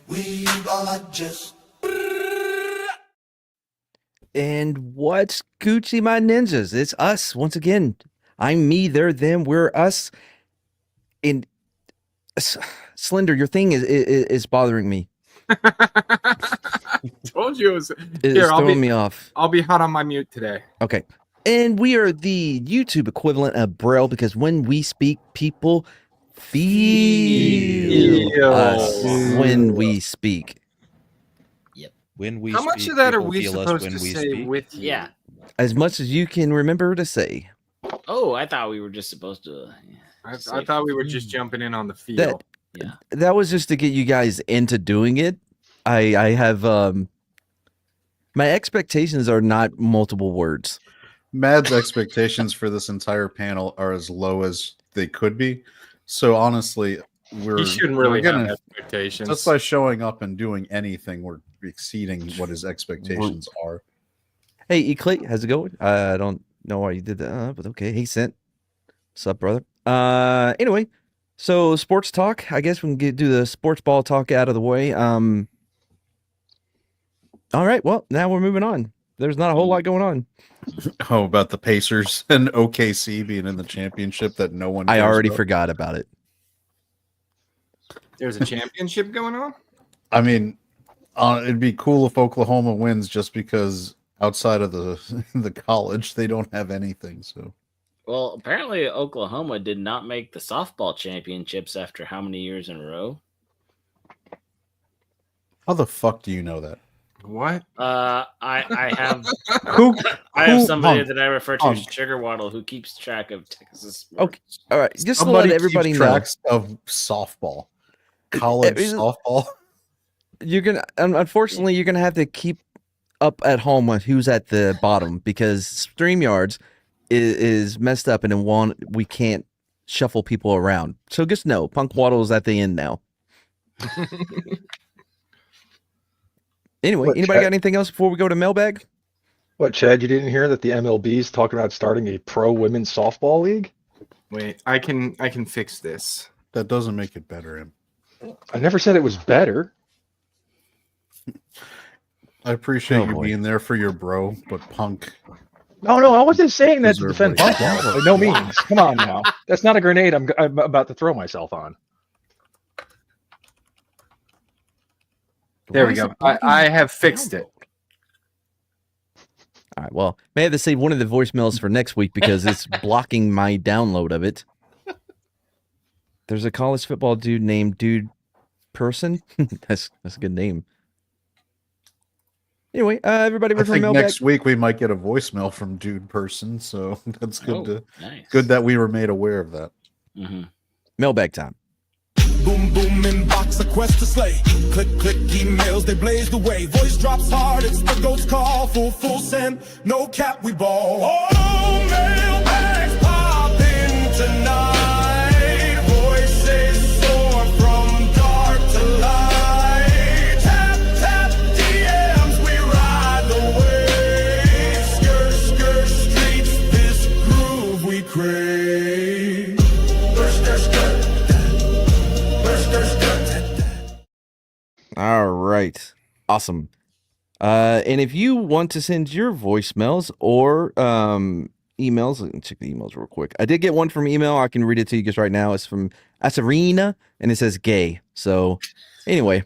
We are just. And what's Gucci, my ninjas? It's us once again. I'm me, they're them, we're us. And Slender, your thing is bothering me. Told you it was. It's throwing me off. I'll be hot on my mute today. Okay. And we are the YouTube equivalent of Braille because when we speak, people feel us when we speak. When we How speak, much of that are people we feel us supposed when to we say speak. with you? Yeah. As much as you can remember to say. Oh, I thought we were just supposed to. I thought we were just jumping in on the field. That was just to get you guys into doing it. I have my expectations are not multiple words. Mad's expectations for this entire panel are as low as they could be. So honestly, You shouldn't really have expectations. Just by showing up and doing anything, we're exceeding what his expectations are. Hey, Eclate, how's it going? I don't know why you did that, but okay. Hey, Sent. What's up, brother? Anyway, so sports talk. I guess we can do the sports ball talk out of the way. All right, well, now we're moving on. There's not a whole lot going on. Oh, about the Pacers and OKC being in the championship that no one I already about? forgot about it. There's a championship going on? I mean, it'd be cool if Oklahoma wins just because outside of the college, they don't have anything. So, well, apparently Oklahoma did not make the softball championships after how many years in a row? How the fuck do you know that? What? I have who? I have somebody that I refer to as Sugar Waddle who keeps track of Texas sports. Okay, all right. Just Somebody to let everybody keeps know tracks of softball, college softball. You're gonna, unfortunately, you're gonna have to keep up at home on who's at the bottom because StreamYards is messed up and we can't shuffle people around. So just know, Punk Waddle is at the end now. Anyway, anybody got anything else before we go to mailbag? What, Chad? You didn't hear that the MLB's talking about starting a pro women's softball league? Wait, I can fix this. That doesn't make it better, Em. I never said it was better. I appreciate you being there for your bro, but Punk. No, I wasn't saying that to defend Deservedly. Punk Waddle. By no means. Come on now. That's not a grenade I'm about to throw myself on. There we go. I have fixed it. All right. Well, may have to save one of the voicemails for next week because it's blocking my download of it. There's a college football dude named Dude Person. That's a good name. Anyway, everybody, I think mailbag. next week we might get a voicemail from Dude Person, so that's good. Nice. Good that we were made aware of that. Mm-hmm. Mailbag time. Boom, boom, inbox, a quest to slay. Click, click, emails, they blaze the way. Voice drops hard, it's the ghost call. Full send, no cap, we ball. Oh, mailbags popping tonight. Voices soar from dark to light. Tap, tap, DMs, we ride the wave. Skirt, streets, this groove we crave. Skirt. All right. Awesome. And if you want to send your voicemails or emails, let me check the emails real quick. I did get one from email. I can read it to you guys right now. It's from Asarina, and it says gay. So anyway,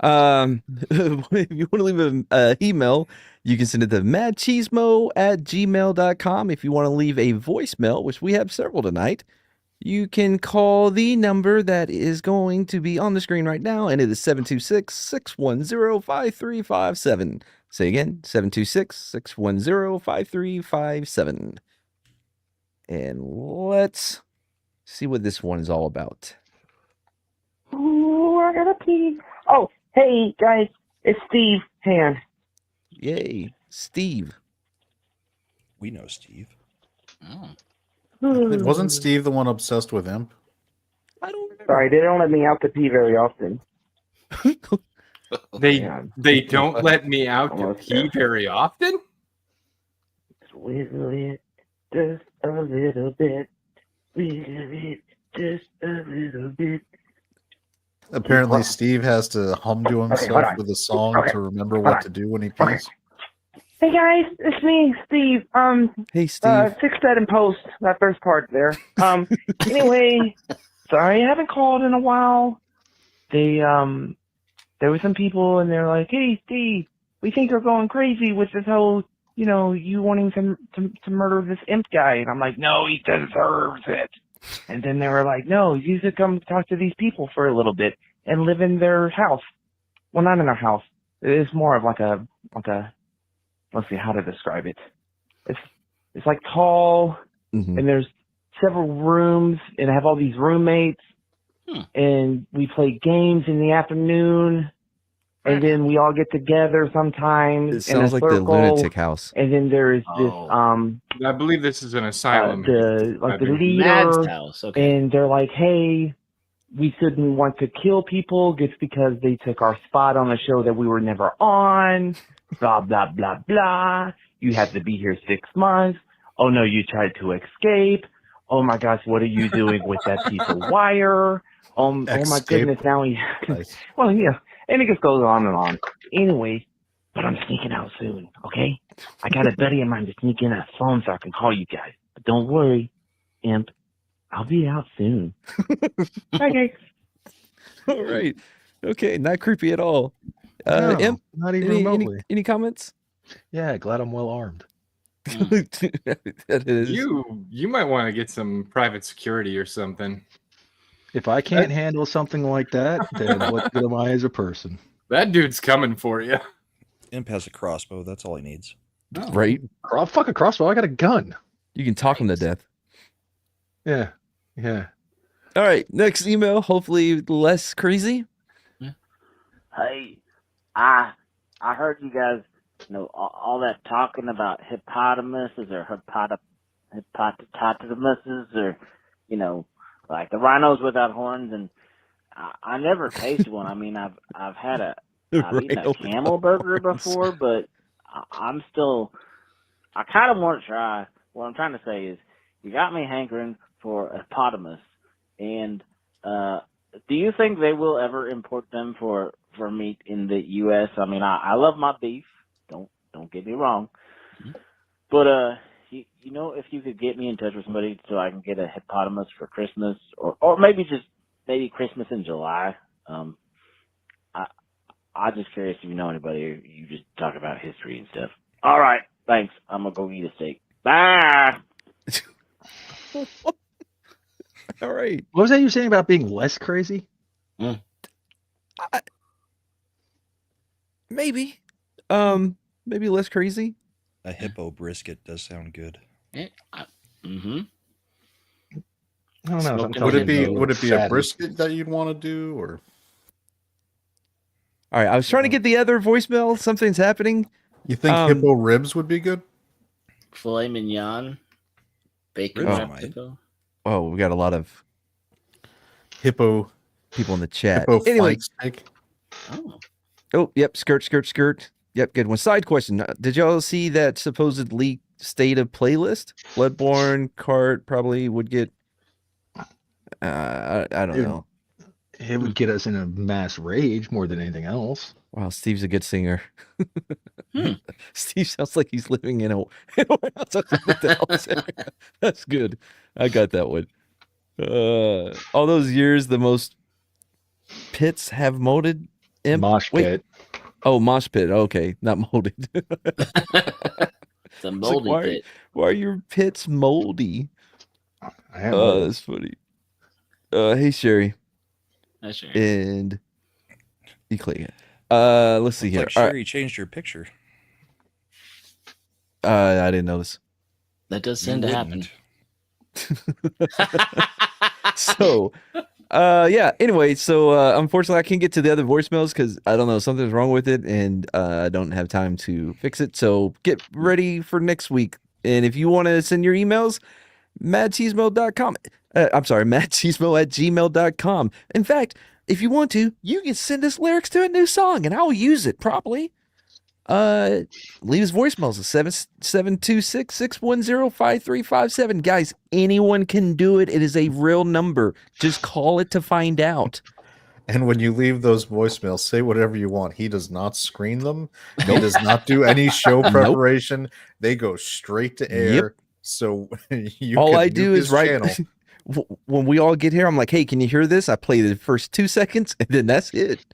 if you want to leave an email, you can send it to madchismo@gmail.com. If you want to leave a voicemail, which we have several tonight, you can call the number that is going to be on the screen right now, and it is 726-610-5357. Say again, 726-610-5357. And let's see what this one is all about. Ooh, I gotta pee. Oh, hey, guys, it's Steve Han. Yay, Steve. We know Steve. Oh. Wasn't Steve the one obsessed with Imp? I don't remember. Sorry, they don't let me out to pee very often. They don't let me out to pee very often? Wiggle it just a little bit. Wiggle it just a little bit. Apparently, Steve has to hum to hold himself on. with a song Okay, to remember hold what on. to do when he Okay. pees. Hey guys, it's me, Steve. Hey, Steve. Fix that in post. That first part there. Anyway, sorry I haven't called in a while. There were some people and they're like, "Hey, Steve, we think you're going crazy with this whole, you wanting to murder this imp guy." And I'm like, "No, he deserves it." And then they were like, "No, you should come talk to these people for a little bit and live in their house." Well, not in their house. It's more of like a let's see how to describe it. It's like tall, Mhm. and there's several rooms, and I have all these roommates, and we play games in the afternoon, and then we all get together sometimes It in a sounds like the circle. lunatic house. And then there's this I believe this is an asylum. the leader, Mad's house. Okay. and they're like, "Hey, we shouldn't want to kill people just because they took our spot on a show that we were never on. Blah blah blah blah. You have to be here 6 months. Oh no, you tried to escape. Oh my gosh, what are you doing with that piece of wire? Oh my Escape. goodness, now he." Nice. Well, yeah, and it just goes on and on. Anyway, but I'm sneaking out soon. Okay, I got a buddy of mine to sneak in a phone so I can call you guys. But don't worry, imp. I'll be out soon. Okay. All right. Okay. Not creepy at all. No, Imp, not even any remotely. comments? Yeah, glad I'm well armed. That is. You might want to get some private security or something. If I can't handle something like that, then what good am I as a person? That dude's coming for you. Imp has a crossbow. That's all he needs. Right. Fuck a crossbow. I got a gun. You can talk him to death. Yeah. All right. Next email. Hopefully less crazy. Hey, I heard you guys, all that talking about hippopotamuses or hippopotamuses or, like the rhinos without horns, and I never tasted one. I mean, I've eaten a camel burger before, but I kind of want to try. What I'm trying to say is, you got me hankering for a hippopotamus, and do you think they will ever import them for meat in the U.S.? I mean, I love my beef. Don't get me wrong, but if you could get me in touch with somebody so I can get a hippopotamus for Christmas, or maybe Christmas in July. I'm just curious if you know anybody, or you just talk about history and stuff. All right, thanks. I'm gonna go eat a steak. Bye. All right. What was that you were saying about being less crazy? Maybe. Maybe less crazy. A hippo brisket does sound good. Mm-hmm. I don't know. Smoking Would it be hippo. would it be a brisket that you'd want to do, or? All right. I was trying to get the other voicemail. Something's happening. You think hippo ribs would be good? Filet mignon. Bacon Ribs wrapped might. hippo. Oh, we got a lot of Hippo people in the chat. hippo Anyway. flank steak. Oh, yep. Skirt. Yep. Good one. Side question. Did y'all see that supposed leaked state of playlist? Bloodborne, Cart probably would get. I don't know. It would get us in a mass rage more than anything else. Wow, Steve's a good singer. Steve sounds like he's living in a warehouse. What the hell is that? That's good. I got that one. All those years, the most pits have molded. Mosh pit. Oh, mosh pit. Okay, not molded. It's a moldy pit. Why are your pits moldy? I have mold. That's funny. Hey Sherry. That's right. And you click it. Let's see here. Like All Sherry changed your picture. right. I didn't notice. That does tend to happen. So, yeah. Anyway, so unfortunately, I can't get to the other voicemails because I don't know, something's wrong with it, and I don't have time to fix it. So get ready for next week. And if you want to send your emails, madcheesemo.com. I'm sorry, madcheesemo@gmail.com. In fact, if you want to, you can send us lyrics to a new song, and I'll use it properly. Leave us voicemails at 726-610-5357. Guys, anyone can do it. It is a real number. Just call it to find out. And when you leave those voicemails, say whatever you want. He does not screen them. He does not do any show preparation. They go straight to air. Yep. So you All can I do nuke is his write channel. when we all get here. I'm like, hey, can you hear this? I play the first 2 seconds, and then that's it.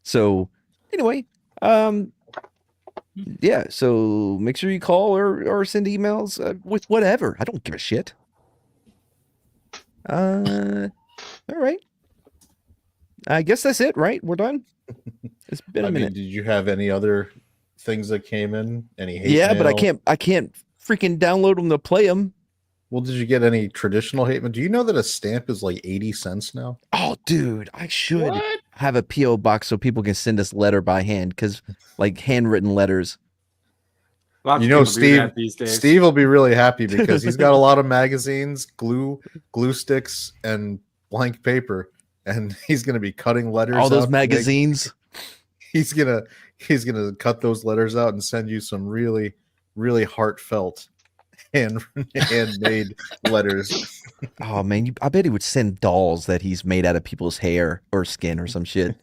So anyway, yeah. So make sure you call or send emails with whatever. I don't give a shit. All right. I guess that's it, right? We're done. It's been a minute. Did you have any other things that came in? Any hate Yeah, but I mail? can't freaking download them to play them. Well, did you get any traditional hate mail? Do you know that a stamp is like 80 cents now? Oh, dude, I should What? have a PO box so people can send us letter by hand, because like handwritten letters. Lots You of know, people do that these days. Steve will be really happy because he's got a lot of magazines, glue sticks, and blank paper, and he's going to be cutting letters. All those out to make- magazines. he's gonna cut those letters out and send you some really, really heartfelt handmade letters. Oh man, I bet he would send dolls that he's made out of people's hair or skin or some shit.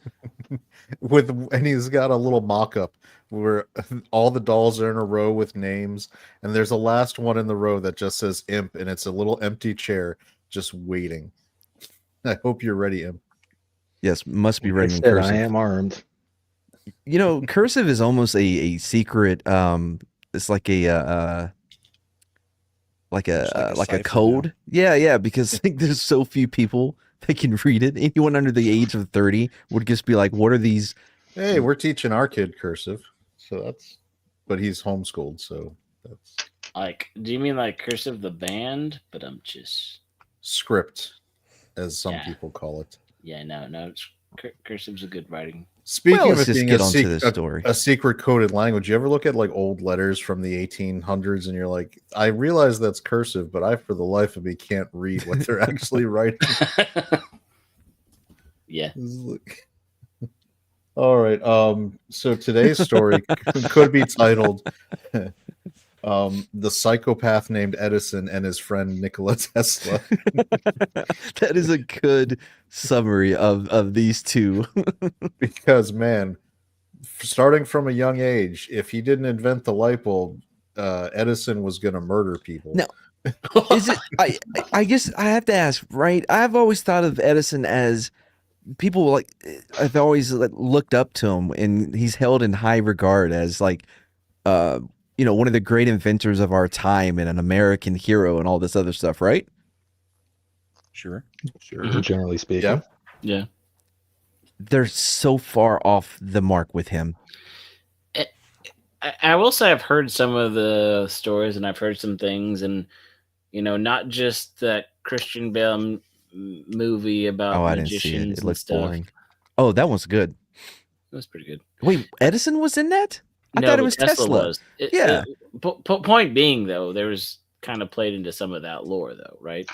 And he's got a little mock-up where all the dolls are in a row with names, and there's a last one in the row that just says Imp, and it's a little empty chair just waiting. I hope you're ready, Imp. Yes, must be Like I written in said, cursive. I am armed. You know, cursive is almost a secret. It's like a like a cipher code. Yeah, because like, there's so few people that can read it. Anyone under the age of 30 would just be like, "What are these?" Hey, we're teaching our kid cursive, so that's. But he's homeschooled, so that's Like, do you mean like Cursive the band? But I'm just script, as some Yeah. people call it. yeah, no. Cursive's a good writing. Speaking Well, of let's it just being get onto the story. a secret coded language, you ever look at like old letters from the 1800s and you're like, I realize that's cursive, but I, for the life of me, can't read what they're actually writing. Yeah. All right. So today's story could be titled "The Psychopath Named Edison and His Friend Nikola Tesla." That is a good summary of these two. Because man, starting from a young age, if he didn't invent the light bulb, Edison was going to murder people. No. Is it? I guess I have to ask, right? I've always thought of Edison as people like I've always looked up to him, and he's held in high regard as like one of the great inventors of our time and an American hero and all this other stuff, right? Sure. Generally speaking. Yeah. They're so far off the mark with him. I will say I've heard some of the stories and I've heard some things, and not just that Christian Bale movie about Oh, I didn't see it. magicians It and looks stuff. boring. Oh, that one's good. It was pretty good. Wait, Edison was in that? I No, thought it but was Tesla. was. Yeah. Point being, though, there was kind of played into some of that lore, though, right?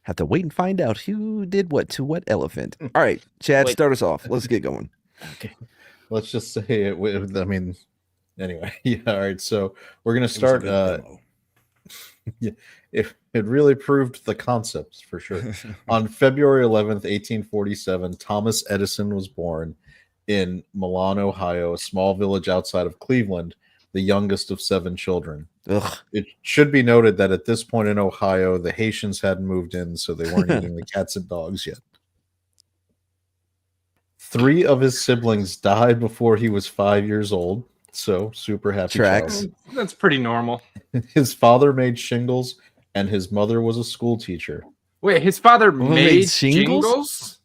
Have to wait and find out who did what to what elephant. All right, Chad, Wait. start us off. Let's get going. Okay. Let's just say it. I mean, anyway. Yeah. All right. So we're gonna It was a start. good demo. Yeah, it really proved the concepts for sure. On February 11th, 1847, Thomas Edison was born in Milan, Ohio, a small village outside of Cleveland, the youngest of 7 children. Ugh. It should be noted that at this point in Ohio, the Haitians hadn't moved in, so they weren't eating the cats and dogs yet. 3 of his siblings died before he was 5 years old, so super happy Tracks. child. That's pretty normal. His father made shingles, and his mother was a school teacher. Wait, his father Made made shingles? jingles?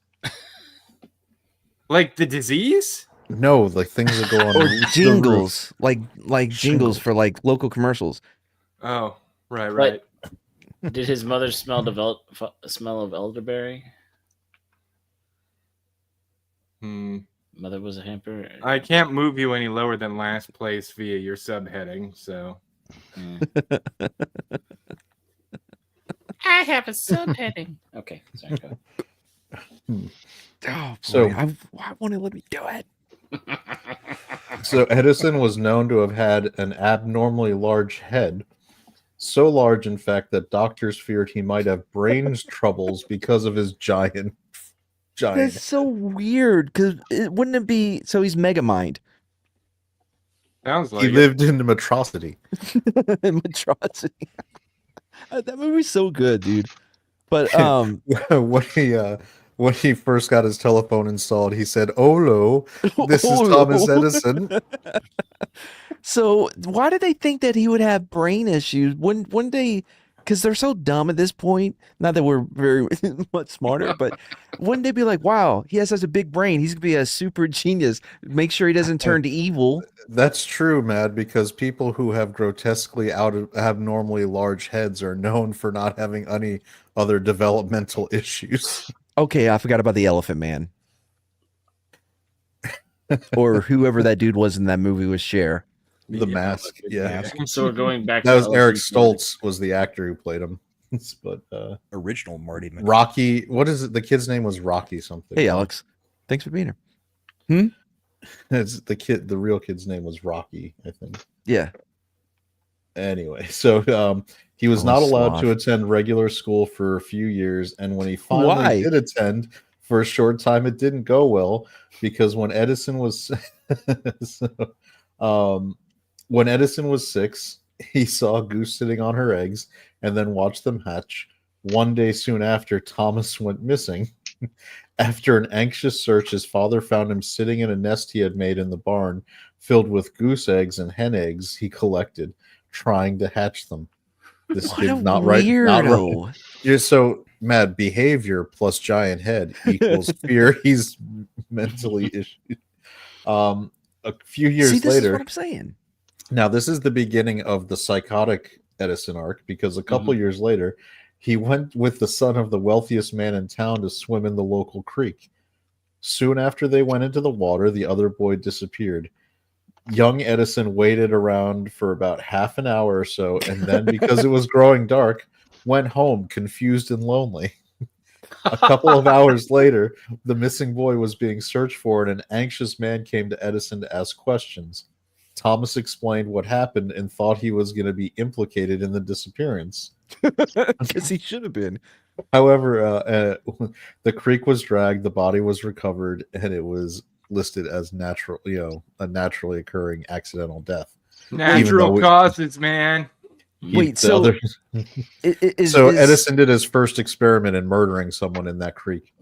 Like the disease? No, like things that go on Or the roof. jingles, like jingles Shingle. for like local commercials. Oh, right. Did his mother smell of elderberry? Mother was a hamper. I can't move you any lower than last place via your subheading, so. I have a subheading. Okay, sorry. Go ahead. Oh, boy, So- I want to let me do it. So Edison was known to have had an abnormally large head, so large, in fact, that doctors feared he might have brain troubles because of his giant giant. That's so weird. Because wouldn't it be? So he's Megamind. Sounds like He it. lived in Metrocity. Metrocity. That movie's so good, dude. But when he first got his telephone installed, he said, "Olo, this is Olo. Thomas Edison." So why did they think that he would have brain issues? When they, because they're so dumb at this point. Not that we're very much smarter, but wouldn't they be like, "Wow, he has such a big brain. He's gonna be a super genius. Make sure he doesn't turn to evil." That's true, Mad, because people who have grotesquely abnormally large heads are known for not having any other developmental issues. Okay, I forgot about the Elephant Man, or whoever that dude was in that movie with Cher. The Mask, yeah. So we're going back. That to was Eric elephant Stoltz was the actor who played him. But Original Marty McFly. Rocky, what is it? The kid's name was Rocky something. Hey, Alex, thanks for being here. It's the real kid's name was Rocky, I think. Yeah. Anyway, so he was Oh, not allowed to sloth. attend regular school for a few years, and when he finally Why? did attend for a short time, it didn't go well because when Edison was when Edison was 6, he saw a goose sitting on her eggs and then watched them hatch. One day soon after, Thomas went missing. After an anxious search, his father found him sitting in a nest he had made in the barn, filled with goose eggs and hen eggs he collected, trying to hatch them. This What kid a not right. weirdo. You're so mad. Behavior plus giant head equals fear. He's mentally issued. A few years See, this is later, what I'm saying. now this is the beginning of the psychotic Edison arc because a couple years later, he went with the son of the wealthiest man in town to swim in the local creek. Soon after they went into the water, the other boy disappeared. Young Edison waited around for about half an hour or so, and then, because it was growing dark, went home confused and lonely. A couple of hours later, the missing boy was being searched for, and an anxious man came to Edison to ask questions. Thomas explained what happened and thought he was going to be implicated in the disappearance. Because he should have been. However, the creek was dragged, the body was recovered, and it was listed as natural, a naturally occurring accidental death. Natural causes, man. Wait, so Edison did his first experiment in murdering someone in that creek.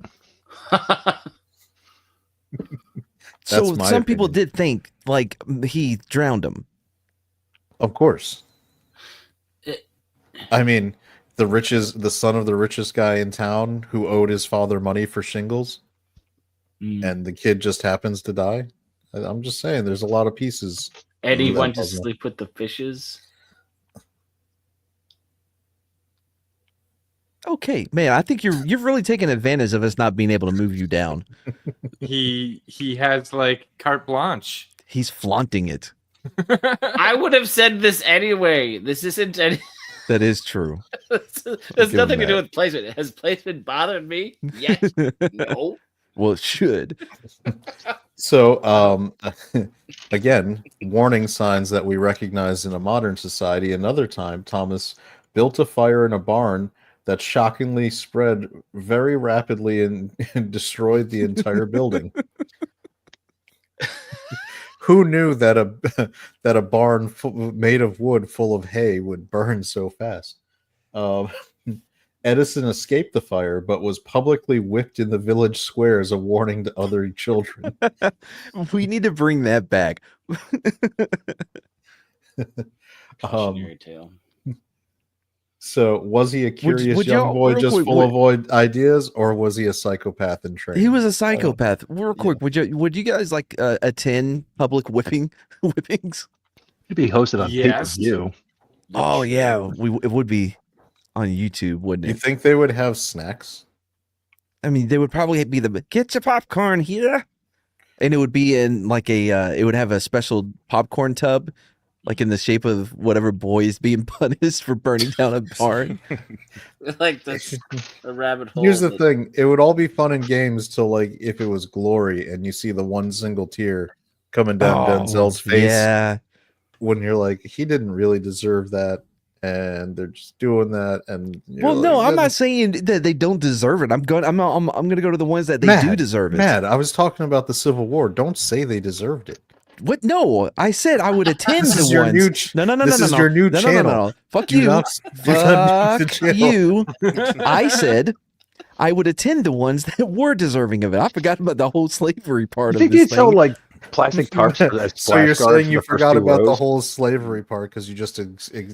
So my some people opinion. did think like he drowned him. Of course. I mean, the son of the richest guy in town who owed his father money for shingles, and the kid just happens to die. I'm just saying, there's a lot of pieces. Eddie to that went to puzzle. sleep with the fishes. Okay, man, I think you're really taking advantage of us not being able to move you down. He has like carte blanche. He's flaunting it. I would have said this anyway. This isn't any. That is true. There's nothing to do with placement. Has placement bothered me yet? No. Well, it should. So, again, warning signs that we recognize in a modern society. Another time, Thomas built a fire in a barn that shockingly spread very rapidly and destroyed the entire building. Who knew that a barn made of wood full of hay would burn so fast? Edison escaped the fire, but was publicly whipped in the village square as a warning to other children. We need to bring that back. Cautionary tale. So, was he a curious would young y'all- boy real just quick, full of ideas, or was he a psychopath in training? He was a psychopath. Real quick, would you guys like attend public whippings? It'd be hosted on Yes. pay-per-view. Oh yeah, it would be on YouTube, wouldn't You it? think they would have snacks? I mean, they would probably be get your popcorn here, and it would be in like it would have a special popcorn tub, like in the shape of whatever boy is being punished for burning down a barn. Like that's a rabbit hole. Here's the that- thing: it would all be fun and games till like if it was glory, and you see the one single tear coming down Denzel's face. Yeah, When you're like, he didn't really deserve that, and they're just doing that. And Well, no, I'm not saying that they don't deserve it. I'm going to go to the ones that they do deserve it. Mad, I was talking about the Civil War. Don't say they deserved it. What? No, I said I would attend This the is your ones. new This is your new channel. No. Fuck Do you. not- do not mute the Fuck channel. you. I said I would attend the ones that were deserving of it. I forgot about the whole slavery part You of think this you'd sell thing. like plastic tarps as So you're splash guards saying for you the first forgot two about the rows? whole slavery part because you just I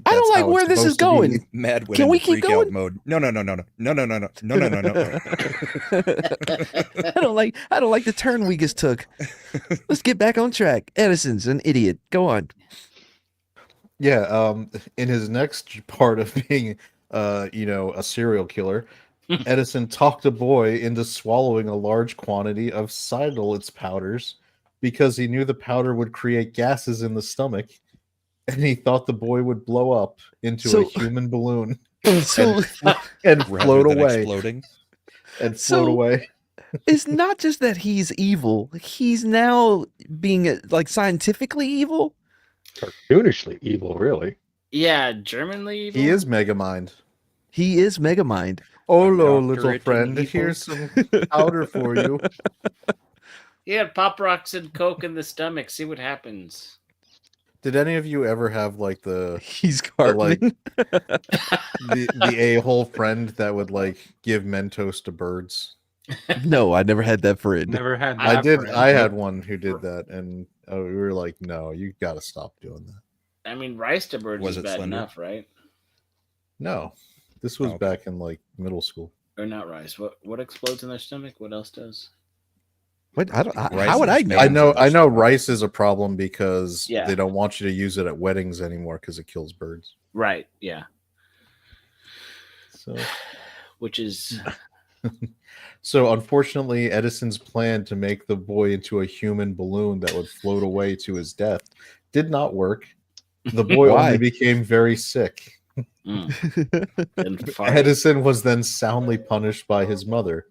don't like where this is going. Mad went Can we into keep freak out going? mode. No. I don't like the turn we just took. Let's get back on track. Edison's an idiot. Go on. Yeah, in his next part of being a serial killer, Edison talked a boy into swallowing a large quantity of Seidlitz powders because he knew the powder would create gases in the stomach, and he thought the boy would blow up into a human balloon So and Rather float than away. exploding. And float away. it's not just that he's evil. He's now being like scientifically evil. Cartoonishly evil, really. Yeah, Germanly evil. He is Megamind. He is Megamind. Oh, hello, doctorate little in friend. evil. Here's some powder for you. Yeah, pop rocks and coke in the stomach. See what happens. Did any of you ever have like He's like Cartman. the a-hole friend that would like give Mentos to birds? No, I never had that friend. Never had that. I did. friend. I had one who did that, and we were like, "No, you got to stop doing that." I mean, rice to birds Was is it bad slender? enough, right? No, this was Oh, okay. back in like middle school. Or not rice. What explodes in their stomach? What else does? What? Rice How would I is know? I made know. from I know. vegetable. Rice is a problem because Yeah. they don't want you to use it at weddings anymore because it kills birds. Right. Yeah. So, Which is so unfortunately, Edison's plan to make the boy into a human balloon that would float away to his death did not work. The boy Why? only became very sick. and fart. Edison was then soundly punished by his mother,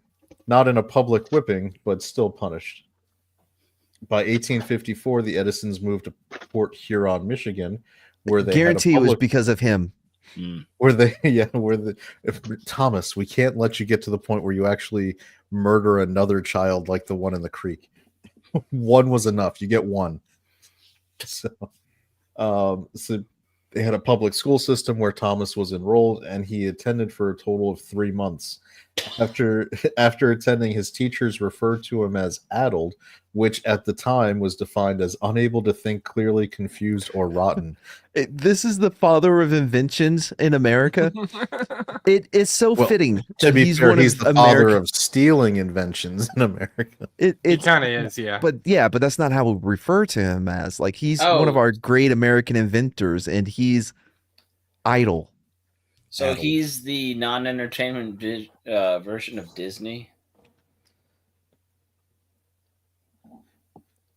not in a public whipping, but still punished. By 1854, the Edisons moved to Port Huron, Michigan, where they Guarantee had it a was public, because of him. Thomas, we can't let you get to the point where you actually murder another child like the one in the creek. One was enough. You get one. So they had a public school system where Thomas was enrolled, and he attended for a total of 3 months. After attending, his teachers referred to him as addled, which at the time was defined as unable to think clearly, confused, or rotten. This is the father of inventions in America. It's so Well, fitting. To that be he's fair, one he's of the father America- of stealing inventions in America. He It's kind of is, yeah. but that's not how we refer to him as. Like he's one of Oh. our great American inventors, and he's idle. So Addled. he's the non-entertainment version of Disney.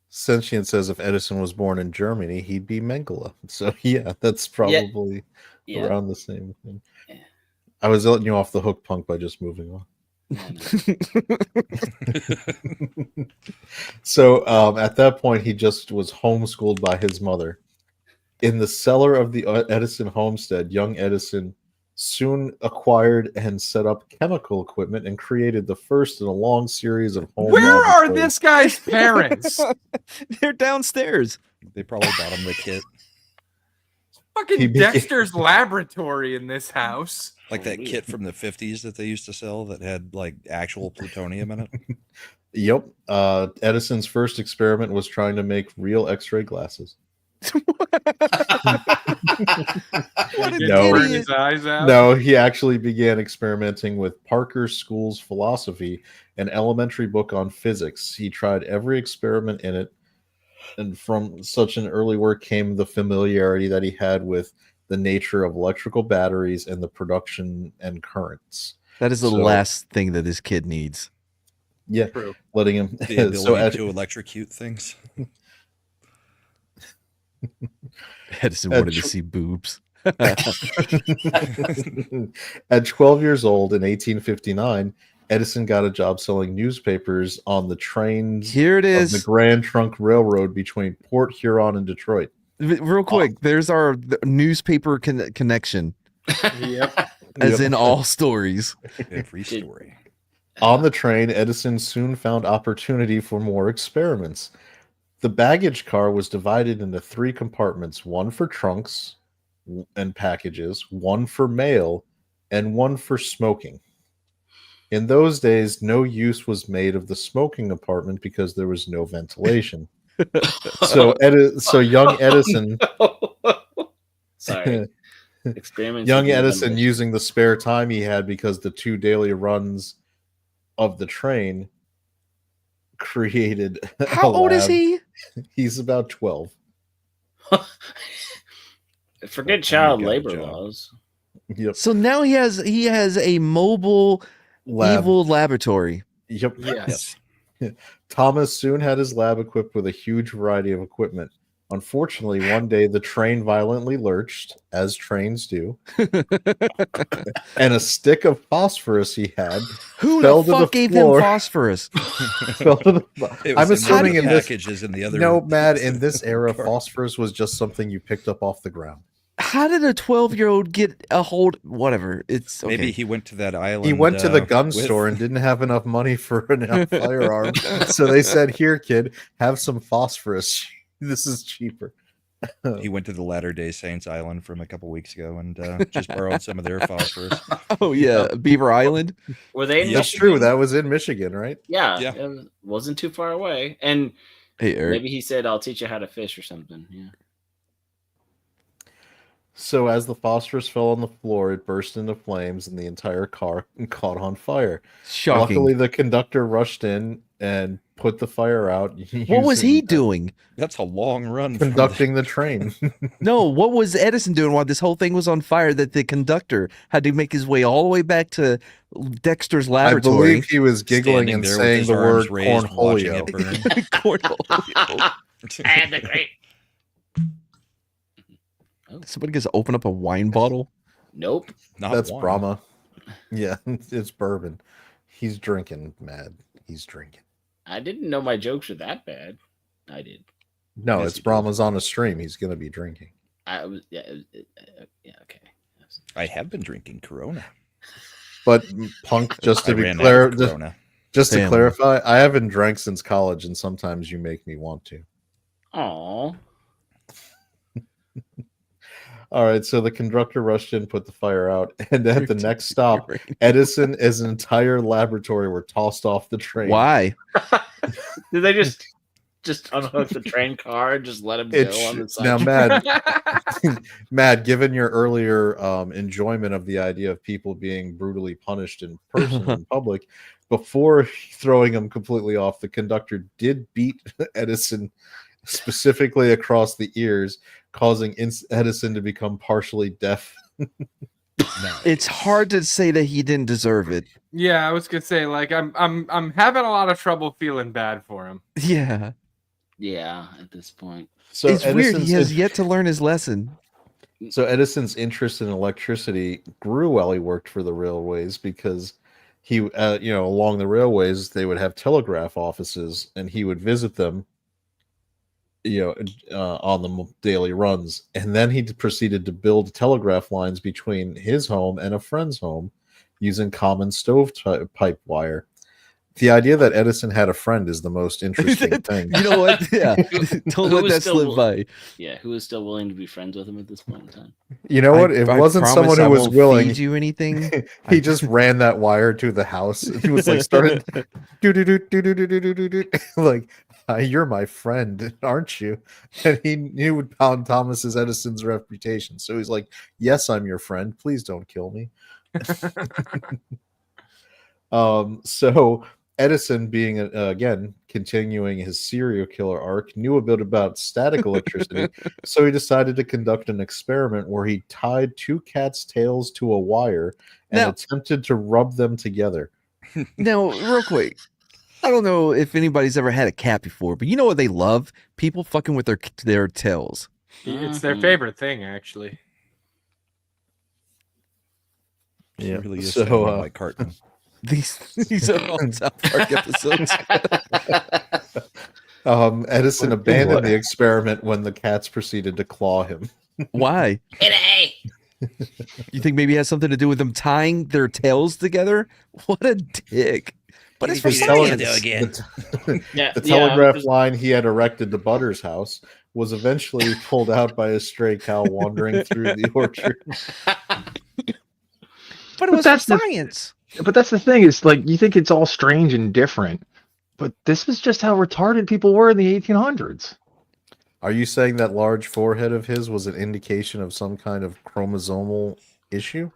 Sentient says if Edison was born in Germany, he'd be Mengele. So yeah, that's probably Yeah. around the same thing. Yeah. I was letting you off the hook, Punk, by just moving on. So at that point, he just was homeschooled by his mother. In the cellar of the Edison homestead, young Edison soon acquired and set up chemical equipment and created the first in a long series of home. Where are laboratories. this guy's parents? They're downstairs. They probably bought him the kit. Fucking He became- Dexter's laboratory in this house. Like that kit from the 50s that they used to sell that had like actual plutonium in it. Yep. Edison's first experiment was trying to make real X-ray glasses. What an Get No. burn idiot. his eyes out. No, he actually began experimenting with Parker School's Philosophy, an elementary book on physics. He tried every experiment in it, and from such an early work came the familiarity that he had with the nature of electrical batteries and the production and currents. That is the So- last thing that this kid needs. Yeah, True. letting him. The ability So to electrocute things. Edison At wanted to tw- see boobs. At 12 years old in 1859, Edison got a job selling newspapers on the trains Here it of the is. Grand Trunk Railroad between Port Huron and Detroit. Real quick, there's our newspaper connection, Yep. as in all stories. Every story. On the train, Edison soon found opportunity for more experiments. The baggage car was divided into 3 compartments, one for trunks and packages, one for mail, and one for smoking. In those days, no use was made of the smoking compartment because there was no ventilation. So young Edison, Sorry. Experiments. young with Edison, ventilation. using the spare time he had because the 2 daily runs of the train created. How a old is lab. he? He's about 12. Forget child got a labor job. laws. Yep. So now he has a mobile Lab. evil laboratory. Yep. Yes. Thomas soon had his lab equipped with a huge variety of equipment. Unfortunately, one day the train violently lurched, as trains do, and a stick of phosphorus he had Who fell the to fuck the gave floor. him phosphorus? Fell to the It I'm was assuming in in the this packages in the other. no, Matt, in this era, car. phosphorus was just something you picked up off the ground. How did a 12-year-old get a hold? Whatever. It's okay. Maybe he went to that island. He went to the gun with- store and didn't have enough money for a firearm. So they said, "Here, kid, have some phosphorus. This is cheaper." He went to the Latter-day Saints Island from a couple weeks ago and just borrowed some of their phosphorus. Oh yeah, Beaver Island. Were they? In That's Michigan? true. That was in Michigan, right? Yeah, Yeah. it wasn't too far away. And Hey Eric. maybe he said, "I'll teach you how to fish" or something. Yeah. So as the phosphorus fell on the floor, it burst into flames and the entire car caught on fire. Shocking. Luckily, the conductor rushed in and put the fire out. What was he using- doing? That's a long run. from Conducting the train. No, what was Edison doing while this whole thing was on fire that the conductor had to make his way all the way back to Dexter's I laboratory? believe he was giggling standing and there with saying his the arms word raised, watching cornholio. it burn. Cornholio. And the great. Somebody just open up a wine bottle. Nope. Not That's one. Brahma. Yeah, it's bourbon. He's drinking, Mad. He's drinking. I didn't know my jokes were that bad. I did. No, Yes, it's he does. Brahma's on a stream. He's going to be drinking. I was. Yeah. Yeah. Okay. I have been drinking Corona. But Punk, just to I be ran clear, out of Corona. just to Damn. clarify, I haven't drank since college, and sometimes you make me want to. Aw. All right, so the conductor rushed in, put the fire out, and at the next stop, Edison and his entire laboratory were tossed off the train. Why? Did they just unhook the train car and just let him go on the side? Now, Mad, given your earlier enjoyment of the idea of people being brutally punished in person in public, before throwing him completely off, the conductor did beat Edison specifically across the ears, causing Edison to become partially deaf. It's hard to say that he didn't deserve it. Yeah, I was gonna say, like, I'm having a lot of trouble feeling bad for him. Yeah. Yeah. At this point. So It's weird. He Edison's has yet to learn his lesson. So Edison's interest in electricity grew while he worked for the railways because he, along the railways, they would have telegraph offices and he would visit them, on the daily runs. And then he proceeded to build telegraph lines between his home and a friend's home using common stovepipe wire. The idea that Edison had a friend is the most interesting thing. You know what? Yeah. Don't Who let is that still- slip by. Yeah. Who is still willing to be friends with him at this point in time? You know what? It I wasn't promise someone who I was won't willing. feed you anything. He just ran that wire to the house. He was like started do like you're my friend, aren't you? And he would pound Thomas Edison's reputation. So he's like, yes, I'm your friend. Please don't kill me. So Edison, being again continuing his serial killer arc, knew a bit about static electricity, so he decided to conduct an experiment where he tied 2 cats' tails to a wire and Now- attempted to rub them together. Now, real quick. I don't know if anybody's ever had a cat before, but you know what they love? People fucking with their tails. It's their Mhm. favorite thing, actually. Yeah. Really is So, sounding like carton. These are all South Park episodes. Edison What- abandoned what? the experiment when the cats proceeded to claw him. Why? You think maybe it has something to do with them tying their tails together? What a dick. But it's for The tele- science. Yeah, the yeah, telegraph just- line he had erected to Butter's house was eventually pulled out by a stray cow wandering through the orchard. But it was for that's the- science. But that's the thing, is like you think it's all strange and different, but this was just how retarded people were in the 1800s. Are you saying that large forehead of his was an indication of some kind of chromosomal issue?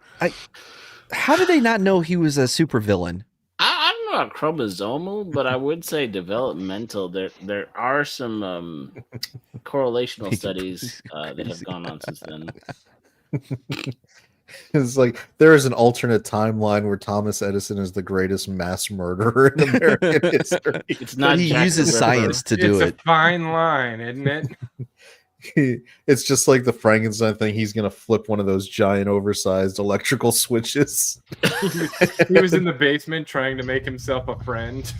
How did they not know he was a supervillain? I don't know about chromosomal, but I would say developmental. There are some correlational studies that have gone on since then. It's like there is an alternate timeline where Thomas Edison is the greatest mass murderer in American history. It's not But he Jack the uses Ripper. science to do It's it. a fine line, isn't it? It's just like the Frankenstein thing. He's gonna flip one of those giant, oversized electrical switches. He was in the basement trying to make himself a friend.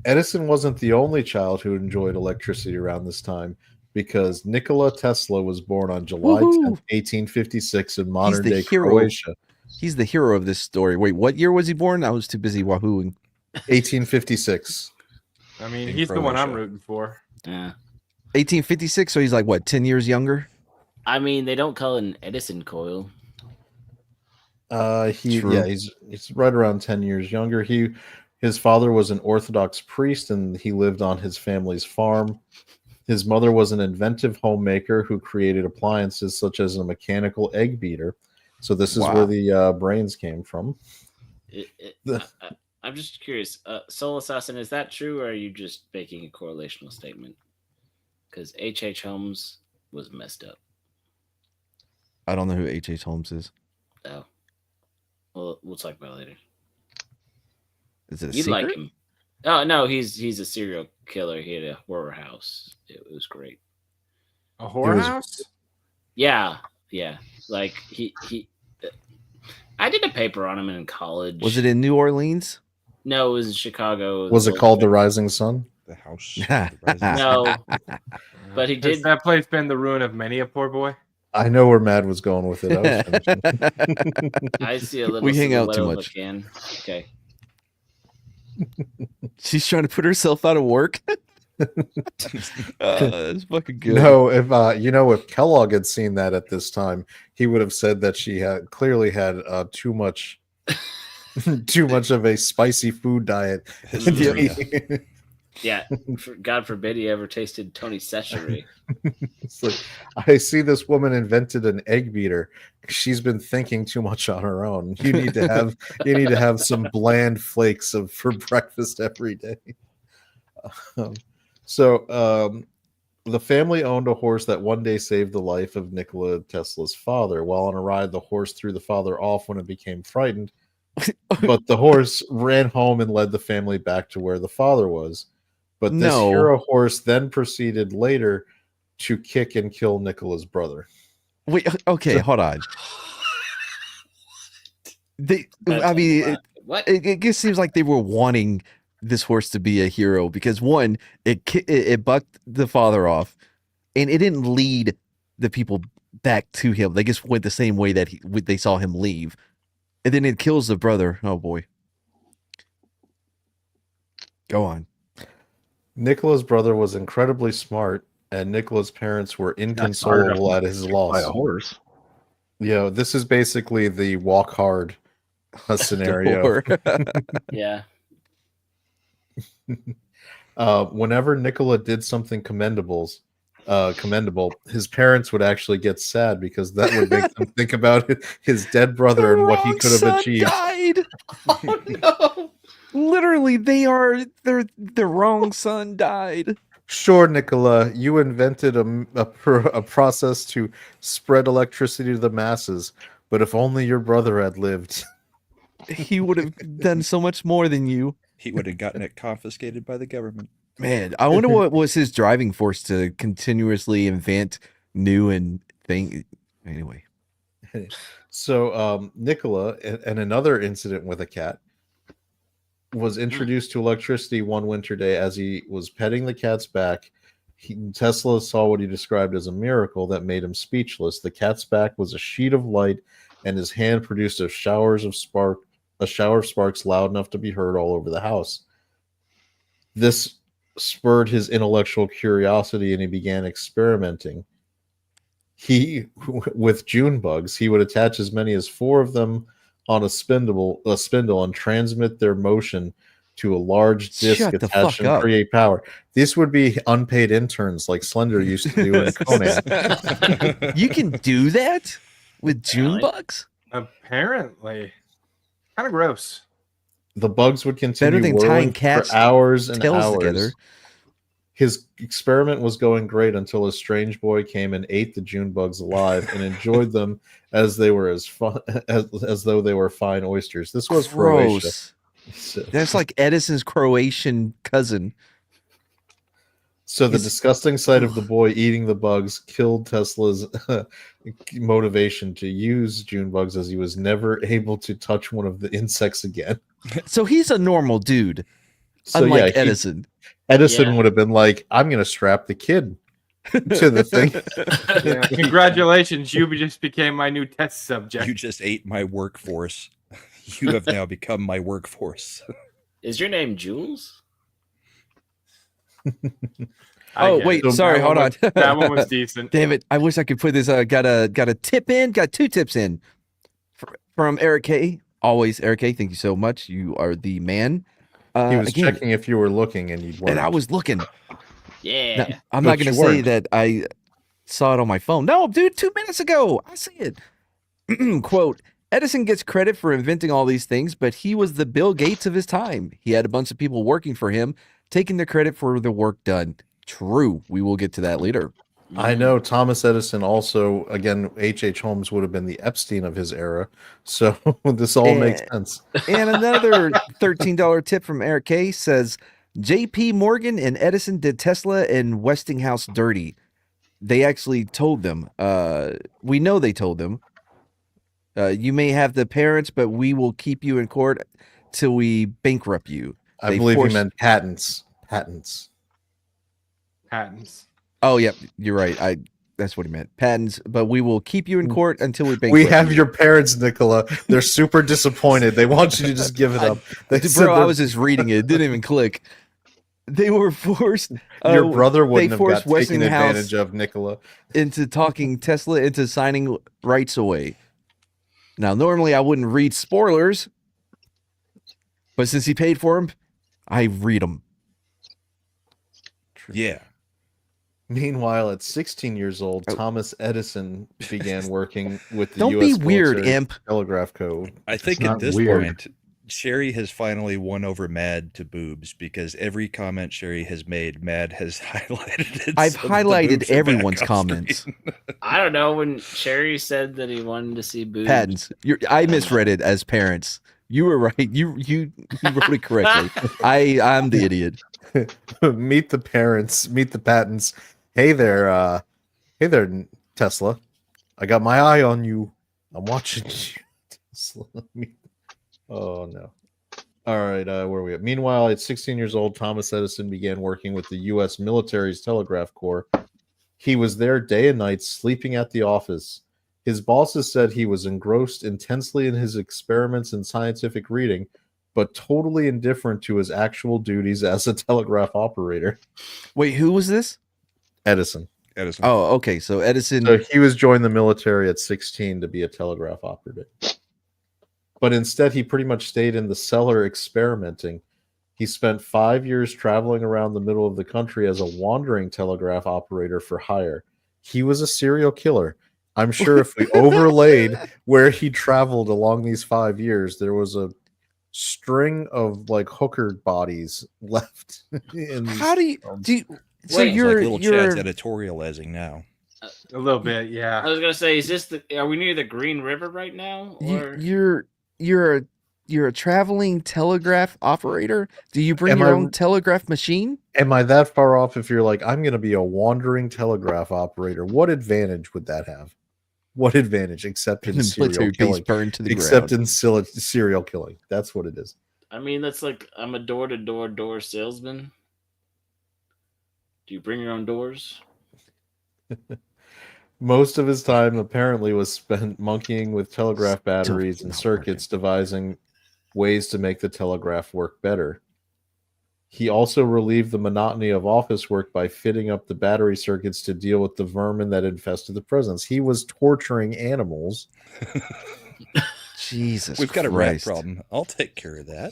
Edison wasn't the only child who enjoyed electricity around this time, because Nikola Tesla was born on July Woohoo! 10th, 1856 in modern the day hero. Croatia. He's the hero of this story. Wait, what year was he born? I was too busy wahooing. 1856. I mean, In he's the one I'm Croatia. rooting for. Yeah. 1856, so he's like, what, 10 years younger? I mean, they don't call it an Edison coil. True. True. He's right around 10 years younger. His father was an Orthodox priest, and he lived on his family's farm. His mother was an inventive homemaker who created appliances such as a mechanical egg beater. So this is Wow. where the brains came from. I'm just curious. Soul Assassin, is that true, or are you just making a correlational statement? Because H.H. Holmes was messed up. I don't know who H.H. Holmes is. Oh. Well, we'll talk about it later. Is it a You'd secret? like him. Oh, no, he's a serial killer. He had a horror house. It was great. A was- whorehouse? Yeah. Like, he I did a paper on him in college. Was it in New Orleans? No, it was in Chicago. Was it called The Rising Sun? The house. No. But he Has did. that place been the ruin of many a poor boy? I know where Mad was going with it. I was finishing. I see a little. We hang out silhouette too of a much. can. Okay. She's trying to put herself out of work. That's fucking good. No, if Kellogg had seen that at this time, he would have said that she had clearly had too much of a spicy food diet. Yeah. God forbid he ever tasted Tony Secheri. It's like, I see this woman invented an egg beater. She's been thinking too much on her own. You need to have some bland flakes for breakfast every day. The family owned a horse that one day saved the life of Nikola Tesla's father. While on a ride, the horse threw the father off when it became frightened, but the horse ran home and led the family back to where the father was. But this No. hero horse then proceeded later to kick and kill Nikola's brother. Wait, okay, hold on. What? It just seems like they were wanting this horse to be a hero because one, it bucked the father off, and it didn't lead the people back to him. They just went the same way that they saw him leave, and then it kills the brother. Oh boy, go on. Nikola's brother was incredibly smart, and Nikola's parents were inconsolable at his loss. By a horse. This is basically the walk hard scenario. Yeah. Whenever Nikola did something commendable, his parents would actually get sad because that would make them think about his dead brother and what he could have achieved. Died. Oh no! Literally, the wrong son died. Sure, Nikola, you invented a process to spread electricity to the masses, but if only your brother had lived. He would have done so much more than you. He would have gotten it confiscated by the government. Man, I wonder what was his driving force to continuously invent new and thing. Anyway, So Nikola, and another incident with a cat. was introduced to electricity one winter day as he was petting the cat's back. Tesla saw what he described as a miracle that made him speechless. The cat's back was a sheet of light, and his hand produced a shower of sparks loud enough to be heard all over the house. This spurred his intellectual curiosity, and he began experimenting. With June bugs, he would attach as many as 4 of them on a spindle and transmit their motion to a large disc attached and create power. This would be unpaid interns like Slender used to do in Conan. You can do that with June bugs? Apparently. Kind of gross. The bugs would continue Better than tying cats for hours and tails hours. Together. His experiment was going great until a strange boy came and ate the June bugs alive and enjoyed them as they were as though they were fine oysters. This was Croatia. That's like Edison's Croatian cousin. So the disgusting sight of the boy eating the bugs killed Tesla's motivation to use June bugs, as he was never able to touch one of the insects again. So he's a normal dude, unlike Edison. Edison would have been like, I'm going to strap the kid to the thing. Yeah, congratulations, you just became my new test subject. You just ate my workforce. You have now become my workforce. Is your name Jules? Oh wait, sorry, hold on. That one was decent. Damn it! I wish I could put this. Got a tip in. Got 2 tips in from Eric K. Always Eric K. Thank you so much. You are the man. He was checking if you were looking, and you weren't. And I was looking. Yeah. Now, I'm not going to say that I saw it on my phone. No, dude, 2 minutes ago. I see it. Quote, Edison gets credit for inventing all these things, but he was the Bill Gates of his time. He had a bunch of people working for him, taking the credit for the work done. True. We will get to that later. I know Thomas Edison also, again, H.H. Holmes would have been the Epstein of his era. So this all makes sense. And another $13 tip from Eric K. says, J.P. Morgan and Edison did Tesla and Westinghouse dirty. They actually told them. We know they told them. You may have the parents, but we will keep you in court till we bankrupt you. I believe he meant patents. Oh, yeah, you're right. That's what he meant. Patents, but we will keep you in court until we bankrupt We have you. your parents, Nicola. They're super disappointed. They want you to just give it up. I was just reading it. It didn't even click. They were forced. Your brother wouldn't have got taken Westinghouse advantage of, Nicola. into talking Tesla into signing rights away. Now, normally I wouldn't read spoilers, but since he paid for them, I read them. Yeah. Meanwhile, at 16 years old, Thomas Edison began working with the Don't U.S. be weird, military imp. telegraph code. I think at this point, Sherry has finally won over Mad to boobs, because every comment Sherry has made, Mad has highlighted it. I've so that the highlighted boobs are back everyone's on comments. screen. I don't know, when Sherry said that he wanted to see boobs. Patents. I misread it as parents. You were right. You wrote it correctly. I'm the idiot. Meet the parents. Meet the patents. Hey there, Tesla. I got my eye on you. I'm watching you. Tesla. Oh no. All right, where are we at? Meanwhile, at 16 years old, Thomas Edison began working with the U.S. military's telegraph corps. He was there day and night, sleeping at the office. His bosses said he was engrossed intensely in his experiments and scientific reading, but totally indifferent to his actual duties as a telegraph operator. Wait, who was this? Edison. Oh, okay. So Edison. So he was joined the military at 16 to be a telegraph operative. But instead, he pretty much stayed in the cellar experimenting. He spent 5 years traveling around the middle of the country as a wandering telegraph operator for hire. He was a serial killer. I'm sure if we overlaid where he traveled along these 5 years, there was a string of like hooker bodies left. How do you? So Wait, you're like little Chad's editorializing now. A little bit, yeah. I was gonna say, is this are we near the Green River right now? Or You're a traveling telegraph operator? Do you bring your own telegraph machine? Am I that far off if you're like, I'm going to be a wandering telegraph operator? What advantage would that have? What advantage except in serial killing? Burned to the except ground. in serial killing. That's what it is. I mean, that's like I'm a door salesman. Do you bring your own doors? Most of his time apparently was spent monkeying with telegraph batteries Still and not circuits, devising ways to make the telegraph work better. He also relieved the monotony of office work by fitting up the battery circuits to deal with the vermin that infested the prisons. He was torturing animals. Jesus, We've got a rat Christ. problem. I'll take care of that.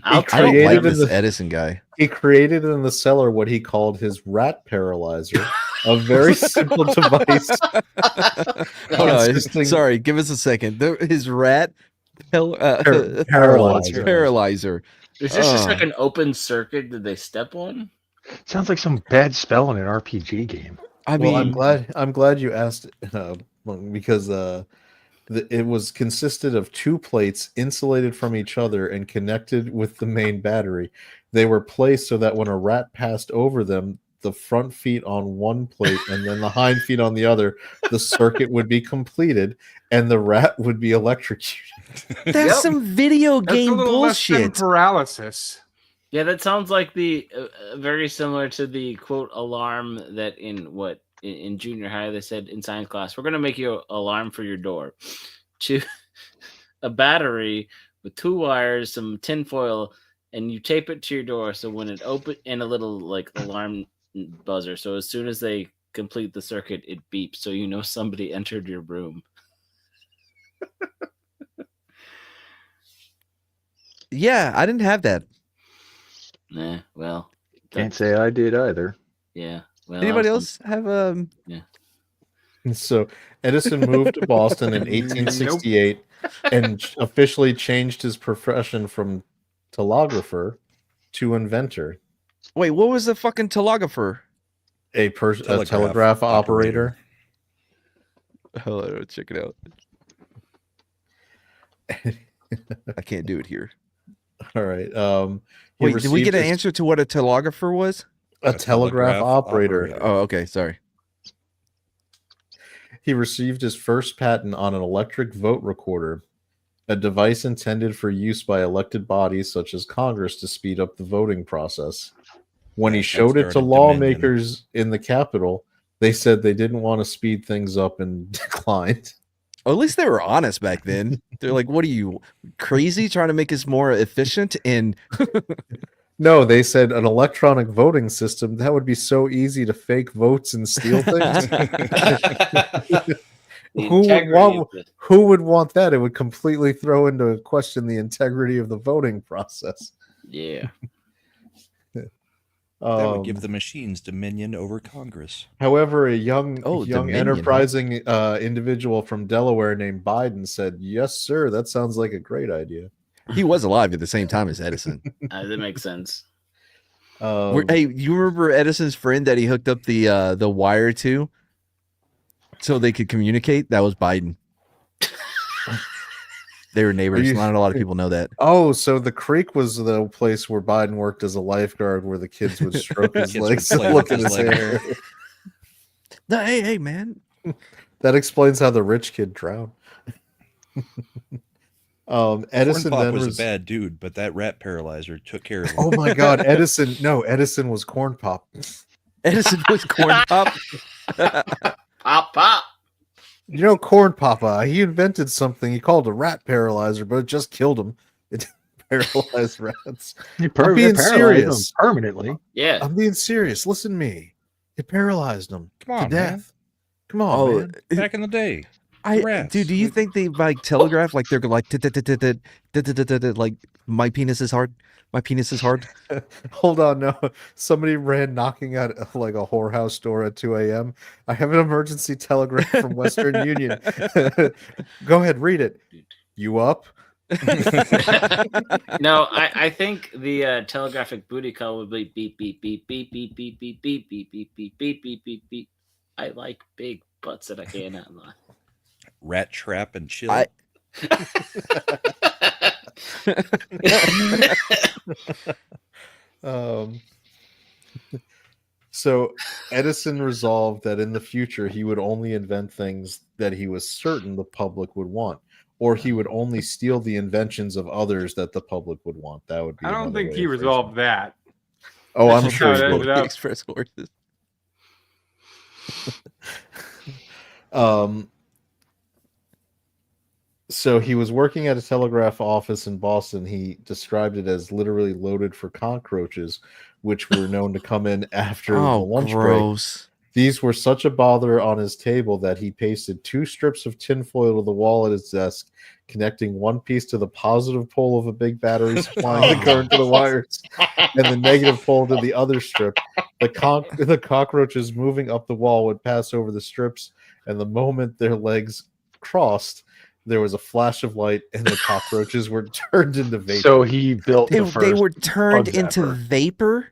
I'll I don't created like in this the- Edison guy. He created in the cellar what he called his rat paralyzer, a very simple device. Hold on. consisting- Sorry, give us a second. His rat paralyzer. paralyzer. Is this just Oh. like an open circuit that they step on? Sounds like some bad spell in an RPG game. I Well, mean, I'm glad you asked because it was consisted of two plates insulated from each other and connected with the main battery. They were placed so that when a rat passed over them, the front feet on one plate and then the hind feet on the other, the circuit would be completed and the rat would be electrocuted. that's Yep. some video That's a game little less than bullshit. paralysis. Yeah, that sounds like the very similar to the quote alarm that in junior high they said in science class, we're gonna make you an alarm for your door. To a battery with two wires, some tinfoil, and you tape it to your door so when it opens, and a little like alarm buzzer. So as soon as they complete the circuit, it beeps so you know somebody entered your room. Yeah, I didn't have that. Nah, well, Can't say I did either. yeah. Well, Anybody I else was- have So Edison moved to Boston in 1868 and officially changed his profession from telegrapher to inventor, Wait, what was the fucking telegrapher? a telegraph operator. Hold on, check it out. I can't do it here. All right. He Wait, did we get an received his- answer to what a telegrapher was? A telegraph operator. Oh, okay, sorry. He received his first patent on an electric vote recorder, a device intended for use by elected bodies such as Congress to speed up the voting process. When he That showed it to started lawmakers in the Capitol, they said they didn't want to speed things up and declined. Oh, at least they were honest back then. They're like, "What are you crazy? Trying to make us more efficient?" And No, they said an electronic voting system, that would be so easy to fake votes and steal things. The Who would integrity want of the- who would want that? It would completely throw into question the integrity of the voting process. Yeah. That would give the machines dominion over Congress. However, a young Dominion, huh? enterprising individual from Delaware named Biden said, "Yes, sir, that sounds like a great idea." he was alive at the same time as Edison. That makes sense. Hey, you remember Edison's friend that he hooked up the wire to, so they could communicate? That was Biden. They were neighbors. you- Not a lot of people know that. Oh, so the creek was the place where Biden worked as a lifeguard, where the kids would stroke his Kids would legs play and look with at his his leg. hair. No, hey, man. That explains how the rich kid drowned. Edison Corn Pop then was res- a bad dude, but that rat paralyzer took care of him. Oh my God, Edison! No, Edison was Corn Pop. Edison was corn pop. Pop, pop. You know, Corn Papa. He invented something he called a rat paralyzer, but it just killed him. It paralyzed rats. You I'm being paralyzed them serious. permanently. Yeah. I'm being serious. Listen to me. It paralyzed them Come on, to death. man. Come on, Oh, man. Back in the day. Rats. Dude, do you think they like telegraph like they're like like my penis is hard? My penis is hard. Hold on, no. Somebody ran knocking at like a whorehouse door at 2 a.m. I have an emergency telegram from Western Union. Go ahead, read it. You up? No, I think the telegraphic booty call would be beep beep beep beep beep beep beep beep beep beep beep beep beep beep beep. I like big butts that I cannot lie. Rat trap and chill. I- So Edison resolved that in the future he would only invent things that he was certain the public would want. or he would only steal the inventions of others that the public would want. That would be. I don't another think way he of phrasing resolved it. that. Oh, I'm That's sure how it he ended would. up. Express horses. So he was working at a telegraph office in Boston. He described it as literally loaded for cockroaches, which were known to come in after the Oh, lunch break. gross. These were such a bother on his table that he pasted 2 strips of tinfoil to the wall at his desk, connecting one piece to the positive pole of a big battery supplying the current to the wires, and the negative pole to the other strip. The cockroaches moving up the wall would pass over the strips, and the moment their legs crossed, there was a flash of light, and the cockroaches were turned into vapor. So he built They, the they first were turned bug into zapper. vapor.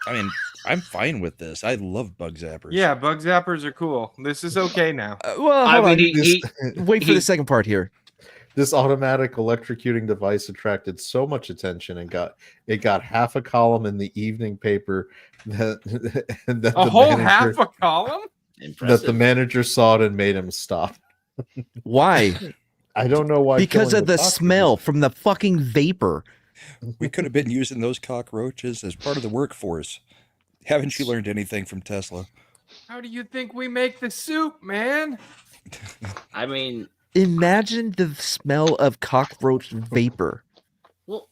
I mean, I'm fine with this. I love bug zappers. Yeah, bug zappers are cool. This is okay now. Well, I hold mean, on. he Wait for the second part here. This automatic electrocuting device attracted so much attention and got half a column in the evening paper that A whole half a column? that impressive. the manager saw it and made him stop. Why? I don't know why. Because killing of the cockroaches- smell from the fucking vapor. We could have been using those cockroaches as part of the workforce. Haven't you learned anything from Tesla? How do you think we make the soup, man? I mean, Imagine the smell of cockroach vapor. well,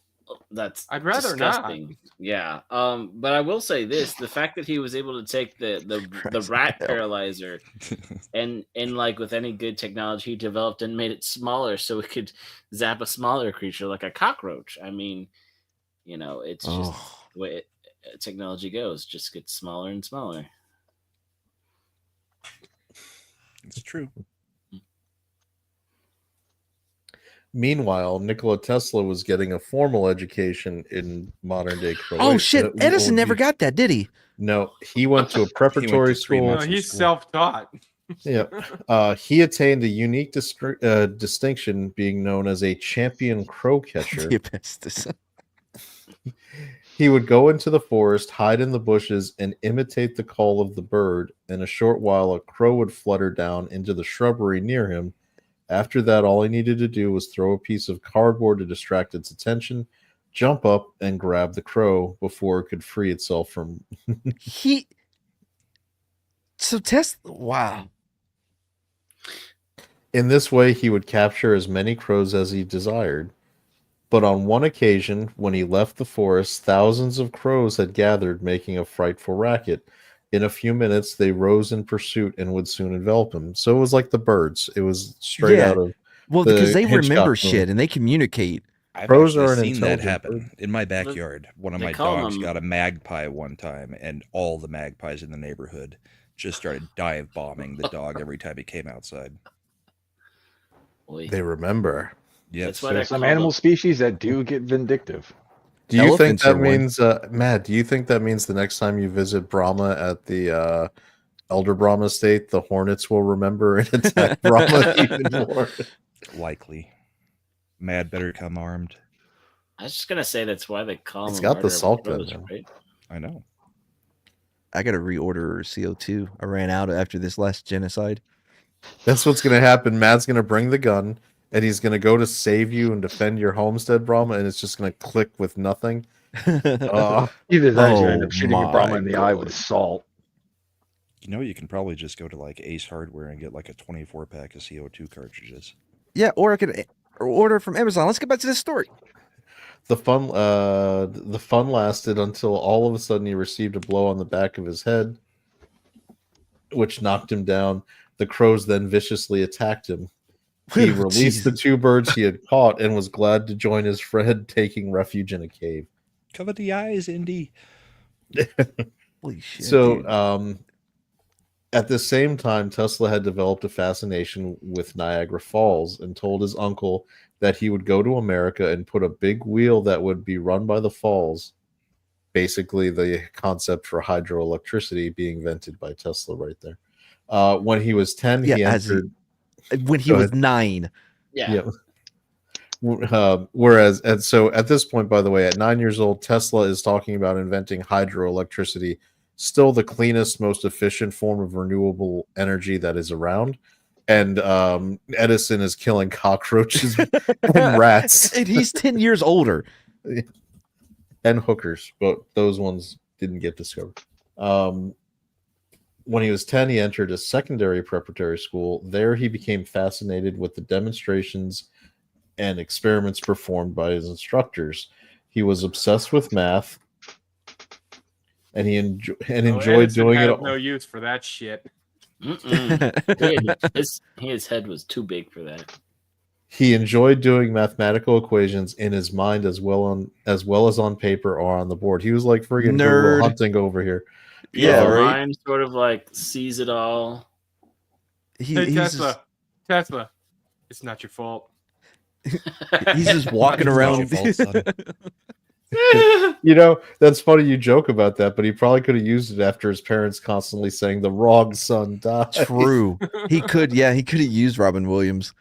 that's I'd rather not. disgusting. Yeah. But I will say this: the fact that he was able to take the Christ, rat hell. paralyzer and like with any good technology, he developed and made it smaller so it could zap a smaller creature like a cockroach. I mean, it's just Oh. the way technology goes; just gets smaller and smaller. It's true. Meanwhile, Nikola Tesla was getting a formal education in modern day Croatia. Oh shit! Edison never got that, did he? No, he went to a preparatory to 3 school. No, months. he's school. self-taught. Yeah, he attained a unique distinction, being known as a champion crow catcher. The asbestos. He would go into the forest, hide in the bushes, and imitate the call of the bird. In a short while, a crow would flutter down into the shrubbery near him. After that, all he needed to do was throw a piece of cardboard to distract its attention, jump up, and grab the crow before it could free itself from. So Tesla. Wow. In this way, he would capture as many crows as he desired. But on one occasion, when he left the forest, thousands of crows had gathered, making a frightful racket. In a few minutes, they rose in pursuit and would soon envelop him. So it was like the birds. It was straight Yeah. out of. Well, The because they Hitchcock remember movie. shit and they communicate. I've Crows actually are an seen that intelligent happen bird. in my backyard. One of They my call dogs them- got a magpie one time, and all the magpies in the neighborhood just started dive bombing the dog every time he came outside. Boy, They remember. Yep. That's why they're Some called animal them- species that do get vindictive. Do you think Elephants are that one. means, Matt? Do you think that means the next time you visit Brahma at the Elder Brahma estate, the hornets will remember and attack Brahma even more? Likely. Mad better come armed. I was just gonna say that's why they call It's them. got the murder of salt crows, gun, right? I know. I got to reorder CO2. I ran out after this last genocide. That's what's going to happen. Matt's going to bring the gun, and he's going to go to save you and defend your homestead, Brahma, and it's just going to click with nothing. Either that, or you end Oh up shooting your my Brahma in the eye God. with salt. You know, you can probably just go to like Ace Hardware and get like a 24 pack of CO2 cartridges. Yeah, or I could order from Amazon. Let's get back to this story. The fun lasted until all of a sudden he received a blow on the back of his head, which knocked him down. The crows then viciously attacked him. He released the Jesus. 2 birds he had caught and was glad to join his friend, taking refuge in a cave. Cover the eyes, Indy. Holy shit. So, dude. at the same time, Tesla had developed a fascination with Niagara Falls and told his uncle that he would go to America and put a big wheel that would be run by the falls. Basically, the concept for hydroelectricity being invented by Tesla right there. When he was 10, he Yeah, as he- entered. when he Go was ahead. 9. Yeah. Whereas, and so at this point, by the way, at 9 years old, Tesla is talking about inventing hydroelectricity, still the cleanest, most efficient form of renewable energy that is around. and Edison is killing cockroaches and rats And he's 10 years older. and hookers, but those ones didn't get discovered. When he was 10, he entered a secondary preparatory school. There, he became fascinated with the demonstrations and experiments performed by his instructors. He was obsessed with math, and he enjoyed Edison doing had it. No use for that shit. His head was too big for that. He enjoyed doing mathematical equations in his mind as well as on paper or on the board. He was like friggin' Nerd. Goodwill Hunting over here. Yeah, the right. mind sort of like sees it all. Hey, He's Tesla, it's not your fault. he's just walking It's not around. your fault, son. You know, that's funny you joke about that, but he probably could have used it after his parents constantly saying the wrong son died. True. He could have used Robin Williams.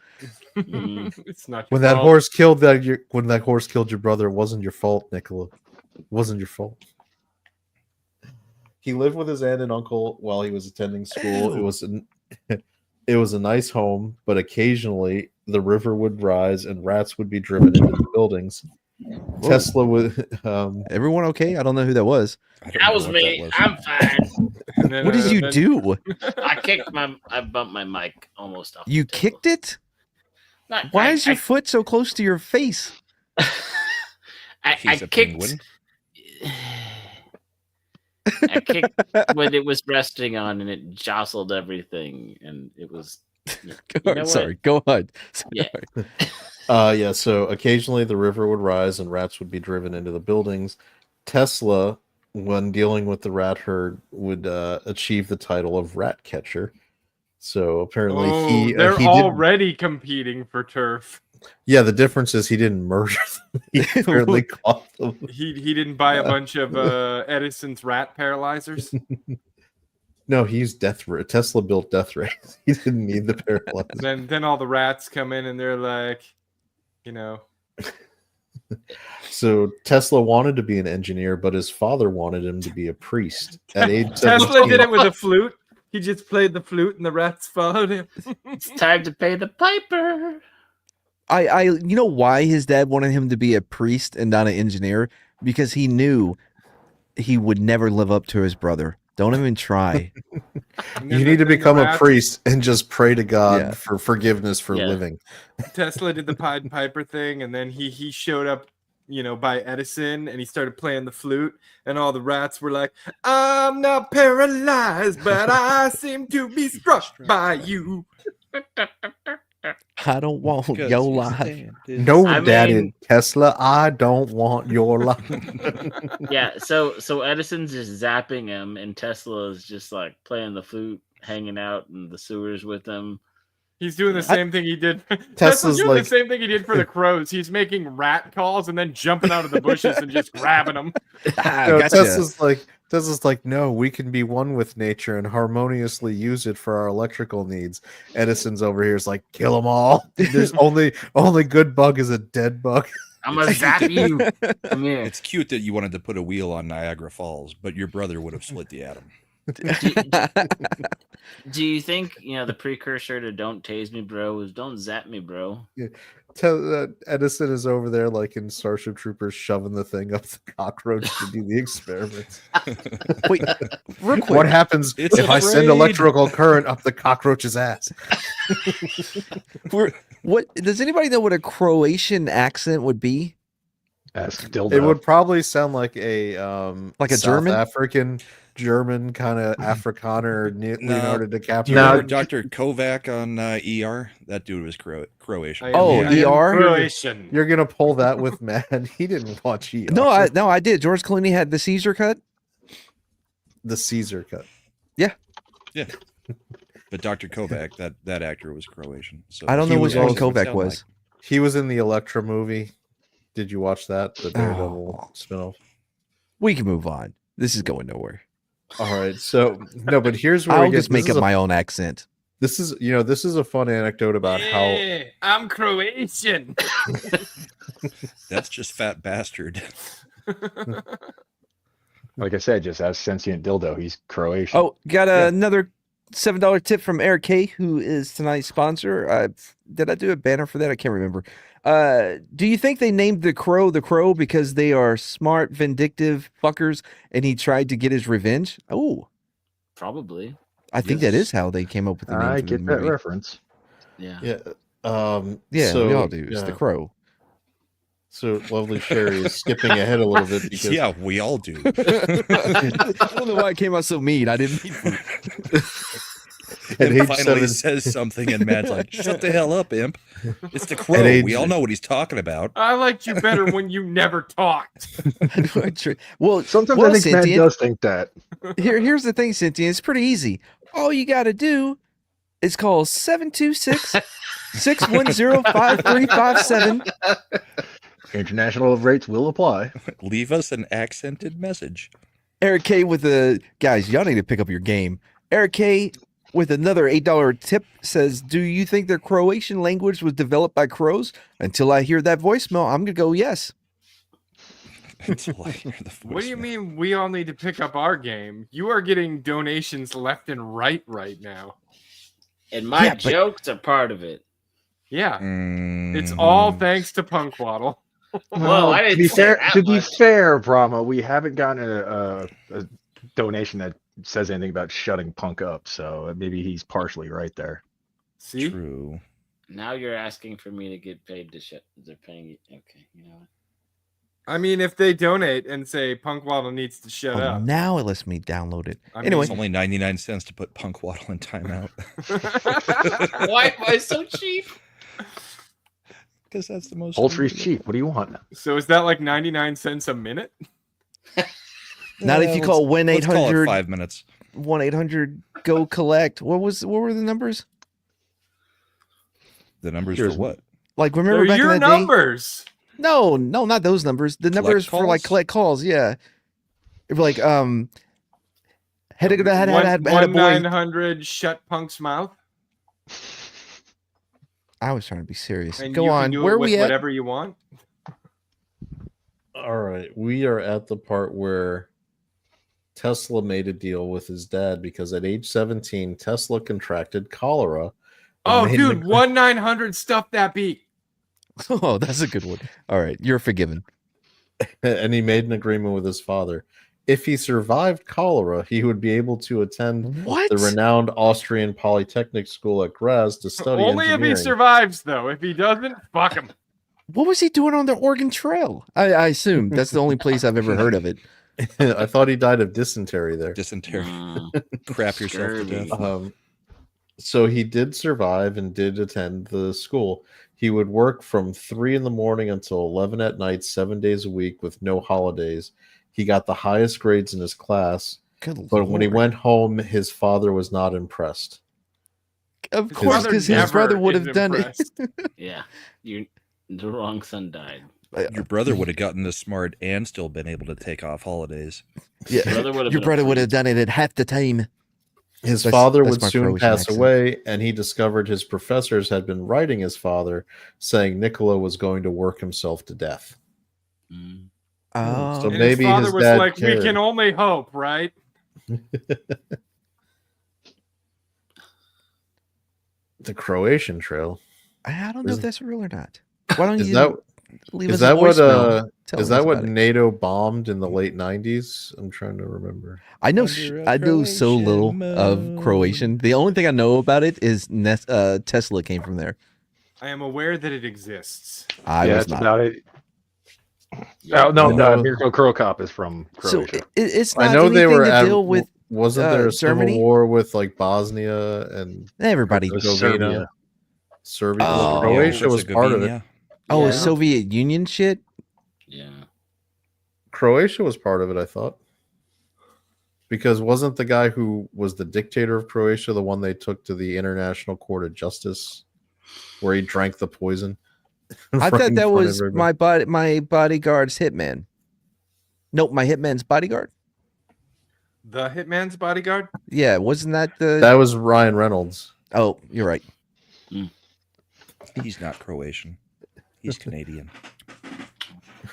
It's not your When that fault. horse killed your brother, it wasn't your fault, Nicola. It wasn't your fault. He lived with his aunt and uncle while he was attending school. It was a nice home, but occasionally the river would rise and rats would be driven into the buildings. Tesla would Everyone okay? I don't know who that was. I don't That know was what me. was. I'm fine. And then, What did you then- do? I bumped my mic almost off. You the table. kicked it? Not- Why I- is your I- foot so close to your face? I He's a kicked. penguin. I kicked when it was resting on, and it jostled everything, and it was. You know what? Sorry, go on. Yeah. yeah, so occasionally the river would rise and rats would be driven into the buildings. Tesla, when dealing with the rat herd, would achieve the title of rat catcher. So apparently they're he didn't. already competing for turf. Yeah, the difference is he didn't murder them. He apparently caught them. He didn't buy a bunch of Edison's rat paralyzers. No, he used death ray. Tesla built death rays. He didn't need the paralyzer. Then all the rats come in and they're like, you know, So Tesla wanted to be an engineer, but his father wanted him to be a priest. At age Tesla 17, did it with a flute. He just played the flute and the rats followed him. It's time to pay the piper. You know why his dad wanted him to be a priest and not an engineer? Because he knew he would never live up to his brother. Don't even try. And you then need to the become a rats- priest and just pray to God Yeah. for forgiveness for Yeah. living. Tesla did the Pied Piper thing, and then he showed up, you know, by Edison, and he started playing the flute, and all the rats were like, "I'm not paralyzed, but I seem to be struck by you." I don't want Because your he's life. standing. No, I Daddy mean- Tesla, I don't want your life. Yeah, so Edison's just zapping him, and Tesla is just like playing the flute, hanging out in the sewers with him. He's doing the same thing he did. Tesla's Tesla's doing like- the same thing he did for the crows. He's making rat calls and then jumping out of the bushes and just grabbing them. No, Gotcha. Tesla's like, no, we can be one with nature and harmoniously use it for our electrical needs. Edison's over here is like, kill them all. There's only good bug is a dead bug. I'm gonna zap you. Come here. It's cute that you wanted to put a wheel on Niagara Falls, but your brother would have split the atom. Do you think the precursor to "Don't Tase Me, Bro" was "Don't Zap Me, Bro"? Edison is over there like in Starship Troopers, shoving the thing up the cockroach to do the experiments. Wait, real quick. What happens It's if I send afraid. electrical current up the cockroach's ass? What does anybody know what a Croatian accent would be? Ask dildo. It would probably sound like a Like a South German? African German kind of Afrikaner Leonardo Do DiCaprio. you No. remember Dr. Kovac on ER? That dude was Croatian. Oh, Yeah. ER? Croatian. You're gonna pull that with Mad. He didn't watch ER. No, I did. George Clooney had the Caesar cut. the Caesar cut. But Dr. Kovac, that actor was Croatian. So I don't He know was which one also- Kovac was. He was in the Elektra movie. Did you watch that? The Daredevil spinoff. We can move on. This is going nowhere. All right. So no, but here's where I'll we get, just make up my own accent. This is this is a fun anecdote about how Yeah, I'm Croatian. That's just fat bastard. Like I said, just as sentient dildo, he's Croatian. Oh, got Yeah. another $7 tip from Eric K, who is tonight's sponsor. Did I do a banner for that? I can't remember. Do you think they named the crow because they are smart, vindictive fuckers, and he tried to get his revenge? Oh, Probably. I think that is how they came up with the name. I for the get that movie. reference. Yeah. Yeah. Yeah, so, we all do. It's the yeah. crow. So lovely Sherry is skipping ahead a little bit because Yeah, we all do. I don't know why it came out so mean. I didn't mean at And age finally 7, says something, and Matt's like, "Shut the hell up, imp! It's the crow. age- We all know what he's talking about." I liked you better when you never talked. Well, Sometimes well, I think Matt Cynthia, does think that. here's the thing, Cynthia. It's pretty easy. All you got to do is call 726-610-5357. International rates will apply. Leave us an accented message. Eric K with the guys, y'all need to pick up your game. Eric K with another $8 tip says, "Do you think the Croatian language was developed by crows? Until I hear that voicemail, I'm gonna go yes." Until I hear the What do you voicemail. mean we all need to pick up our game? You are getting donations left and right now. And my Yeah, but- jokes are part of it. Yeah. It's all thanks to Punkwaddle. Well, I to didn't be say fair, that to be much. fair, Brahma, we haven't gotten a donation that says anything about shutting Punk up. So maybe he's partially right there. See? True. Now you're asking for me to get paid to shut. They're paying you. Okay, you know what? I mean, if they donate and say Punkwaddle needs to shut Oh, up. now it lets me download it. I Anyway, It's only 99 cents to put Punkwaddle in timeout. Why am I so cheap? Because that's the most. Poultry's cheap. What do you want? So is that like 99 cents a minute? not if you call Let's call it 1-800 5 minutes. 1-800 go collect. What were the numbers? The numbers Here's- for what? Like remember They're back your in the day? numbers. No, not those numbers. The numbers for like calls? collect calls. Yeah, it'd be like had a boy. 1-900 shut Punk's mouth. I was trying to be serious. And Go you on. can do Where it are with we at? whatever you want. all right, we are at the part where Tesla made a deal with his dad because at age 17, Tesla contracted cholera. and Oh, made dude, an 1-900 stuff that beat. Oh, that's a good one. All right, you're forgiven. and he made an agreement with his father. If he survived cholera, he would be able to attend What? the renowned Austrian Polytechnic School at Graz to study Only if he engineering. survives, though. If he doesn't, fuck him. What was he doing on the Oregon Trail? I assume that's the only place I've ever heard of it. I thought he died of dysentery there. Dysentery. Mm, Crap yourself to scurvy. death. So he did survive and did attend the school. He would work from 3 in the morning until 11 at night, 7 days a week with no holidays. He got the highest grades in his class, Good but when he Lord. went home, his father was not impressed. Of His course, father because his never brother would is have done impressed. Yeah, the wrong son died. it. Your brother would have gotten this smart and still been able to take off holidays. Yeah, Brother would have your been a brother would have priest. done it at half the time. His That's- father that's would my soon Croatian pass accent. away, and he discovered his professors had been writing his father, saying Nicola was going to work himself to death. Mm. Oh, So And maybe his father his was dad like, we cared. can only hope, right? The Croatian Trail. I don't know Is- if that's real or not. Why don't Is you that leave is us that a what voicemail telling is that us what about it? NATO bombed in the late 90s? I'm trying to remember. I know Under a I know so little Croatian of moon. Croatian. The only thing I know about it is Tesla came from there. I am aware that it exists. I yeah, was that's not. about it. Oh, no, I know- Mirko Krokop is from So Croatia. it's not I know they anything were to at deal with wasn't there a Germany? civil war with like Bosnia and everybody. was Herzegovina? Serbia. Oh. Croatia was part of it. Herzegovina. Oh, Yeah. Soviet Union shit. Yeah. Croatia was part of it, I thought. Because wasn't the guy who was the dictator of Croatia the one they took to the International Court of Justice where he drank the poison? I Right thought in that front of was everybody? my bodyguard's hitman. Nope, my hitman's bodyguard. The Hitman's Bodyguard? Yeah, wasn't that the? That was Ryan Reynolds. Oh, you're right. He's not Croatian. He's Canadian.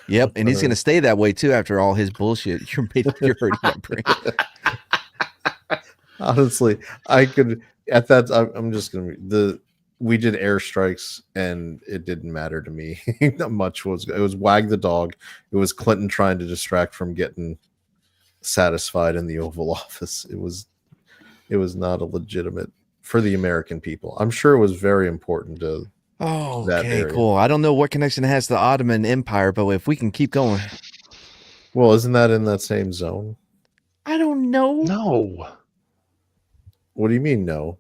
Yep, and he's gonna stay that way too after all his bullshit. You're hurting my brain. Honestly, I could at that. I'm just gonna we did airstrikes and it didn't matter to me. Not much was it was Wag the dog. It was Clinton trying to distract from getting satisfied in the Oval Office. It was not a legitimate for the American people. I'm sure it was very important to Oh, that okay, area. cool. I don't know what connection it has to the Ottoman Empire, but if we can keep going. Well, isn't that in that same zone? I don't know. No. What do you mean no?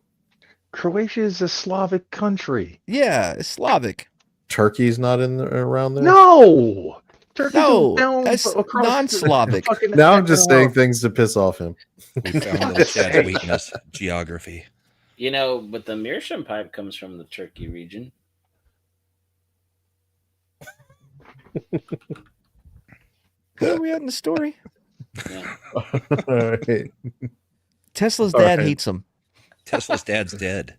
Croatia is a Slavic country. Yeah, it's Slavic. Turkey's not around there? No. Turkey No, goes down that's across non-Slavic. the fucking- Now I'm just saying things to piss off him. We found the Chad's weakness, geography. You know, but the Meerschaum pipe comes from the Turkey region. Where are we at in the story? Yeah. All right. Tesla's All dad right. hates him. Tesla's dad's dead.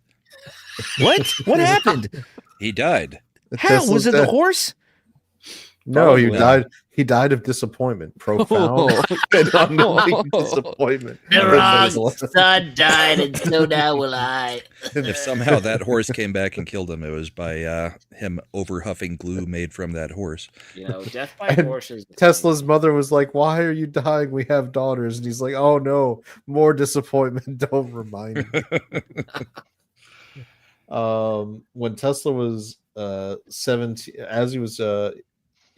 What? What happened? He died. How? Tesla's Was it the dead. horse? No, he Probably. died. He died of disappointment, profound and unending disappointment. The And wrong then- son died, and so now will I. If somehow that horse came back and killed him, it was by him overhuffing glue made from that horse. You know, death by And horses. Tesla's mother was like, "Why are you dying? We have daughters." And he's like, "Oh no, more disappointment. Don't remind me." When Tesla was 17, as he was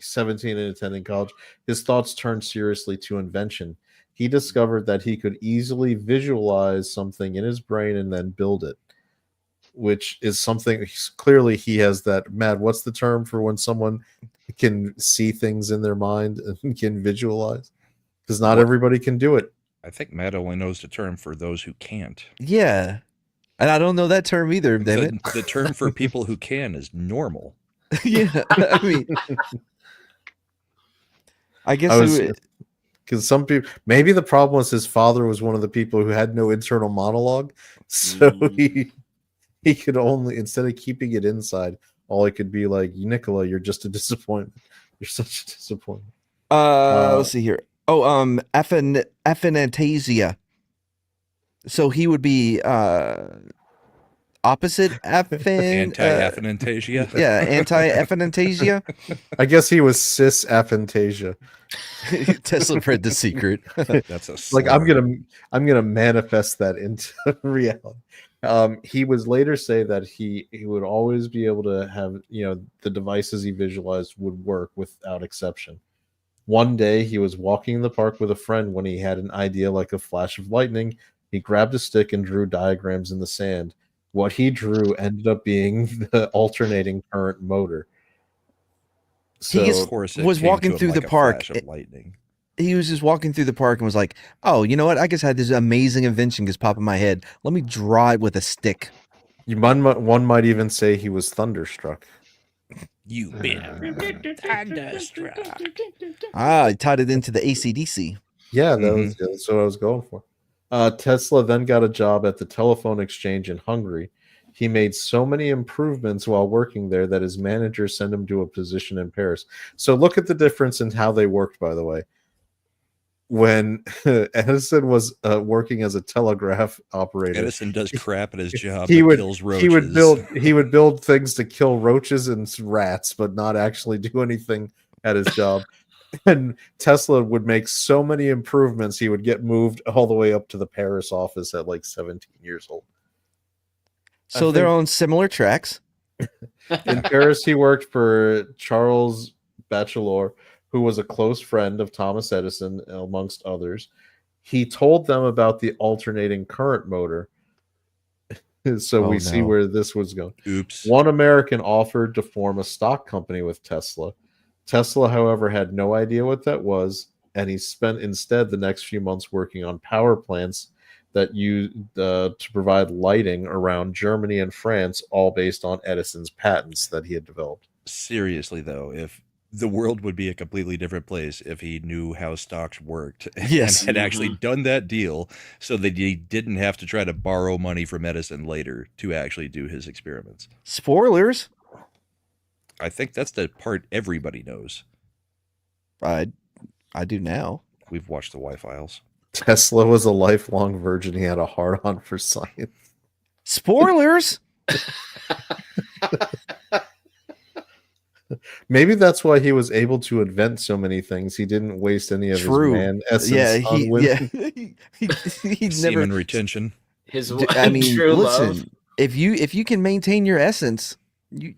17 and attending college, his thoughts turned seriously to invention. He discovered that he could easily visualize something in his brain and then build it, which is something clearly he has that. Matt, what's the term for when someone can see things in their mind and can visualize? Because not everybody can do it. I think Matt only knows the term for those who can't. Yeah. And I don't know that term either, damn it. The term for people who can is normal. Yeah. I mean, I guess Because some people, maybe the problem was his father was one of the people who had no internal monologue, so he could only, instead of keeping it inside, all it could be like, Nicola, you're just a disappointment. You're such a disappointment. let's see here. Oh, aphantasia. So he would be opposite Anti-aphantasia. yeah, anti-aphantasia. I guess he was cis aphantasia. Tesla read The Secret. That's a Like I'm slur. gonna manifest that into reality. He was later say that he would always be able to have, the devices he visualized would work without exception. One day he was walking in the park with a friend when he had an idea like a flash of lightning. He grabbed a stick and drew diagrams in the sand. What he drew ended up being the alternating current motor. So He is- Of course, it was came walking to him through like the a park. flash of lightning. He was just walking through the park and was like, "Oh, you know what? I just had this amazing invention just pop in my head. Let me draw it with a stick." one might even say he was thunderstruck. You've been thunderstruck. Ah, he tied it into the AC/DC. Yeah, that's what I was going for. Tesla then got a job at the telephone exchange in Hungary. He made so many improvements while working there that his manager sent him to a position in Paris. So look at the difference in how they worked, by the way. When Edison was working as a telegraph operator, Edison does crap at his job. he but would kills roaches. he would build things to kill roaches and rats, but not actually do anything at his job. And Tesla would make so many improvements, he would get moved all the way up to the Paris office at like 17 years old. So they're on similar tracks. In Paris, he worked for Charles Bachelor, who was a close friend of Thomas Edison, amongst others. He told them about the alternating current motor. So we see where this was going. Oops. One American offered to form a stock company with Tesla. Tesla, however, had no idea what that was, and he spent instead the next few months working on power plants that used to provide lighting around Germany and France, all based on Edison's patents that he had developed. Seriously, though, if the world would be a completely different place if he knew how stocks worked Yes. and had actually done that deal so that he didn't have to try to borrow money from Edison later to actually do his experiments. Spoilers. I think that's the part everybody knows. I do now. We've watched the Y-Files. Tesla was a lifelong virgin. He had a hard-on for science. Spoilers. Maybe that's why he was able to invent so many things. He didn't waste any of True. his man essence Yeah, on women. he never. Semen retention. His I mean, true listen. love. If you can maintain your essence,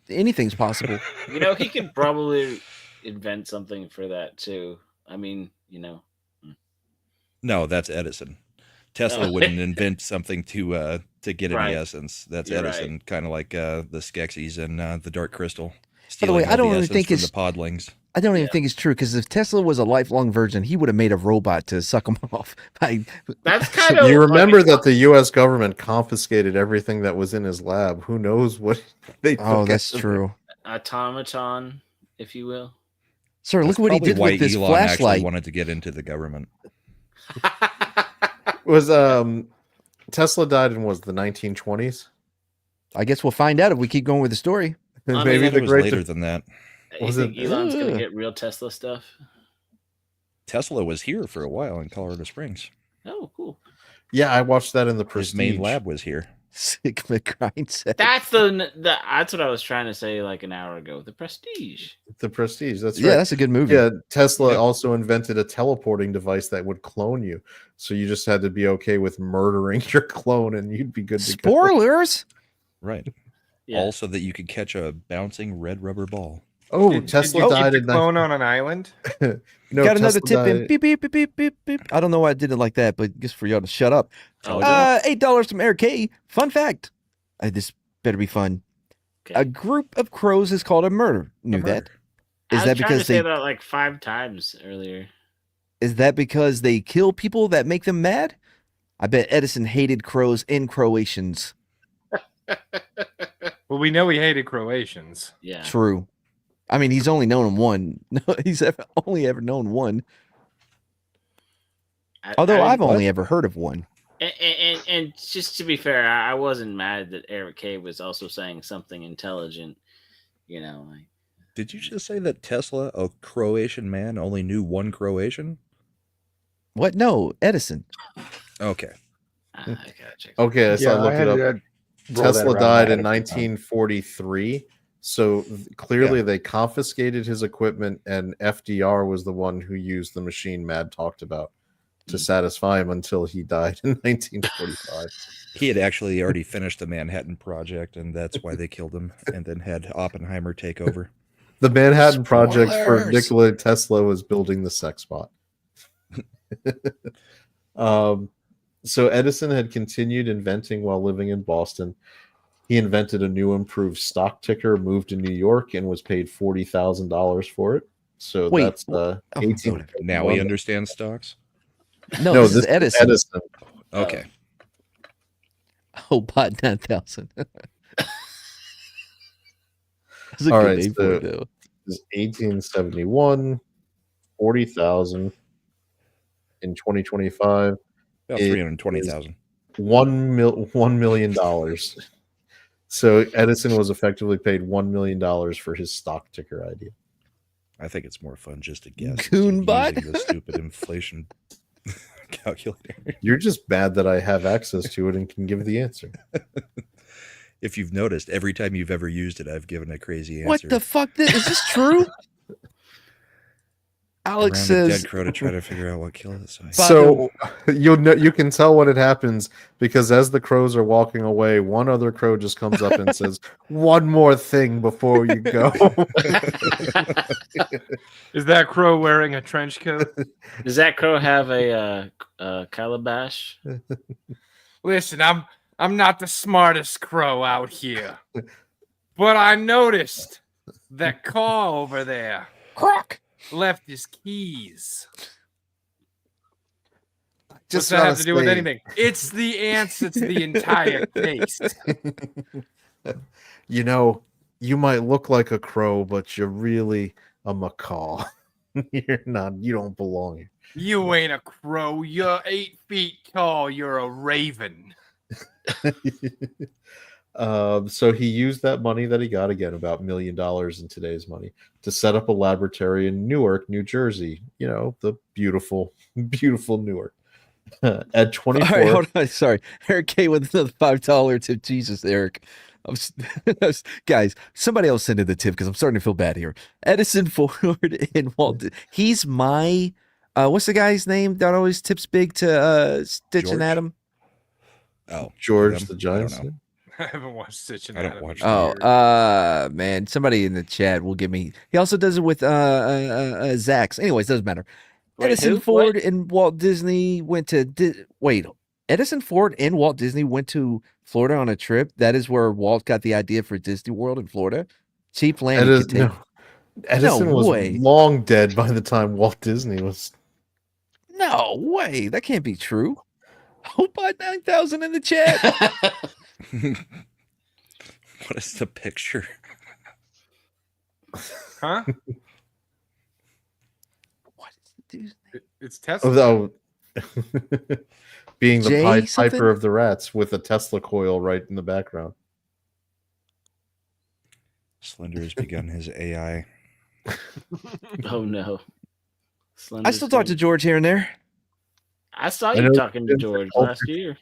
anything's possible. You know, he could probably invent something for that too. I mean, you know. No, that's Edison. Tesla Oh. wouldn't invent something to get Right. any essence. That's You're Edison, right. kind of like the Skeksis and the Dark Crystal. By the way, Stealing I all don't the even essence think from it's- the podlings. I don't even Yeah. think it's true because if Tesla was a lifelong virgin, he would have made a robot to suck him off. That's kind of You remember that the U.S. government confiscated everything that was in his lab. Who knows what they took Oh, that's out of true. automaton, if you will. Sir, That's look what he probably did why with this Elon actually flashlight. wanted to get into the government. it. Was Tesla died in the 1920s? I guess we'll find out if we keep going with the story. I mean, Maybe I thought the it was great later than that. You Was think it- Elon's gonna Ugh. get real Tesla stuff? Tesla was here for a while in Colorado Springs. Oh, cool. Yeah, I watched that in the His Prestige. main lab was here. Sigma grind set. That's that's what I was trying to say like an hour ago. The Prestige. The Prestige. That's Yeah, right. that's a good movie. Yeah, Tesla Yep. also invented a teleporting device that would clone you. So you just had to be okay with murdering your clone and you'd be good to go. Spoilers. Right. Yeah. Also that you could catch a bouncing red rubber ball. Oh, Did Tesla you keep died the in clone on an island. No, Got another Tesla tip in. died- Beep, beep, beep, beep, beep, beep. I don't know why I did it like that, but just for y'all to shut up. Oh, $8 from Eric K. Fun fact. This better be fun. okay. A group of crows is called a murder. Knew murder. that? I Is was that trying to because say they that like 5 times earlier. is that because they kill people that make them mad? I bet Edison hated crows and Croatians. Well, we know he hated Croatians. Yeah. True. I mean, he's only known one. No, he's only ever known one. Although I've only ever heard of one. And just to be fair, I wasn't mad that Eric K was also saying something intelligent. You know, like Did you just say that Tesla, a Croatian man, only knew one Croatian? What? No, Edison. Okay. I gotta check. Okay, so I looked it up. roll that Tesla around died my in head a few times. 1943. So clearly they confiscated his equipment, and FDR was the one who used the machine Mad talked about to satisfy him until he died in 1945. He had actually already finished the Manhattan Project, and that's why they killed him, and then had Oppenheimer take over. The Manhattan Project for Spoilers. Nikola Tesla was building the sex bot. So Edison had continued inventing while living in Boston. He invented a new improved stock ticker, moved to New York, and was paid $40,000 for it. So Wait, that's oh, 18. Now he understands stocks? No, No, this is Edison. Edison. Okay. Oh, Bot 9000. That's a All good right, name for so- it, though. This is 1871, 40,000 in 2025. About It 320,000. $1 million. So Edison was effectively paid $1 million for his stock ticker idea. I think it's more fun just to guess. Goonbot? Using the stupid inflation calculator. You're just bad that I have access to it and can give the answer. If you've noticed, every time you've ever used it, I've given a crazy answer. What the fuck? Is this true? Alex Around a says dead crow to try to figure out what killed it. So So you'll know, you can tell when it happens because as the crows are walking away, one other crow just comes up and says, "One more thing before you go." Is that crow wearing a trench coat? Does that crow have a calabash? Listen, I'm not the smartest crow out here, but I noticed that Caw over there Croc. left his keys. What's Just that have gotta to do with say- anything? It's the answer to the entire case. You know, you might look like a crow, but you're really a macaw. You're not. You don't belong here. You ain't a crow. You're 8 feet tall. You're a raven. So he used that money that he got, again about $1 million in today's money, to set up a laboratory in Newark, New Jersey. You know, the beautiful, beautiful Newark. At All right, 24, hold on. Sorry, Eric K with another $5 tip. Jesus, Eric. Guys, somebody else send in the tip because I'm starting to feel bad here. Edison Ford and Walt. He's my. What's the guy's name that always tips big to Stitch and George? Adam? Oh, George them? the I Giant don't know. I haven't watched Stitch and I don't Adam watch in Oh, years. man, somebody in the chat will give me. He also does it with Zach's. Anyways, doesn't matter. Wait, Edison who? Ford and Walt Disney went to. Wait, Edison Ford and Walt Disney went to Florida on a trip. That is where Walt got the idea for Disney World in Florida. Cheap land he could take. Edison was way. long dead by the time Walt Disney was. No way. That can't be true. Hope I 9,000 in the chat. What is the picture? Huh? What is the dude's name? It's Tesla. Oh, being the Jay Pied something? Piper of the Rats with a Tesla coil right in the background. Slender has begun his AI. Oh no. I still talk to George here and there. I saw I you know talking to it's George culture. last year.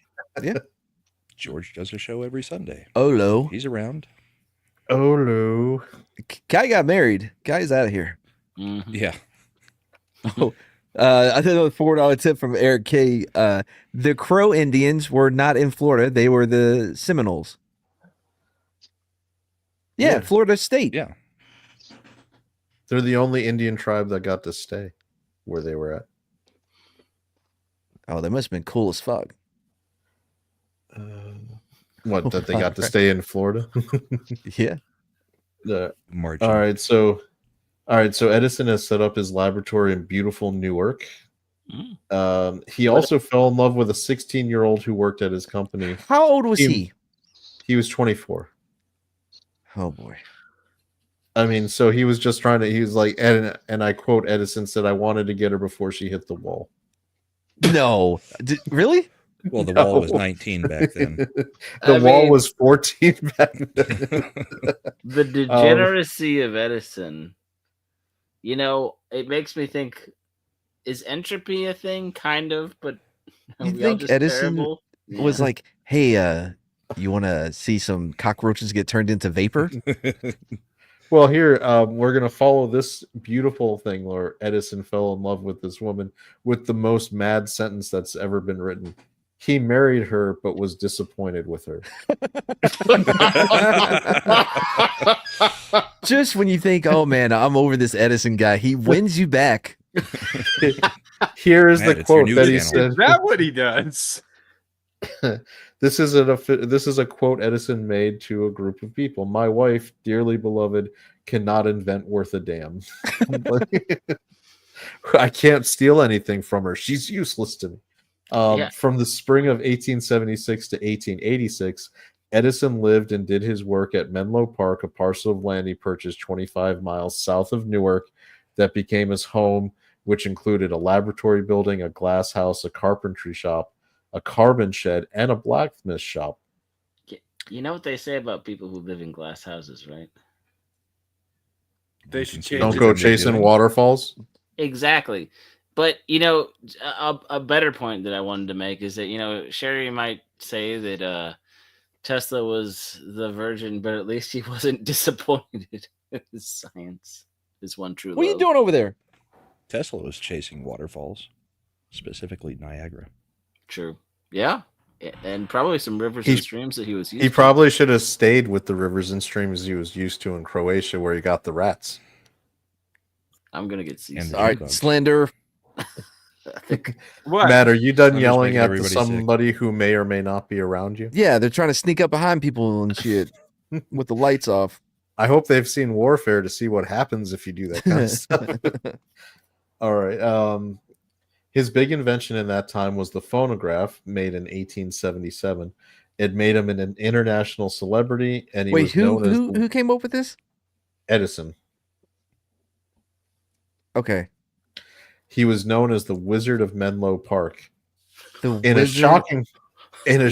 George does a show every Sunday. Olo. He's around. Oh no. Guy got married. Guy's out of here. Mhm. Yeah. I think a $4 tip from Eric K. The Crow Indians were not in Florida. They were the Seminoles. Yeah, Yeah. Florida State. Yeah. They're the only Indian tribe that got to stay where they were at. Oh, they must have been cool as fuck. What, that they got to stay in Florida? Yeah. Margin. All right, so Edison has set up his laboratory in beautiful Newark. He also fell in love with a 16-year-old who worked at his company. How old was he? He was 24. Oh boy. I mean, so he was just trying to. He was like, and I quote, Edison said, "I wanted to get her before she hit the wall." No. Really? Well, the No. wall was 19 back then. The wall was 14 back then. The degeneracy of Edison, you know, it makes me think, is entropy a thing? Kind of, but are You we all think just Edison terrible? was Yeah. like, hey, you want to see some cockroaches get turned into vapor? Well, here we're gonna follow this beautiful thing where Edison fell in love with this woman with the most mad sentence that's ever been written. He married her, but was disappointed with her. Just when you think, oh man, I'm over this Edison guy, he wins you back. Here is Man, the it's your quote news that he channel. said. Is that what he does? This is a quote Edison made to a group of people. My wife, dearly beloved, cannot invent worth a damn. I can't steal anything from her. She's useless to me. From the spring of 1876 to 1886, Edison lived and did his work at Menlo Park, a parcel of land he purchased 25 miles south of Newark that became his home, which included a laboratory building, a glass house, a carpentry shop, a carbon shed, and a blacksmith shop. You know what they say about people who live in glass houses, right? They should change Don't it. go chasing waterfalls. Exactly. But, you know, a better point that I wanted to make is that, you know, Sherry might say that Tesla was the virgin, but at least he wasn't disappointed in his science. His one true What are you love. doing over there? Tesla was chasing waterfalls, specifically Niagara. True. Yeah. And probably some rivers He- and streams that he was used He to. probably should have stayed with the rivers and streams he was used to in Croatia, where he got the rats. I'm going to get seasick. All right, Slender. What? Matt, are you done I'm just yelling making at everybody sick. somebody who may or may not be around you? Yeah, they're trying to sneak up behind people and shit with the lights off. I hope they've seen Warfare to see what happens if you do that kind of stuff. All right. His big invention in that time was the phonograph, made in 1877. It made him an international celebrity, and he Wait, was known as who came up with this? Edison. Okay. He was known as the Wizard of Menlo Park. The In a Wizard- shocking Isn't the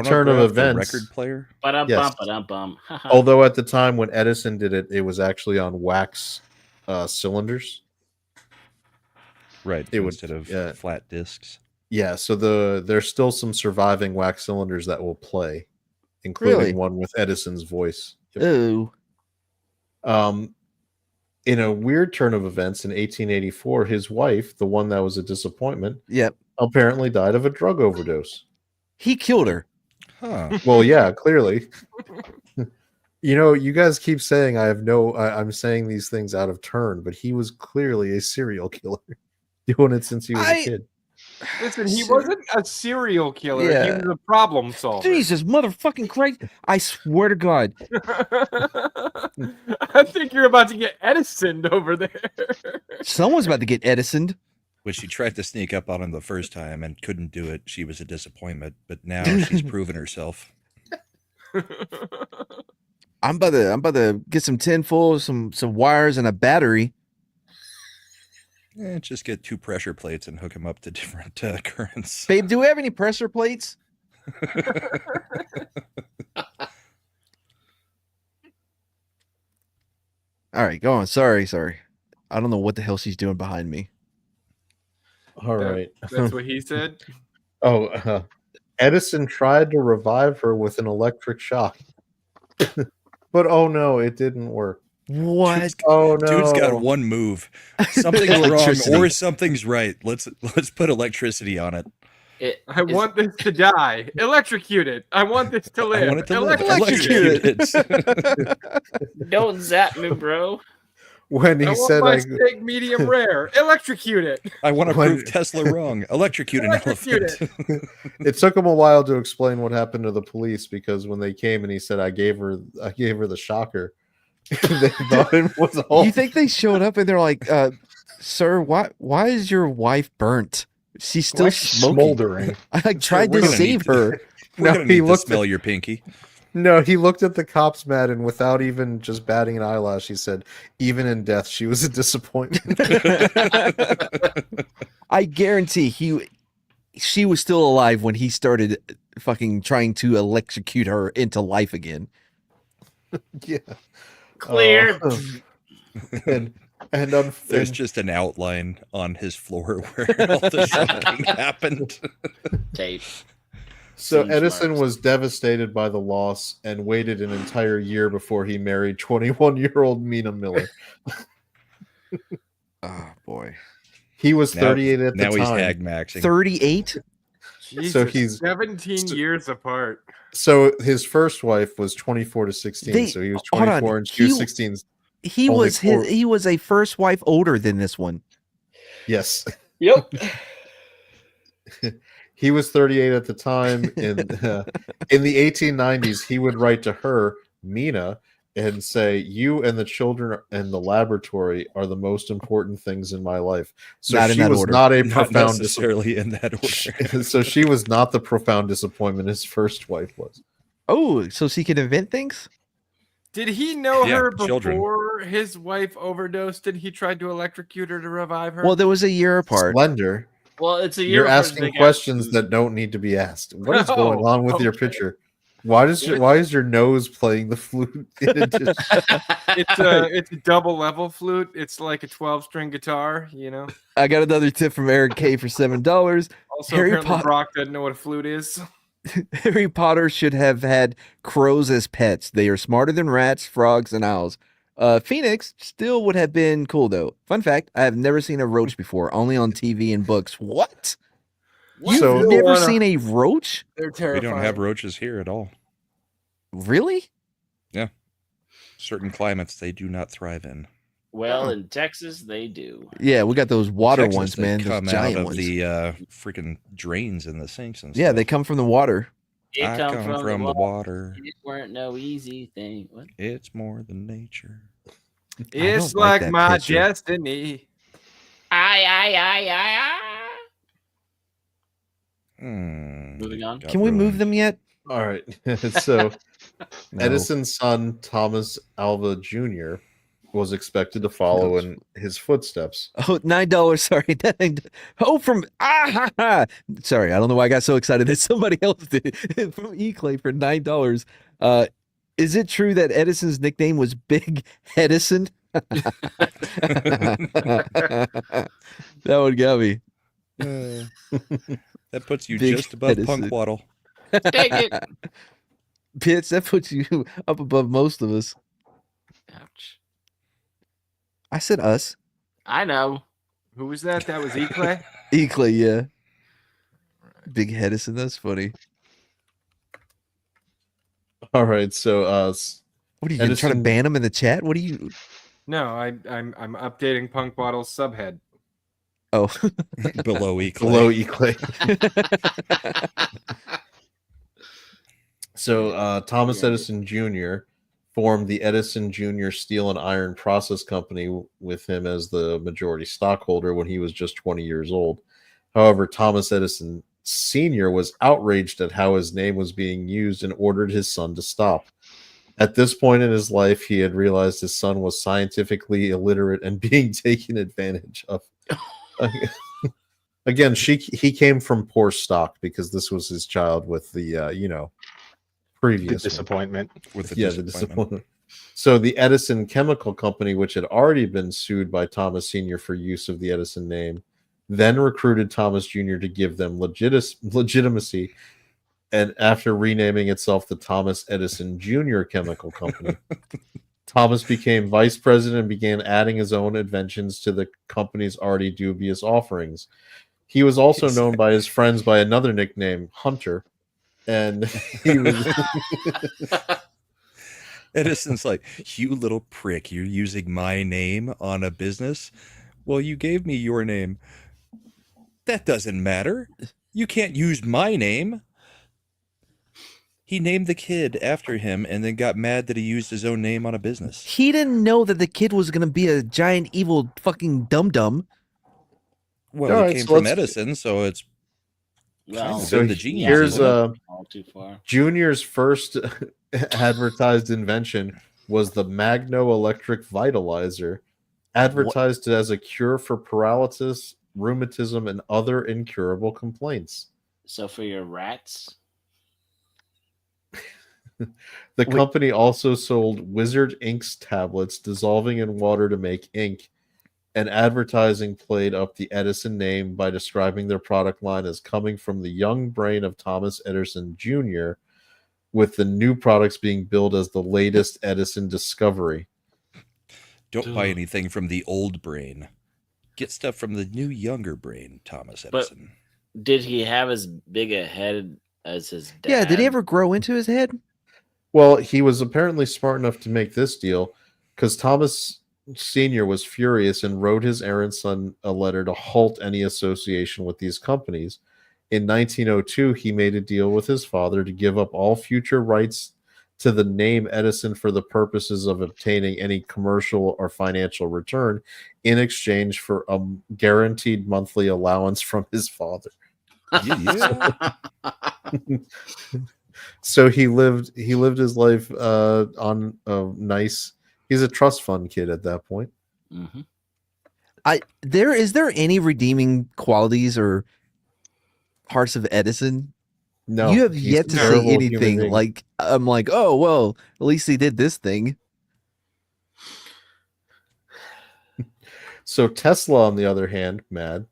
turn of phonograph the events, record player. Yes. Ba-dum-bum. although at the time when Edison did it, it was actually on wax cylinders. Right. It would- Instead of yeah. flat discs. Yeah, so there's still some surviving wax cylinders that will play, including Really? one with Edison's voice. Yep. Ooh. In a weird turn of events in 1884, his wife, the one that was a disappointment, Yep. apparently died of a drug overdose. He killed her. Huh. Well, yeah, clearly. You guys keep saying I'm saying these things out of turn, but he was clearly a serial killer, doing it since he was a kid. Listen, he wasn't a serial killer. He Yeah. was a problem solver. Jesus motherfucking Christ. I swear to God. I think you're about to get Edison over there. Someone's about to get Edisoned. When she tried to sneak up on him the first time and couldn't do it, she was a disappointment. But now she's proven herself. I'm about to get some tinfoil, some wires, and a battery. Just get 2 pressure plates and hook them up to different currents. Babe, do we have any pressure plates? All right, go on. Sorry. I don't know what the hell she's doing behind me. All right. That's what he said. Edison tried to revive her with an electric shock. But oh no, it didn't work. What? Oh no. Dude's got one move. Something's wrong Electricity. or something's right. Let's put electricity on it. I want this to die. Electrocute it. I want this to live. I want it to live. Electrocute Electrocute it. Don't zap me, bro. When he I want said my steak medium rare. Electrocute it. I want to When- prove Tesla wrong. Electrocute an Electrocute elephant. it took him a while to explain what happened to the police, because when they came and he said I gave her the shocker, they thought it was all. You think they showed up and they're like, sir, why is your wife burnt? She's still smoking. smoldering. I tried We're to gonna save need to- her. We're No, gonna he need to looked smell your pinky. No, he looked at the cops, Matt, and without even just batting an eyelash, he said, even in death, she was a disappointment. I guarantee she was still alive when he started fucking trying to electrocute her into life again. Yeah. Clear. And There's just an outline on his floor where all the shocking happened. Tape. So Seems Edison smart. was devastated by the loss and waited an entire year before he married 21-year-old Mina Miller. Oh boy. He was 38 at the Now time. he's hag maxing. 38? Jesus, So he's 17 years apart. So his first wife was 24 to 16. They- So he was hold on. 24 and she was 16. He Only was four- he was a first wife older than this one. Yes. Yep. He was 38 at the time. In the 1890s, he would write to her, Mina, and say, "You and the children and the laboratory are the most important things in my life." So Not in she that was order. not a Not profound necessarily in that order. disappointment. So she was not the profound disappointment his first wife was. Oh, so she could invent things? Did he know Yeah, her children. before his wife overdosed and he tried to electrocute her to revive her? Well, there was a year apart. Slender, Well, it's a year. you're before asking they got questions sued. that don't need to be asked. What is Oh, going on with your okay. picture? Why is your nose playing the flute? In addition? it's a double level flute. It's like a 12-string guitar, you know. I got another tip from Eric K for $7. Also, Harry apparently Potter- Brock doesn't know what a flute is. Harry Potter should have had crows as pets. They are smarter than rats, frogs, and owls. Phoenix still would have been cool though. Fun fact: I have never seen a roach before, only on TV and books. What? You've So- never seen a roach? They're We terrifying. don't have roaches here at all. Really? Certain climates they do not thrive in. Well, in Texas, they do. Yeah, we got those water Texas, ones, they man. Those come giant out of ones. the freaking drains in the sinks and Yeah, stuff. they come from the water. It I come come from the water. It weren't no easy thing. What? It's more than nature. It's don't like like that my picture. destiny. I. Moving on. Got Can we move ruined. them yet? All right. So No. Edison's son, Thomas Alva Jr., was expected to follow in his footsteps. Oh, $9. Sorry. From sorry, I don't know why I got so excited that somebody else did it. From Eclay for $9. Is it true that Edison's nickname was Big Edison? That one got me. That puts you Big just above Edison. Punk Waddle. Take it. Pitts, that puts you up above most of us. Ouch. I said us. I know. Who was that? That was Eclay? Eclay, yeah. Big Hedison, that's funny. All right, so What are you gonna try to Edison- ban him in the chat? What are you? No, I'm updating Punk Bottle's subhead. Oh, Below Eclay. below Eclay. So Thomas Edison Jr. formed the Edison Jr. Steel and Iron Process Company with him as the majority stockholder when he was just 20 years old. However, Thomas Edison Sr. was outraged at how his name was being used and ordered his son to stop. At this point in his life, he had realized his son was scientifically illiterate and being taken advantage of. Again, he came from poor stock because this was his child with the The previous one. disappointment. With the The disappointment. So the Edison Chemical Company, which had already been sued by Thomas Sr. for use of the Edison name, then recruited Thomas Jr. to give them legitimacy, and after renaming itself the Thomas Edison Jr. Chemical Company, Thomas became vice president and began adding his own inventions to the company's already dubious offerings. He was also known by his friends by another nickname, Hunter, and he was Edison's like, you little prick, you're using my name on a business? Well, you gave me your name. That doesn't matter. You can't use my name. He named the kid after him and then got mad that he used his own name on a business. he didn't know that the kid was gonna be a giant evil fucking dum dum. Well, All it right, came so from let's- Edison, so it's Well, So been the genius. here's isn't it? all too far. Junior's first advertised invention was the Magno Electric Vitalizer, advertised as a cure for paralysis, rheumatism, and other incurable complaints. So for your rats, The company also sold Wizard Inks tablets dissolving in water to make ink, and advertising played up the Edison name by describing their product line as coming from the young brain of Thomas Edison Jr., with the new products being billed as the latest Edison discovery. Don't buy anything from the old brain. Get stuff from the new, younger brain, Thomas But- Edison. did he have as big a head as his dad? Yeah, did he ever grow into his head? Well, he was apparently smart enough to make this deal because Thomas Sr. was furious and wrote his errand son a letter to halt any association with these companies. In 1902, he made a deal with his father to give up all future rights to the name Edison for the purposes of obtaining any commercial or financial return in exchange for a guaranteed monthly allowance from his father. Yeah. So he lived his life on a nice. He's a trust fund kid at that point. Mhm. Is there any redeeming qualities or parts of Edison? No, You have he's yet a to terrible say human anything being. like I'm like, oh well, at least he did this thing. So Tesla, on the other hand, Mad,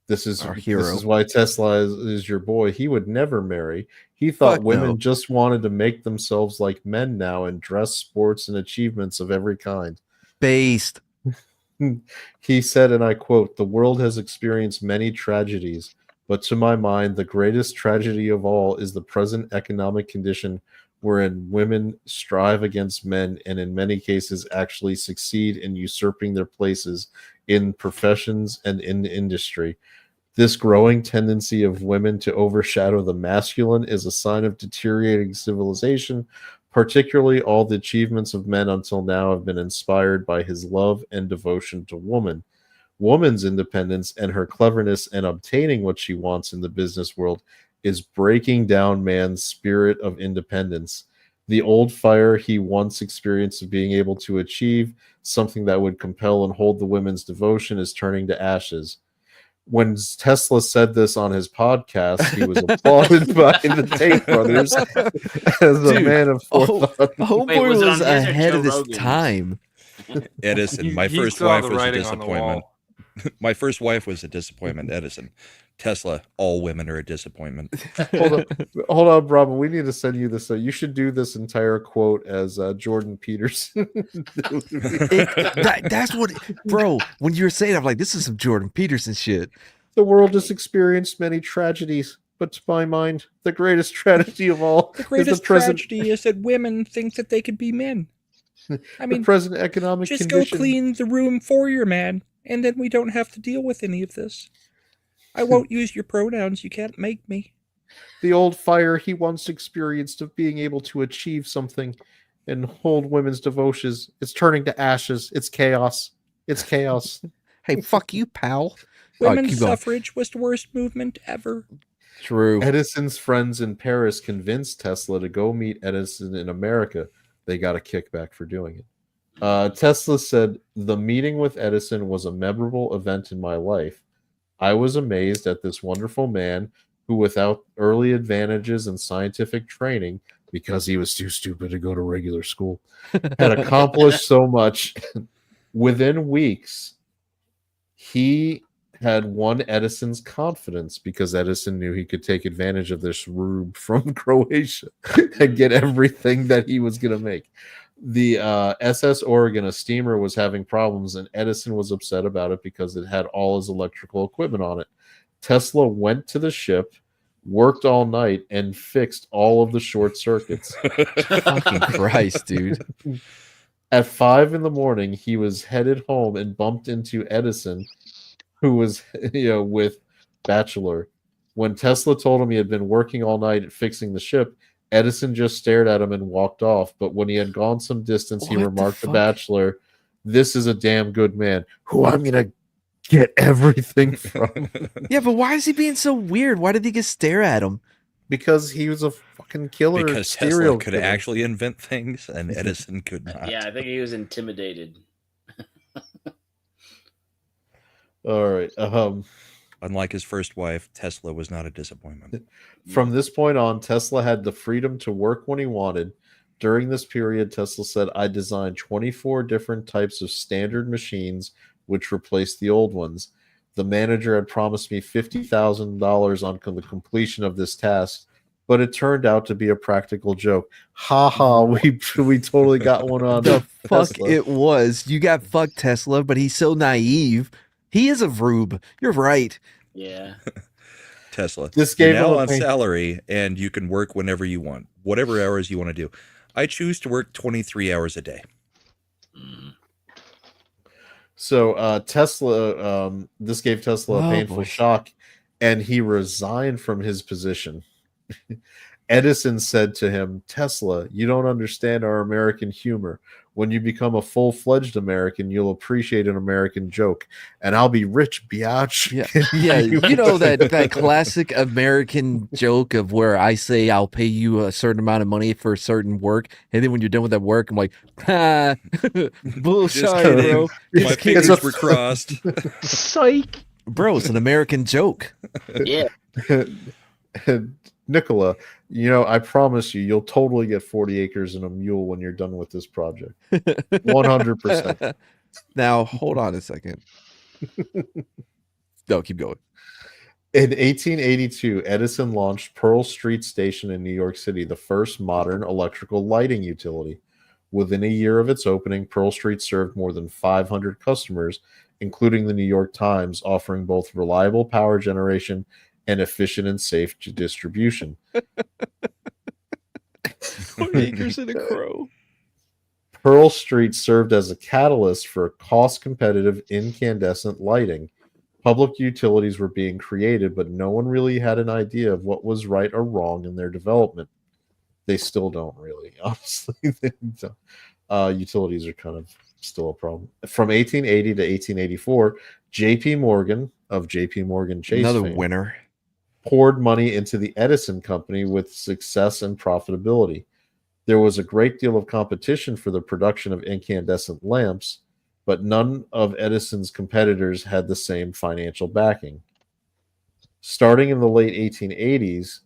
this is Our hero. This is why Tesla is your boy. He would never marry. He thought Fuck women no. just wanted to make themselves like men now and dress, sports, and achievements of every kind. Based. He said, and I quote, "The world has experienced many tragedies, but to my mind, the greatest tragedy of all is the present economic condition wherein women strive against men and in many cases actually succeed in usurping their places in professions and in industry. This growing tendency of women to overshadow the masculine is a sign of deteriorating civilization. Particularly, all the achievements of men until now have been inspired by his love and devotion to woman. Woman's independence and her cleverness in obtaining what she wants in the business world is breaking down man's spirit of independence. The old fire he once experienced of being able to achieve something that would compel and hold the women's devotion is turning to ashes." When Tesla said this on his podcast, he was applauded by the Tate brothers as a Dude, man of forethought. Homeboy was was, it on his or ahead Joe of his Rogan's? time. Edison. My He first saw wife the was a writing on the wall. disappointment. My first wife was a disappointment, Edison. Tesla, all women are a disappointment. Hold on, Brahma. We need to send you this. You should do this entire quote as Jordan Peterson. That's what, bro. When you were saying, I'm like, this is some Jordan Peterson shit. The world has experienced many tragedies, but to my mind, the greatest tragedy of all The greatest is the present. tragedy is that women think that they could be men. I mean, the present economic just condition. go clean the room for your man, and then we don't have to deal with any of this. I won't use your pronouns. You can't make me. The old fire he once experienced of being able to achieve something and hold women's devotions, it's turning to ashes. It's chaos. It's chaos. Hey, fuck you, pal. Women's keep going. suffrage was the worst movement ever. True. Edison's friends in Paris convinced Tesla to go meet Edison in America. They got a kickback for doing it. Tesla said, "The meeting with Edison was a memorable event in my life. I was amazed at this wonderful man who, without early advantages and scientific training, because he was too stupid to go to regular school, had accomplished so much." Within weeks, he had won Edison's confidence because Edison knew he could take advantage of this rube from Croatia and get everything that he was going to make. The SS Oregon, a steamer, was having problems, and Edison was upset about it because it had all his electrical equipment on it. Tesla went to the ship, worked all night, and fixed all of the short circuits. Fucking Christ, dude. At 5 a.m, he was headed home and bumped into Edison, who was, with Bachelor. When Tesla told him he had been working all night at fixing the ship, Edison just stared at him and walked off. But when he had gone some distance, he What the remarked to fuck? Bachelor, "This is a damn good man who I'm going to get everything from." Yeah, but why is he being so weird? Why did he just stare at him? Because he was a fucking killer. Because serial Tesla could killer. actually invent things, and Edison could not. Yeah, I think he was intimidated. All right. Unlike his first wife, Tesla was not a disappointment. From this point on, Tesla had the freedom to work when he wanted. During this period, Tesla said, "I designed 24 different types of standard machines which replaced the old ones. The manager had promised me $50,000 on the completion of this task, but it turned out to be a practical joke." Ha ha, we totally got one on The fuck Tesla. it was. You got fucked, Tesla, but he's so naive. He is a rube. You're right. Yeah. Tesla. This You're gave him now a on pain- salary, and you can work whenever you want, whatever hours you want to do. I choose to work 23 hours a day. So Tesla, this gave Tesla a Oh, painful boy. shock, and he resigned from his position. Edison said to him, "Tesla, you don't understand our American humor. When you become a full-fledged American, you'll appreciate an American joke, and I'll be rich, biatch." Yeah, you know that classic American joke of where I say I'll pay you a certain amount of money for a certain work, and then when you're done with that work, I'm like, ha, bullshit, Just bro. kidding. My It's fingers a- were crossed. Psych. Bro, it's an American joke. Yeah. Nicola, I promise you'll totally get 40 acres and a mule when you're done with this project. 100%. Now, hold on a second. No, keep going. In 1882, Edison launched Pearl Street Station in New York City, the first modern electrical lighting utility. Within a year of its opening, Pearl Street served more than 500 customers, including the New York Times, offering both reliable power generation and efficient and safe distribution. 40 acres and a crow. Pearl Street served as a catalyst for cost-competitive incandescent lighting. Public utilities were being created, but no one really had an idea of what was right or wrong in their development. They still don't really, honestly. Utilities are kind of still a problem. From 1880 to 1884, J.P. Morgan of J.P. Morgan Chase Another fame, winner. poured money into the Edison Company with success and profitability. There was a great deal of competition for the production of incandescent lamps, but none of Edison's competitors had the same financial backing. Starting in the late 1880s,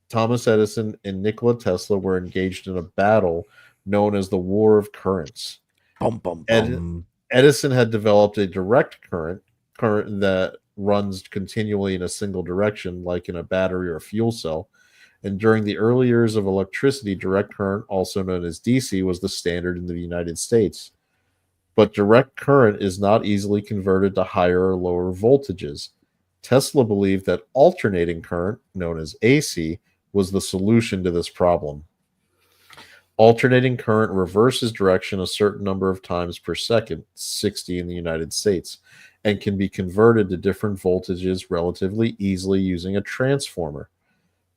Thomas Edison and Nikola Tesla were engaged in a battle known as the War of Currents. Bum, bum, Ed- bum. Edison had developed a direct current that runs continually in a single direction, like in a battery or a fuel cell. And during the early years of electricity, direct current, also known as DC, was the standard in the United States. But direct current is not easily converted to higher or lower voltages. Tesla believed that alternating current, known as AC, was the solution to this problem. Alternating current reverses direction a certain number of times per second, 60 in the United States, and can be converted to different voltages relatively easily using a transformer.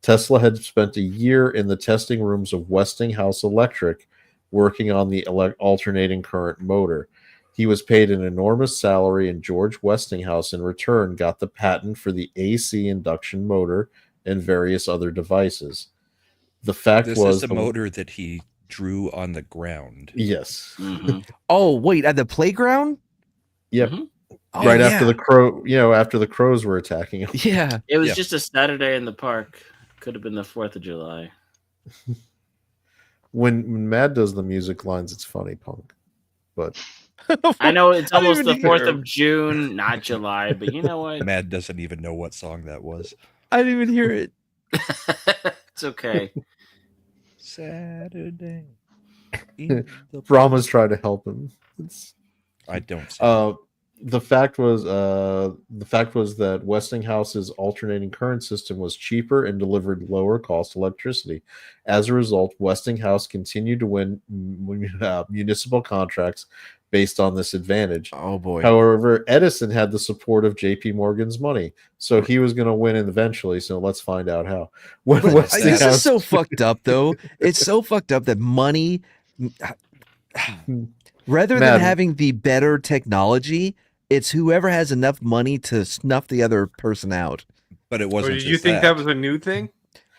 Tesla had spent a year in the testing rooms of Westinghouse Electric working on the alternating current motor. He was paid an enormous salary, and George Westinghouse, in return, got the patent for the AC induction motor and various other devices. The fact This was is the motor that he drew on the ground. Yes. Mhm. Oh, wait, at the playground? Yep. Mhm. Oh, Right yeah. after the crow, after the crows were attacking him. Yeah. It was Yeah. just a Saturday in the park. Could have been the 4th of July. When Mad does the music lines, it's funny, Punk. But I know it's I don't almost the even 4th hear of June, not July, but you know what? Mad doesn't even know what song that was. I didn't even hear it. It's okay. Saturday. in the Brahma's trying to help him. It's, I don't see. the fact was that Westinghouse's alternating current system was cheaper and delivered lower cost electricity. As a result, Westinghouse continued to win municipal contracts based on this advantage. Oh, boy. However, Edison had the support of J.P. Morgan's money, so he was going to win eventually. So let's find out how. When But this Westinghouse, is so fucked up, though. It's so fucked up that money, rather than Mad. having the better technology, it's whoever has enough money to snuff the other person out. But it Or wasn't. did you just think that was a new thing?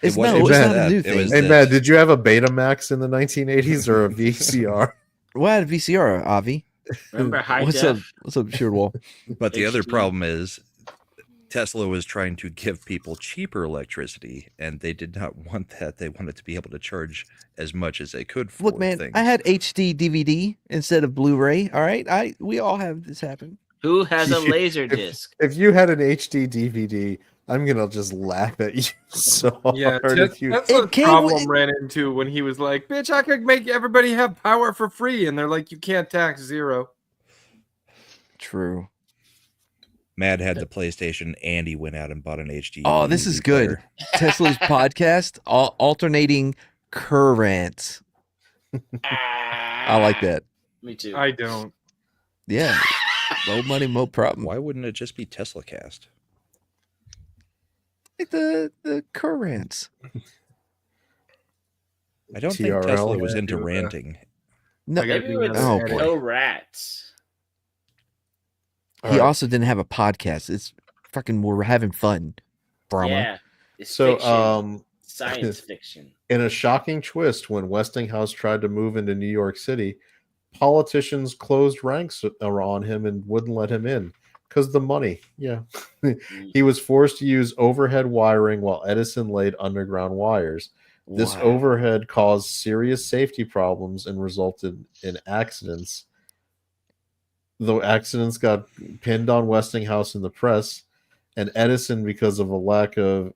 It's wasn't no, it's just not a that. new It thing. was- hey this. Matt, did you have a Betamax in the 1980s or a VCR? What had a VCR, Avi? Remember high What's up? def? What's up, Sheardwall? But the other HD. problem is Tesla was trying to give people cheaper electricity, and they did not want that. They wanted to be able to charge as much as they could for Look, man, things. I had HD DVD instead of Blu-ray. All right, we all have this happen. Who has a You- laser disc? If you had an HD DVD, I'm gonna just laugh at you so Yeah, hard. If you, that's It what came problem with- ran into when he was like, "Bitch, I could make everybody have power for free," and they're like, "You can't tax zero." True. Mad had the PlayStation, and he went out and bought an HD. Oh, this is good. player. Tesla's podcast, alternating current. I like that. Me too. I don't. Yeah. Low money, no problem. Why wouldn't it just be Tesla Cast? Like the currents. I don't think TRL? Tesla was Yeah, into do that. ranting. No, I gotta Maybe do with another Oh, edit. boy. no rats. he Alright. also didn't have a podcast. It's fucking, we're having fun. Brahma. Yeah. It's so fiction. Science fiction. in a shocking twist, when Westinghouse tried to move into New York City, politicians closed ranks on him and wouldn't let him in because the money. Yeah, he was forced to use overhead wiring while Edison laid underground wires. This Wow. overhead caused serious safety problems and resulted in accidents. Though accidents got pinned on Westinghouse in the press, and Edison, because of a lack of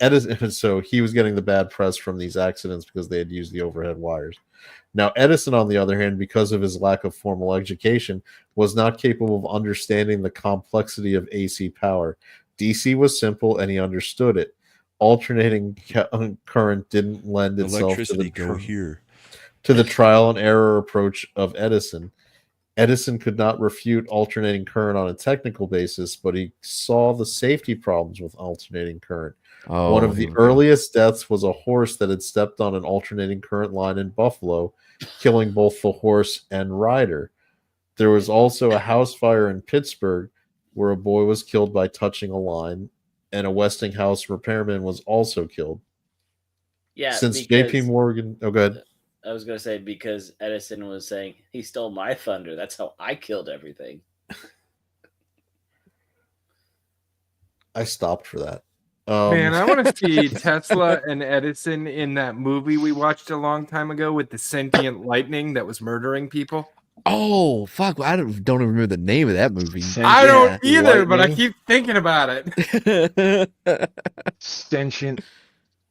Edison, so he was getting the bad press from these accidents because they had used the overhead wires. Now, Edison, on the other hand, because of his lack of formal education, was not capable of understanding the complexity of AC power. DC was simple, and he understood it. Alternating current didn't lend itself to Electricity, the go here. to the trial and error approach of Edison. Edison could not refute alternating current on a technical basis, but he saw the safety problems with alternating current. Oh, One of the here we go. earliest deaths was a horse that had stepped on an alternating current line in Buffalo, killing both the horse and rider. There was also a house fire in Pittsburgh where a boy was killed by touching a line, and a Westinghouse repairman was also killed. Yeah. Since because- JP Morgan, oh, go ahead. I was going to say because Edison was saying he stole my thunder. That's how I killed everything. I stopped for that. Man, I want to see Tesla and Edison in that movie we watched a long time ago with the sentient lightning that was murdering people. Oh fuck! I don't even remember the name of that movie. I don't Yeah. either, but I Lightning. keep thinking about it. Sentient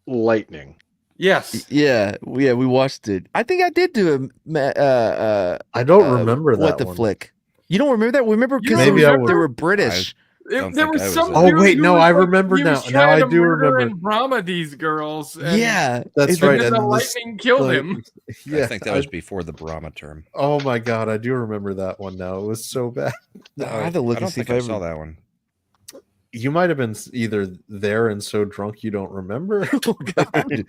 lightning. Yes. Yeah, we watched it. I think I did do I don't remember what that the one. flick. You don't remember that? Remember You because don't Maybe I remember? they were British. Don't There think was I was some in Oh, dude wait, who no, was I like, remember he now. was Now trying I to do murder remember. and Brahma these girls. And Yeah, That's and right. because And the this, lightning killed like, him. Yeah, I think that was before the Brahma term. oh my god, I do remember that one now. It was so bad. I have to look I and don't see if think I I ever saw that one. You might have been either there and so drunk you don't remember. Oh god!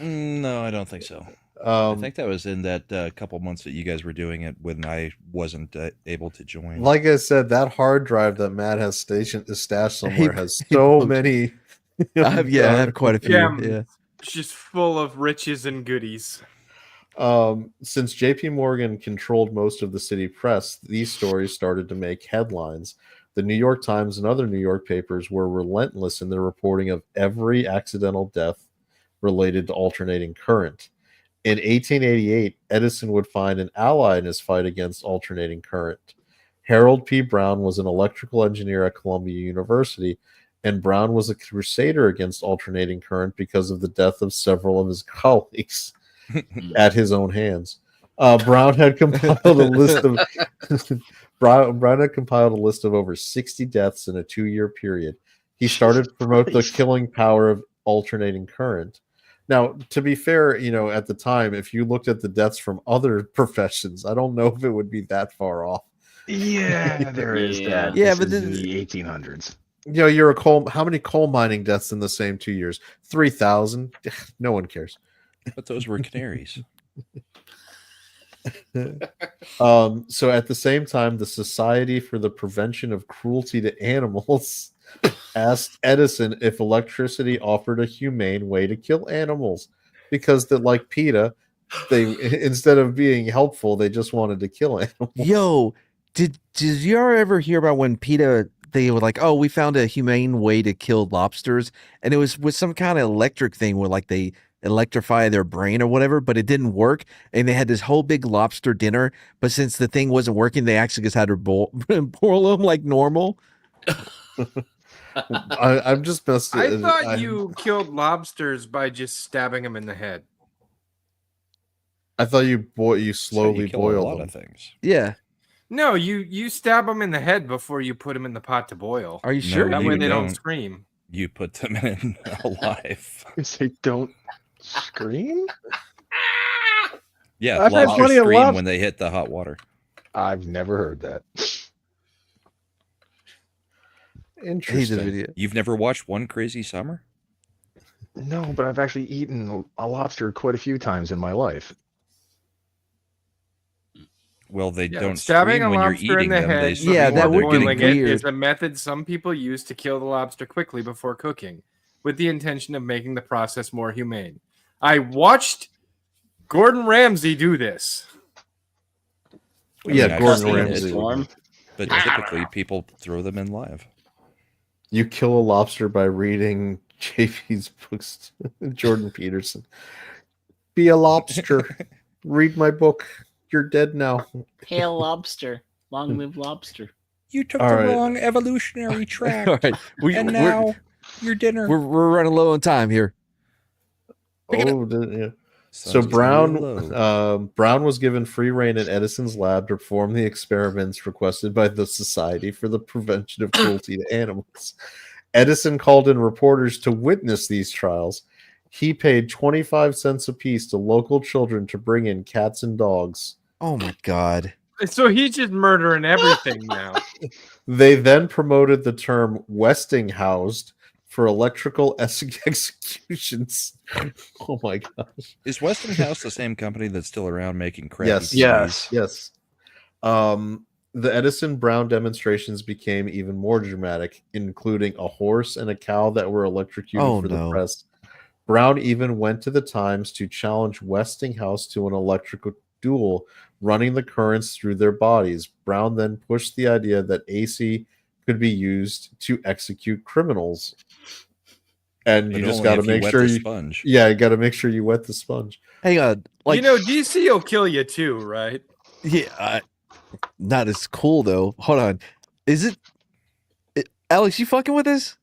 No, I don't think so. I um, think that was in that couple months that you guys were doing it when I wasn't able to join. like I said, that hard drive that Matt has stashed somewhere has He so posted. many. I have quite a few. Yeah, Yeah. it's just full of riches and goodies. Since JP Morgan controlled most of the city press, these stories started to make headlines. The New York Times and other New York papers were relentless in their reporting of every accidental death related to alternating current. In 1888, Edison would find an ally in his fight against alternating current. Harold P. Brown was an electrical engineer at Columbia University, and Brown was a crusader against alternating current because of the death of several of his colleagues at his own hands. Brown had compiled a list of Brown had compiled a list of over 60 deaths in a 2-year period. He started to promote the Christ. killing power of alternating current. Now, to be fair, at the time, if you looked at the deaths from other professions, I don't know if it would be that far off. Yeah, there is that. Yeah, This but is this- in the 1800s. You're a coal. How many coal mining deaths in the same 2 years? 3,000. No one cares. But those were canaries. So at the same time, the Society for the Prevention of Cruelty to Animals asked Edison if electricity offered a humane way to kill animals, because like PETA, they instead of being helpful, they just wanted to kill animals. Yo, did you ever hear about when PETA, they were like, oh, we found a humane way to kill lobsters, and it was with some kind of electric thing where like they electrify their brain or whatever, but it didn't work, and they had this whole big lobster dinner, but since the thing wasn't working, they actually just had to boil them like normal. I'm just messed. I thought you killed lobsters by just stabbing them in the head. I thought you That's how slowly you kill a boiled lot them. of things. Yeah, No, you stab them in the head before you put them in the pot to boil. are you No, sure? That you way they don't don't. scream. You put them in alive. They don't scream? Yeah, I've had lobsters plenty of scream lobs- when they hit the hot water. I've never heard that. I hate this Interesting. video. You've never watched One Crazy Summer? No, but I've actually eaten a lobster quite a few times in my life. Well, they Yeah, don't stabbing scream a when you're lobster in eating the them. They head scream Yeah, before that when would they're be boiling getting it weird. is a method some people use to kill the lobster quickly before cooking, with the intention of making the process more humane. I watched Gordon Ramsay do this. I mean, Yeah, I've Gordon seen it, Ramsay. Form. But typically, people throw them in live. You kill a lobster by reading JP's books. Jordan Peterson. Be a lobster. Read my book. You're dead now. Hail lobster. Long live lobster. You took All the right. wrong evolutionary track, All right, and now your dinner. we're running low on time here. Yeah. So Sun's Brown, getting low. Brown was given free reign at Edison's lab to perform the experiments requested by the Society for the Prevention of Cruelty to Animals. Edison called in reporters to witness these trials. He paid 25 cents apiece to local children to bring in cats and dogs. Oh my god. So he's just murdering everything now. They then promoted the term Westinghoused for electrical executions. Oh my gosh. Is Westinghouse the same company that's still around making crappy Yes. TVs? Yes. The Edison Brown demonstrations became even more dramatic, including a horse and a cow that were electrocuted Oh, for no. the press. Brown even went to the Times to challenge Westinghouse to an electrical duel, running the currents through their bodies. Brown then pushed the idea that AC could be used to execute criminals. And But you just only got to if you make wet sure the you, sponge. yeah, you got to make sure you wet the sponge. Hang on. Like DC will kill you too, right? Yeah, not as cool though. Hold on, is it Alex? You fucking with this?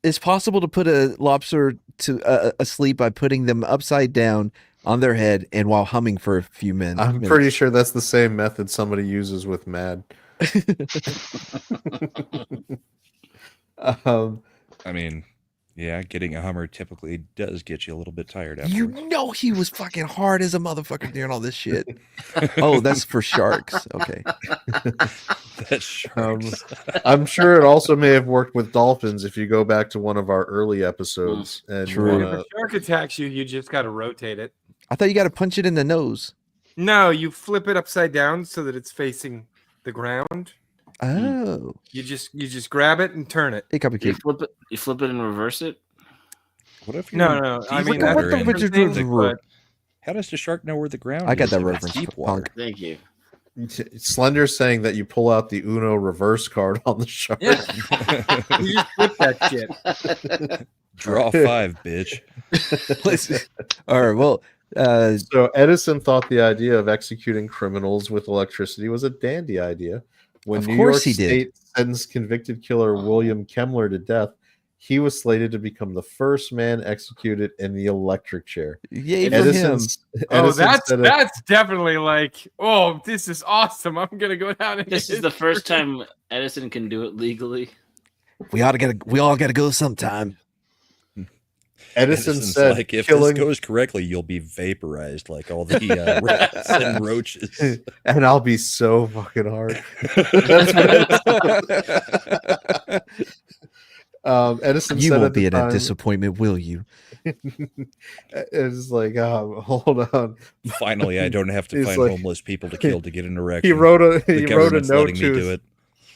It's possible to put a lobster to asleep by putting them upside down on their head and while humming for a few minutes. I'm pretty sure that's the same method somebody uses with Mad. I mean, yeah, getting a Hummer typically does get you a little bit tired afterwards. You know he was fucking hard as a motherfucker doing all this shit. Oh, that's for sharks. Okay. That's sharks. I'm sure it also may have worked with dolphins if you go back to one of our early episodes. And you True. If wanna- a shark attacks you, you just got to rotate it. I thought you got to punch it in the nose. No, you flip it upside down so that it's facing the ground. Oh. You just grab it and turn it. Hey, You flip it and reverse it. What if you're No. I mean, that's what the a Richard different thing, Richard- but how does the shark know where the ground I got is that if it's reference, deep water? punk. Thank you. Slender's saying that you pull out the Uno reverse card on the shark. yeah, you just flip that shit. Draw 5, bitch. All right. Well, So Edison thought the idea of executing criminals with electricity was a dandy idea. When Of New course York he did. State sentenced convicted killer William Kemmler to death, he was slated to become the first man executed in the electric chair. yay for him. Edison's, Oh, Edison said it- that's definitely like, oh, this is awesome. I'm gonna go down and This is the first time Edison can do it legally. We all got to go sometime. Edison Edison's said like, if killing, this goes correctly, you'll be vaporized like all the rats and roaches. and I'll be so fucking hard. Edison You said won't at the be a time, disappointment, will you? it's like, hold on. Finally, I don't have to He's find like- homeless people to kill to get an erection. He wrote a the he wrote a government's note letting me to do his, it.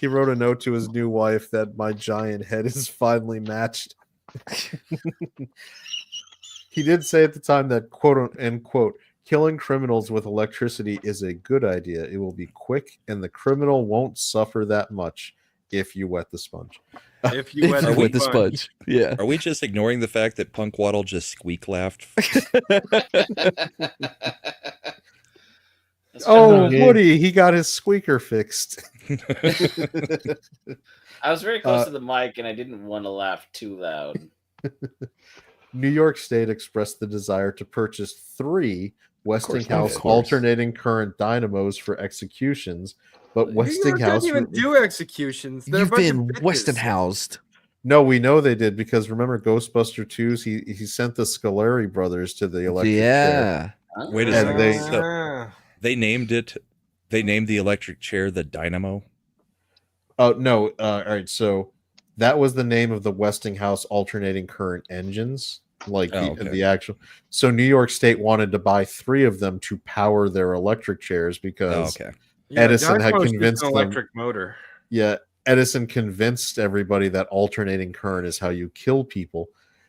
he wrote a note to his new wife that my giant head is finally matched. He did say at the time that quote unquote killing criminals with electricity is a good idea. It will be quick and the criminal won't suffer that much if you wet the sponge. If you wet Are we- With the sponge. Yeah. Are we just ignoring the fact that Punk Waddle just squeak laughed? Oh, Yeah. Woody, he got his squeaker fixed. I was very close to the mic and I didn't want to laugh too loud. New York State expressed the desire to purchase 3 Westinghouse of course. alternating current dynamos for executions, but New York Westinghouse doesn't even do executions. They're a You've bunch of been bitches. Westinghoused. No, we know they did because remember Ghostbuster 2's he sent the Scolari brothers to the electric chair. Yeah. Wait a And second. they- So they named the electric chair the Dynamo. Oh no, all right, so that was the name of the Westinghouse alternating current engines, like the actual. So New York State wanted to buy 3 of them to power their electric chairs Oh, because okay. Edison had Dynamo's just convinced an them- electric motor. yeah, Edison convinced everybody that alternating current is how you kill people.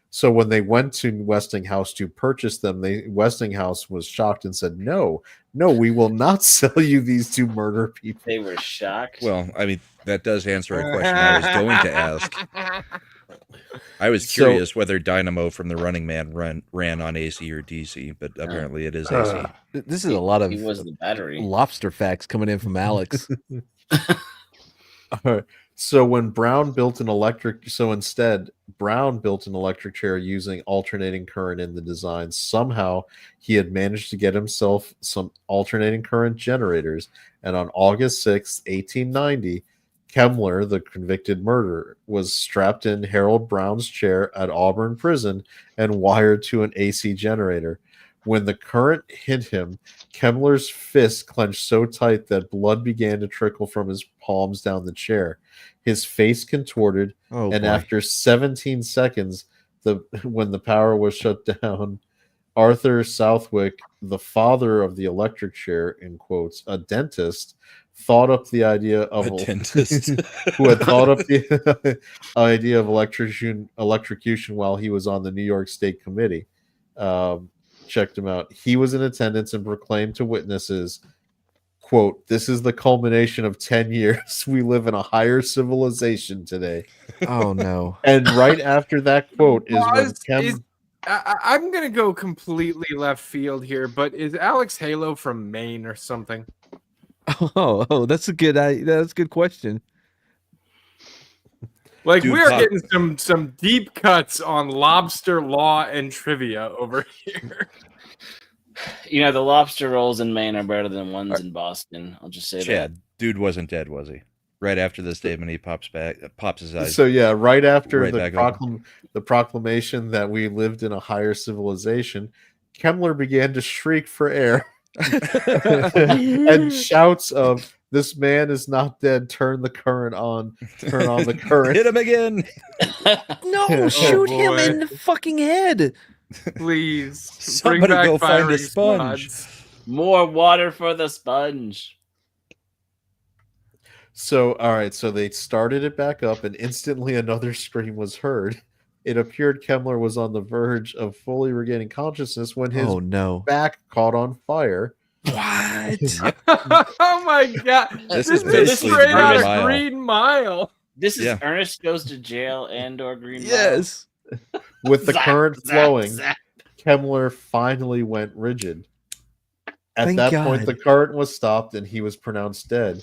So when they went to Westinghouse to purchase them, Westinghouse was shocked and said, "No, we will not sell you these to murder people." They were shocked. Well, I mean, that does answer a question I was going to ask. I was So- curious whether Dynamo from the Running Man ran on AC or DC, but apparently it is AC. This is a lot of he was the battery. lobster facts coming in from Alex. All right. So when Brown built an electric, so instead Brown built an electric chair using alternating current in the design. Somehow he had managed to get himself some alternating current generators, and on August 6th, 1890, Kemmler, the convicted murderer, was strapped in Harold Brown's chair at Auburn Prison and wired to an AC generator. When the current hit him, Kemmler's fist clenched so tight that blood began to trickle from his palms down the chair. His face contorted, Oh, and boy. after 17 seconds, when the power was shut down, Arthur Southwick, the father of the electric chair, in quotes, a dentist, thought up the idea of A dentist. who had thought up the idea of electrocution while he was on the New York State Committee. Checked him out. He was in attendance and proclaimed to witnesses, quote, "This is the culmination of 10 years. We live in a higher civilization today." Oh no. And right after that quote is when Pause. Kem. I'm gonna go completely left field here, but is Alex Halo from Maine or something? That's a good question. Like Dude, we are Pop- getting some deep cuts on lobster law and trivia over here. You know, the lobster rolls in Maine are better than ones in Boston. I'll just say Chad, dude wasn't dead, was he? Right after the statement, he pops his eyes. So yeah, right after Right back open. the proclamation that we lived in a higher civilization, Kemmler began to shriek for air and shouts of "This man is not dead. Turn the current on. Turn on the current." Hit him again. that. No, shoot him boy. in the fucking head. Please Somebody bring back go find a firing sponge. squads. More water for the sponge. So, all right, so they started it back up, and instantly another scream was heard. It appeared Kemmler was on the verge of fully regaining consciousness when his Oh no. back caught on fire. What? Oh my god! This This is is basically straight the out Green of Mile. Green Mile. This is Yeah. Ernest Goes to Jail and/or Green Mile. Yes. With the Zap, current zap, flowing, zap. Kemmler finally went rigid. At Thank that God. point, the current was stopped and he was pronounced dead.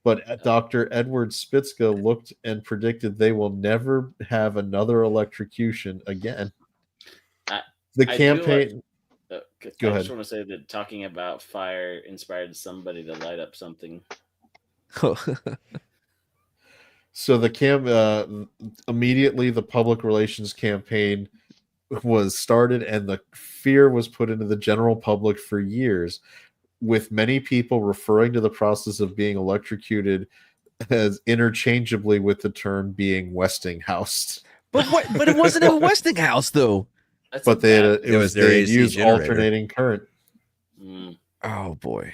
But Dr. Edward Spitzka looked and predicted they will never have another electrocution again. I- The I do campaign. I Go ahead. just want to say that talking about fire inspired somebody to light up something. So immediately the public relations campaign was started, and the fear was put into the general public for years, with many people referring to the process of being electrocuted as interchangeably with the term being Westinghoused. But it wasn't a Westinghouse though. That's But they had It was their they had AC used generator. alternating current. Mm. Oh boy.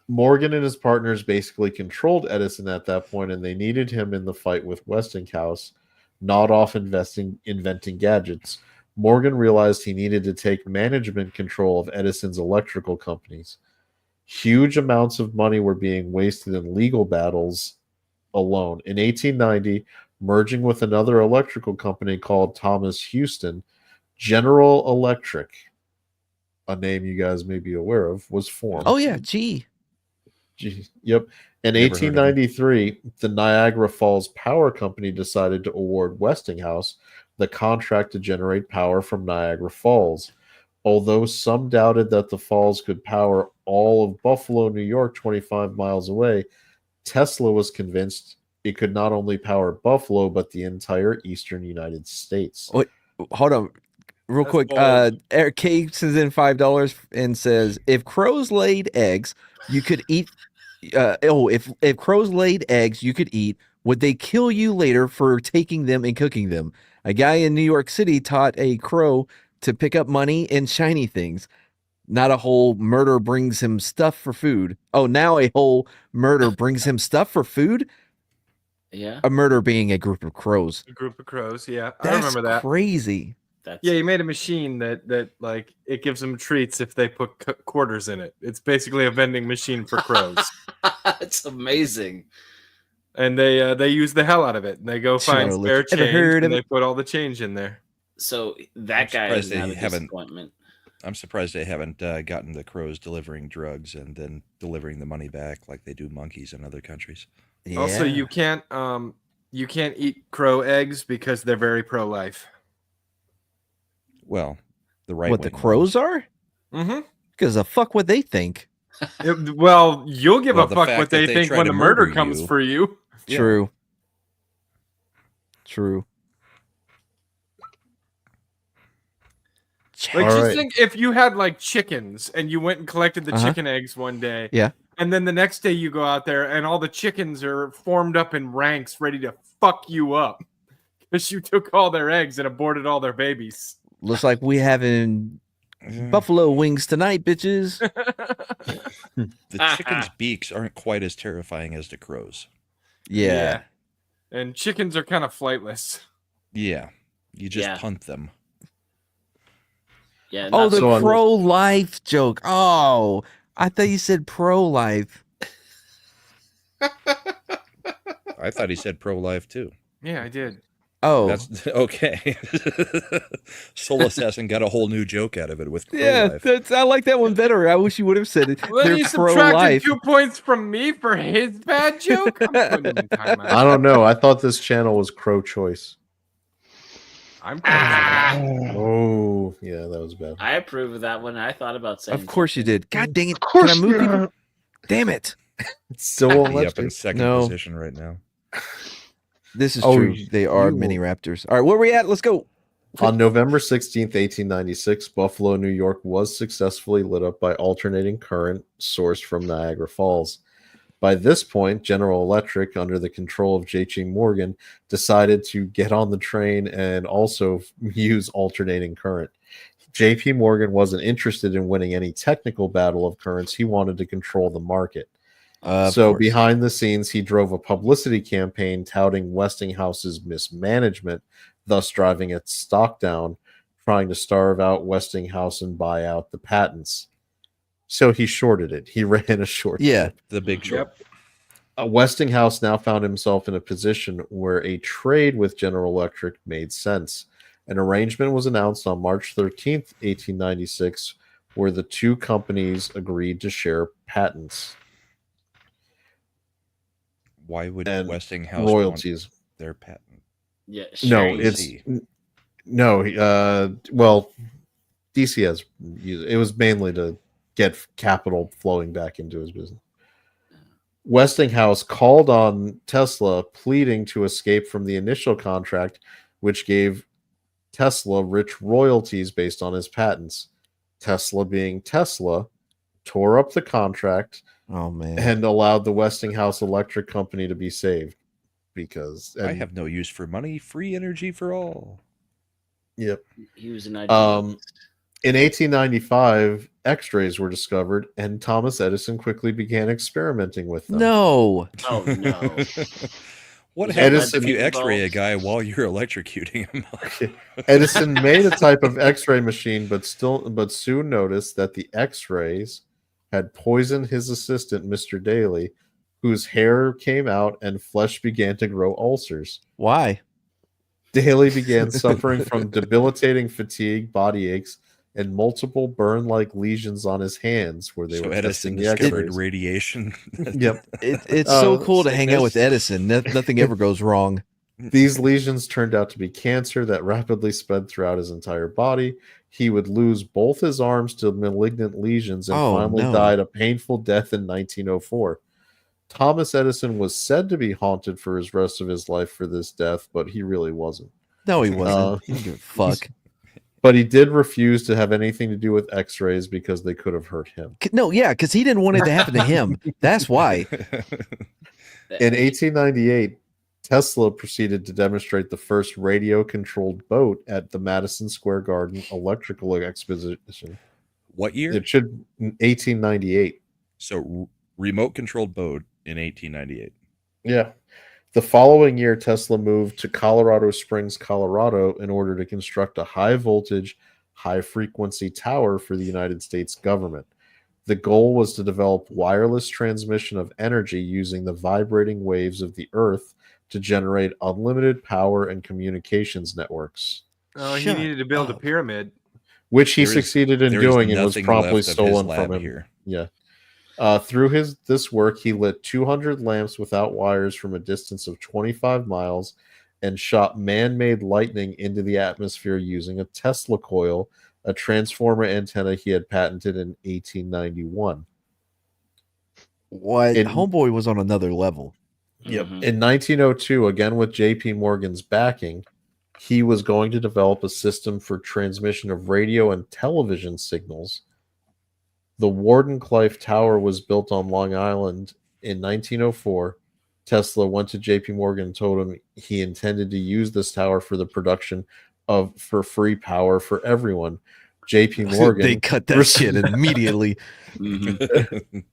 Morgan and his partners basically controlled Edison at that point, and they needed him in the fight with Westinghouse, not off inventing gadgets. Morgan realized he needed to take management control of Edison's electrical companies. Huge amounts of money were being wasted in legal battles alone. In 1890, merging with another electrical company called Thomas Houston, General Electric, a name you guys may be aware of, was formed. Oh yeah, gee. Yep. In Never heard of him. 1893, the Niagara Falls Power Company decided to award Westinghouse the contract to generate power from Niagara Falls. Although some doubted that the falls could power all of Buffalo, New York, 25 miles away, Tesla was convinced it could not only power Buffalo, but the entire eastern United States. Wait, hold on. Real That's quick. bold. Eric K sends in $5 and says, if crows laid eggs, you could eat if crows laid eggs you could eat, would they kill you later for taking them and cooking them? A guy in New York City taught a crow to pick up money and shiny things. Not a whole murder brings him stuff for food. Oh, now a whole murder brings him stuff for food? Yeah, A murder being a group of crows. A group of crows. Yeah, I That's remember that. crazy. that's Yeah, he made a machine that like it gives them treats if they put quarters in it. It's basically a vending machine for crows, it's amazing. and they use the hell out of it. And they go find Totally. spare Ever change, heard and of they put all the change in there. So that I'm guy surprised is they not a haven't- disappointment. I'm surprised they haven't gotten the crows delivering drugs and then delivering the money back like they do monkeys in other countries. Yeah. Also, you can't eat crow eggs because they're very pro-life. Well, the right what the crows are? Mm-hmm. Because the fuck would they think? Well, you'll give Well, a the fuck fact what that they they think try when to the murder murder comes you. for you. Yeah. True. True. Like, All just right. think if you had like chickens and you went and collected the Uh-huh. chicken eggs one day. Yeah. And then the next day you go out there and all the chickens are formed up in ranks ready to fuck you up because you took all their eggs and aborted all their babies. Looks like we having buffalo wings tonight, bitches. The chicken's beaks aren't quite as terrifying as the crows. Yeah. And chickens are kind of flightless. Yeah. You just Yeah. punt them. Yeah. Oh, not the So on- pro-life joke. Oh, I thought you said pro-life. I thought he said pro-life too. Yeah, I did. Oh, That's okay. Soul Assassin got a whole new joke out of it with yeah, Life. I like that one better. I wish you would have said it. Well, They're you subtracted pro-life. 2 points from me for his bad joke. I'm putting him in timeout. I don't know. I thought this channel was Crow-choice. I'm Oh, yeah, that was bad. I approve of that one. I thought about saying. Of course you did. God dang it! Of course Can I move people? not. Damn it! It still won't Be let up in you. second No. position right now. This is Oh, true. They are you- mini raptors. All right, where are we at? Let's go. On November 16th, 1896, Buffalo, New York was successfully lit up by alternating current sourced from Niagara Falls. By this point, General Electric, under the control of J.P. Morgan, decided to get on the train and also use alternating current. J.P. Morgan wasn't interested in winning any technical battle of currents. He wanted to control the market. So Course. behind the scenes, he drove a publicity campaign touting Westinghouse's mismanagement, thus driving its stock down, trying to starve out Westinghouse and buy out the patents. So he shorted it. He ran a short. Yeah. The Big Short. Westinghouse now found himself in a position where a trade with General Electric made sense. An arrangement was announced on March 13th, 1896, where the two companies agreed to share patents Why would and Westinghouse royalties. want their patent? Yeah. No, sharing. it's DC. no. Well, DC has it was mainly to get capital flowing back into his business. Westinghouse called on Tesla, pleading to escape from the initial contract, which gave Tesla rich royalties based on his patents. Tesla, being Tesla, tore up the contract Oh man. and allowed the Westinghouse Electric Company to be saved because I have no use for money. Free energy for all. Yep. He was an idealist. In 1895, X-rays were discovered, and Thomas Edison quickly began experimenting with them. No. Oh no. What Was happens Edison- if you X-ray a involved? guy while you're electrocuting him? Edison made a type of X-ray machine, but soon noticed that the X-rays had poisoned his assistant, Mr. Daly, whose hair came out and flesh began to grow ulcers. Why? Daly began suffering from debilitating fatigue, body aches, and multiple burn-like lesions on his hands where they So were Edison testing the discovered X-rays. radiation. Yep. It's so cool to hang out with sickness. Edison. Nothing ever goes wrong. These lesions turned out to be cancer that rapidly spread throughout his entire body. He would lose both his arms to malignant lesions and Oh, finally no. died a painful death in 1904. Thomas Edison was said to be haunted for his rest of his life for this death, but he really wasn't. No, he wasn't. Uh, He didn't give a fuck. But he did refuse to have anything to do with X-rays because they could have hurt him. No, yeah, because he didn't want it to happen to him. That's why. In 1898, Tesla proceeded to demonstrate the first radio-controlled boat at the Madison Square Garden Electrical Exposition. What year? It should 1898. So remote controlled boat in 1898. Yeah. The following year, Tesla moved to Colorado Springs, Colorado, in order to construct a high-voltage, high-frequency tower for the United States government. The goal was to develop wireless transmission of energy using the vibrating waves of the Earth to generate unlimited power and communications networks, Oh, he Shut needed to build a up. pyramid. which he There is- succeeded in there is doing and was nothing promptly left of his stolen lab from him. here. Yeah. Through this work, he lit 200 lamps without wires from a distance of 25 miles and shot man-made lightning into the atmosphere using a Tesla coil, a transformer antenna he had patented in 1891. What? In- Homeboy was on another level. Yep. Mhm. In 1902, again with J.P. Morgan's backing, he was going to develop a system for transmission of radio and television signals. The Wardenclyffe Tower was built on Long Island in 1904. Tesla went to J.P. Morgan and told him he intended to use this tower for the production for free power for everyone. J.P. Morgan They cut that shit immediately. Mhm.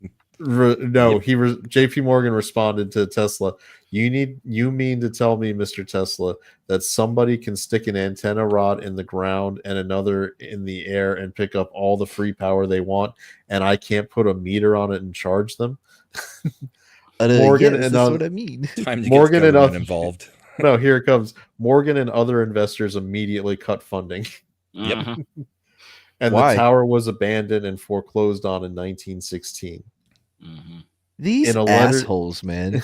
J.P. Morgan responded to Tesla, you mean to tell me, Mr. Tesla, that somebody can stick an antenna rod in the ground and another in the air and pick up all the free power they want, and I can't put a meter on it and charge them? Morgan yes, and that's what I mean. Time to Morgan get and government involved. No, here it comes. Morgan and other investors immediately cut funding, Yep. Mhm. and Why? the tower was abandoned and foreclosed on in 1916. Mhm. These In a letter- assholes, man.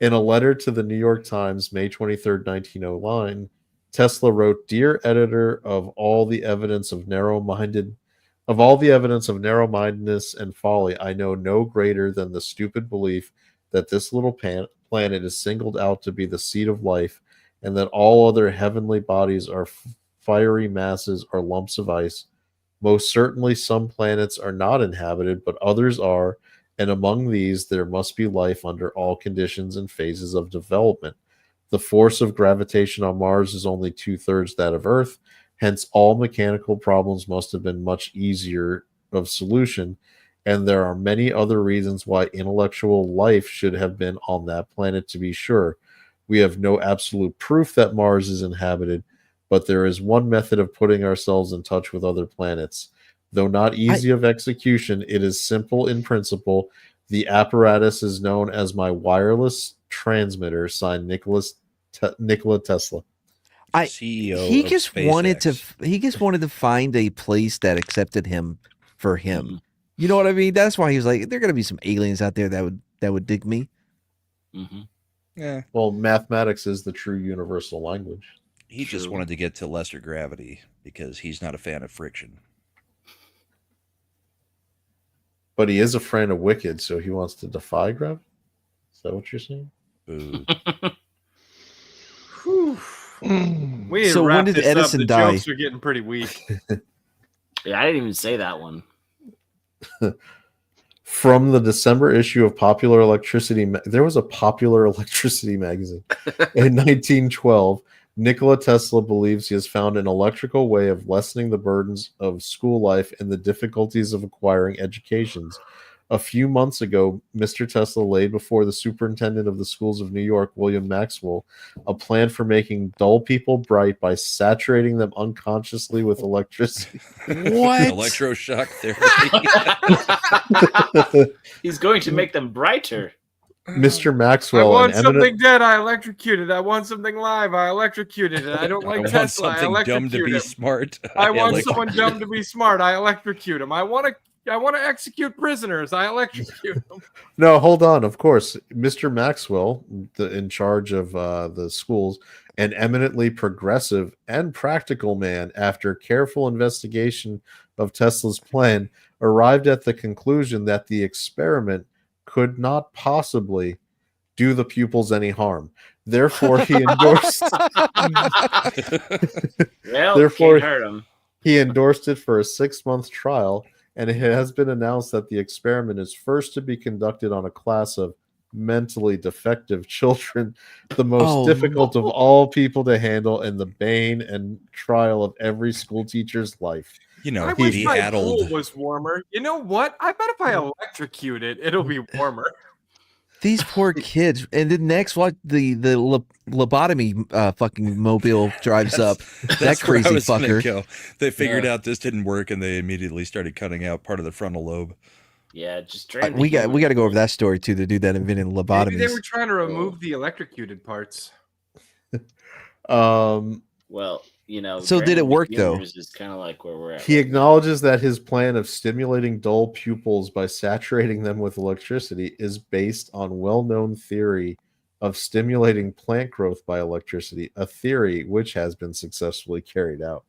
In a letter to the New York Times, May 23rd, 1909, Tesla wrote, "Dear editor, of all the evidence of narrow-mindedness and folly, I know no greater than the stupid belief that this little planet is singled out to be the seat of life, and that all other heavenly bodies are fiery masses or lumps of ice. Most certainly some planets are not inhabited, but others are, and among these there must be life under all conditions and phases of development. The force of gravitation on Mars is only 2/3 that of Earth, hence all mechanical problems must have been much easier of solution, and there are many other reasons why intellectual life should have been on that planet, to be sure. We have no absolute proof that Mars is inhabited, but there is one method of putting ourselves in touch with other planets. Though not easy of execution, it is simple in principle. The apparatus is known as my wireless transmitter, signed Nikola Tesla." CEO he of just wanted to SpaceX. he just wanted to find a place that accepted him for him. Mhm. You know what I mean? That's why he was like, there are gonna be some aliens out there that would dig me. Mhm. Yeah, Well, mathematics is the true universal language. he just True. wanted to get to lesser gravity because he's not a fan of friction. But he is a friend of Wicked, so he wants to defy gravity? Is that what you're saying? Boo. We need So to when wrap did this Edison up. The die? jokes are getting pretty weak. Yeah, I didn't even say that one. From the December issue of Popular Electricity, there was a Popular Electricity magazine in 1912. Nikola Tesla believes he has found an electrical way of lessening the burdens of school life and the difficulties of acquiring educations. A few months ago, Mr. Tesla laid before the superintendent of the schools of New York, William Maxwell, a plan for making dull people bright by saturating them unconsciously with electricity. What? Electroshock therapy. He's going to make them brighter. Mr. I Maxwell, want an eminent something dead. I electrocuted. I want something live. I electrocuted it. I don't I like want Tesla. I something dumb to electrocute be him. smart. I want electrocute someone dumb to be smart. I electrocute him. I want to execute prisoners. I electrocute them. No, hold on. Of course, Mr. Maxwell, in charge of the schools, an eminently progressive and practical man, after careful investigation of Tesla's plan, arrived at the conclusion that the experiment could not possibly do the pupils any harm. Therefore, he endorsed. Well, Therefore, can't hurt him. He endorsed it for a 6-month trial, and it has been announced that the experiment is first to be conducted on a class of mentally defective children, the most Oh, difficult of all people to handle and the bane and trial of every school teacher's life. You know, I wish the my addled. pool was warmer. You know what? I bet if I electrocute it, it'll be warmer. These poor kids. And then next, what the lobotomy fucking mobile drives up. That That's where I crazy was gonna fucker. go. They figured out this didn't work, and they immediately started cutting out part of the frontal lobe. Yeah, just drain. We got to go over that story too. The dude that invented Maybe lobotomies. they were trying to remove the electrocuted parts. Well, you know. So did it draining work, the though? humors is kind of like where we're at. He right acknowledges that his plan of stimulating dull pupils by saturating them with electricity is based on well-known theory of stimulating plant growth by electricity, a theory which has been successfully carried out.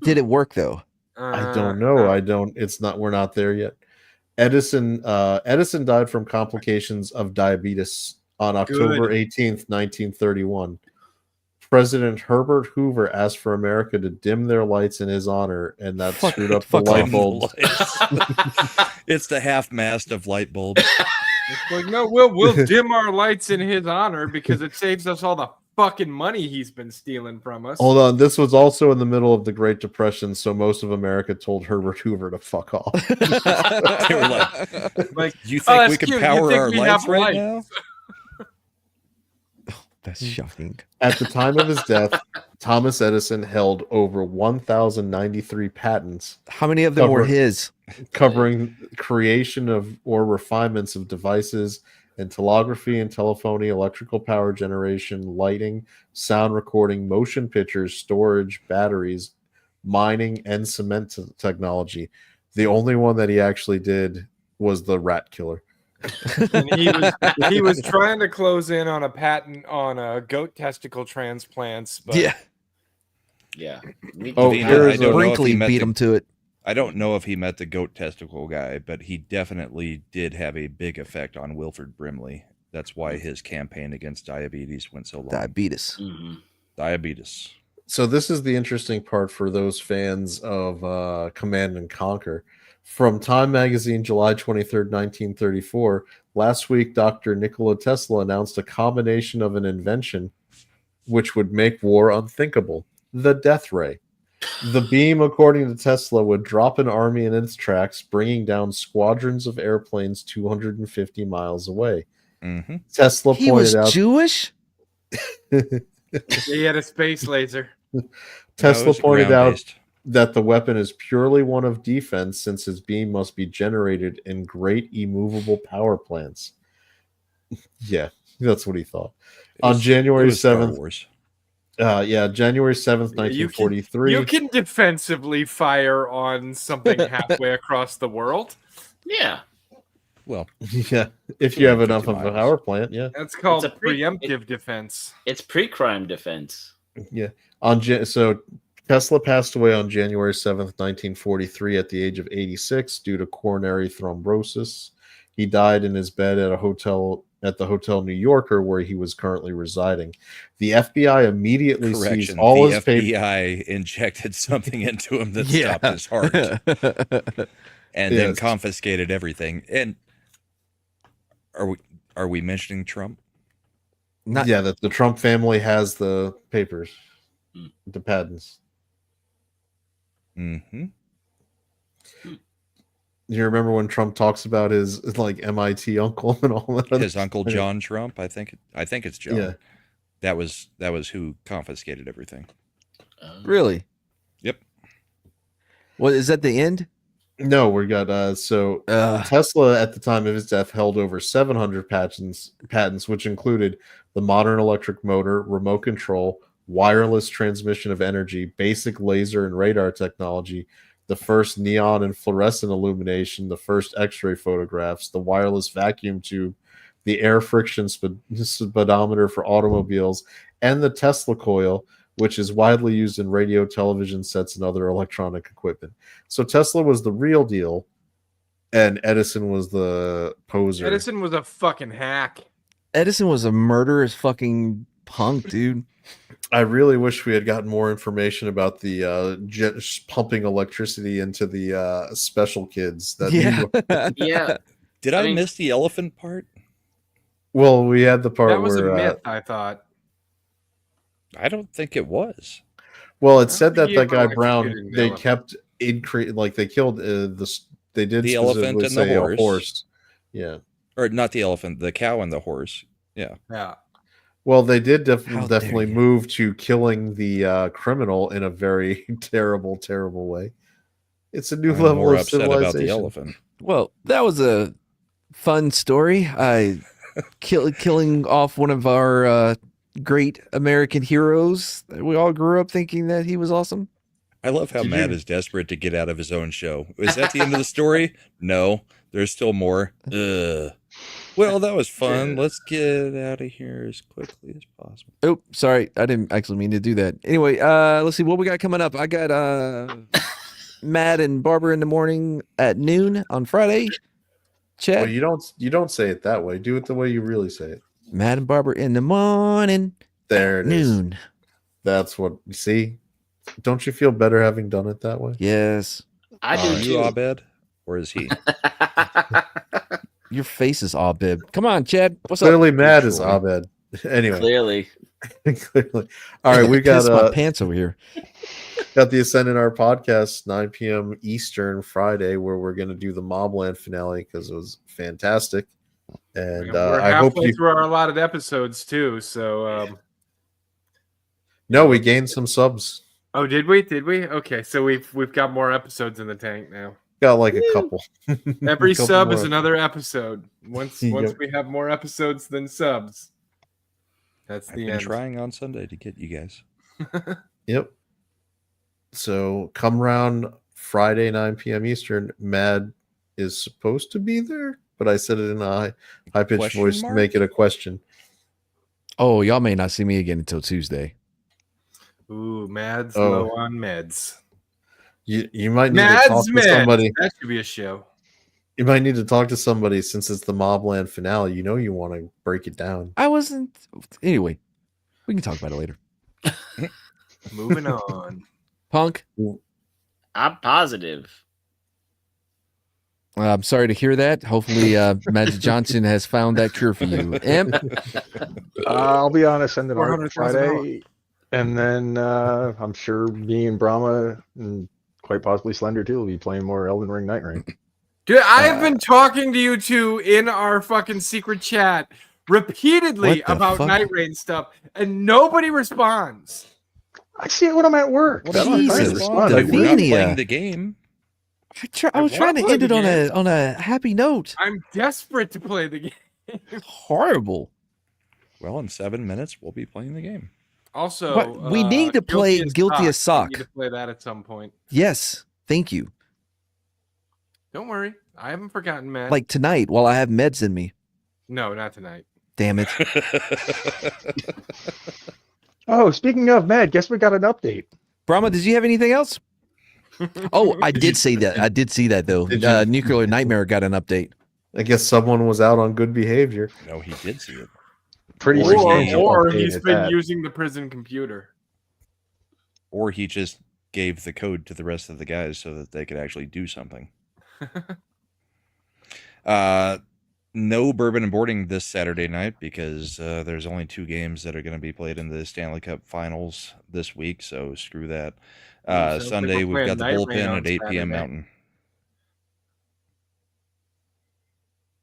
Did it work though? I don't know. We're not there yet. Edison died from complications of diabetes on October 18th, 1931. President Herbert Hoover asked for America to dim their lights in his honor, and that screwed up the light bulbs. It's the half mast of light bulbs. It's like, no, we'll dim our lights in his honor because it saves us all the fucking money he's been stealing from us. Hold on, this was also in the middle of the Great Depression, so most of America told Herbert Hoover to fuck off. They were like, you think that's we can cute. power You think our we lights have right lights? now? That's shocking. At the time of his death, Thomas Edison held over 1,093 patents How many of them were Cover- his? covering creation of or refinements of devices, in telegraphy and telephony, electrical power generation, lighting, sound recording, motion pictures, storage, batteries, mining, and cement technology. The only one that he actually did was the rat killer. And he was trying to close in on a patent on goat testicle transplants, but Yeah. Yeah. Oh, Vina, here's I don't know if Brinkley he met beat the- him to it. I don't know if he met the goat testicle guy, but he definitely did have a big effect on Wilford Brimley. That's why his campaign against diabetes went so long. Diabetes. Diabetes. So this is the interesting part for those fans of Command and Conquer. From Time Magazine, July 23rd, 1934, last week, Dr. Nikola Tesla announced a combination of an invention which would make war unthinkable, the death ray. The beam, according to Tesla, would drop an army in its tracks, bringing down squadrons of airplanes 250 miles away. Mm-hmm. Tesla He was pointed out Jewish? he had a space laser. Tesla pointed out ground-based. that the weapon is purely one of defense since its beam must be generated in great immovable power plants. Yeah, that's what he thought. On January 7th, January 7th, 1943. You can defensively fire on something halfway across the world. Yeah. Well, Yeah, if you have 250 enough of a miles. power plant, yeah. That's called It's a preemptive defense. It's pre-crime defense. Yeah. So Tesla passed away on January 7th, 1943 at the age of 86 due to coronary thrombosis. He died in his bed at the Hotel New Yorker where he was currently residing. The FBI immediately seized all his papers. The FBI injected something into him that stopped his heart and then confiscated everything. And are we mentioning Trump? That the Trump family has the papers, the patents. Mm-hmm. You remember when Trump talks about his like MIT uncle and all that? His uncle John Trump, I think it's John. Yeah. That was who confiscated everything. Really? Yep. What is that the end? No, we got Tesla at the time of his death held over 700 patents, which included the modern electric motor, remote control, wireless transmission of energy, basic laser and radar technology, the first neon and fluorescent illumination, the first X-ray photographs, the wireless vacuum tube, the air friction speedometer for automobiles, and the Tesla coil, which is widely used in radio, television sets, and other electronic equipment. So Tesla was the real deal, and Edison was the poser. Edison was a fucking hack. Edison was a murderous fucking punk, dude. I really wish we had gotten more information about the pumping electricity into the special kids. Yeah. Did I miss the elephant part? Well, we had the part That was where a myth, I thought. I don't think it was. Well, it said that he that ever guy Brown, electrocuted an they elephant. kept they killed they did The elephant specifically and the say a horse. Yeah. Or not the elephant, the cow and the horse. Yeah. Yeah. Well, they did How definitely dare you. move to killing the criminal in a very terrible, terrible way. It's a new I'm level more of upset civilization. about the elephant. Well, that was a fun story. Killing off one of our great American heroes. We all grew up thinking that he was awesome. I love how Did Matt you- is desperate to get out of his own show. Is that the end of the story? No, there's still more. Ugh. Well, that was fun. Let's get out of here as quickly as possible. Oh, sorry. I didn't actually mean to do that. Anyway, let's see what we got coming up. I got Matt and Barbara in the morning at noon on Friday. Chat. Well, you don't say it that way. Do it the way you really say it. Matt and Barbara in the morning. There it is. Noon. That's what you see. Don't you feel better having done it that way? Yes. I Are do you too. Abed or is he? Your face is all bib. Come on, Chad. What's Clearly, up? Matt is Troy. Abed. Anyway, Clearly. clearly. All right, we Piss my got pants over here. got the Ascend in Our podcast 9 p.m. Eastern Friday, where we're going to do the Mobland finale because it was fantastic. And We're I hope halfway you. through our allotted episodes too. So, No, we gained some subs. oh, did we? Did we? Okay, so we've got more episodes in the tank now. Got like a couple. Every Couple sub more. is another episode. Once Yep. we have more episodes than subs, that's I've the been end. trying on Sunday to get you guys. Yep. So come around Friday, 9 p.m. Eastern. Mad is supposed to be there, but I said it in a high pitched Question voice to mark? make it a question. Oh, y'all may not see me again until Tuesday. Ooh, Mad's Oh. low on meds. You might need to Mad's talk to meds. somebody. That should be a show. You might need to talk to somebody since it's the Mobland finale. You know you want to break it down. I wasn't. Anyway, we can talk about it later. Moving on. Punk, I'm positive. I'm sorry to hear that. Hopefully, Magic Johnson has found that cure for you. Imp, I'll be on Ascendant Art $400,000. Friday, and then I'm sure me and Brahma and quite possibly Slender too will be playing more Elden Ring Night Rain. Dude, I have been talking to you two in our fucking secret chat repeatedly What the about fuck? Night Rain stuff, and nobody responds. I see it when I'm at work. Well, That's why I'm trying to Jesus. respond. Like, we're not Davina. playing the game. I was trying to play end the it game. on a happy note. I'm desperate to play the game. Horrible. Well, in 7 minutes, we'll be playing the game. Also, What? We need to play Guilty as Sock. We Sock. need to play that at some point. Yes, thank you. Don't worry, I haven't forgotten, man. Like tonight, while I have meds in me. no, not tonight. Damn it. Oh, speaking of Mad, guess we got an update. Brahma, did you have anything else? Oh, I did say that. I did see that though. Did you? Nuclear Nightmare got an update. I guess someone was out on good behavior. No, he did see it. Pretty Or substantial Or update he's at been that. using the prison computer. Or he just gave the code to the rest of the guys so that they could actually do something. No bourbon and boarding this Saturday night because there's only 2 games that are going to be played in the Stanley Cup Finals this week, so screw that. Sounds like Sunday, we're we've got playing the Night Rain bullpen on at 8 p.m. Saturday. Mountain.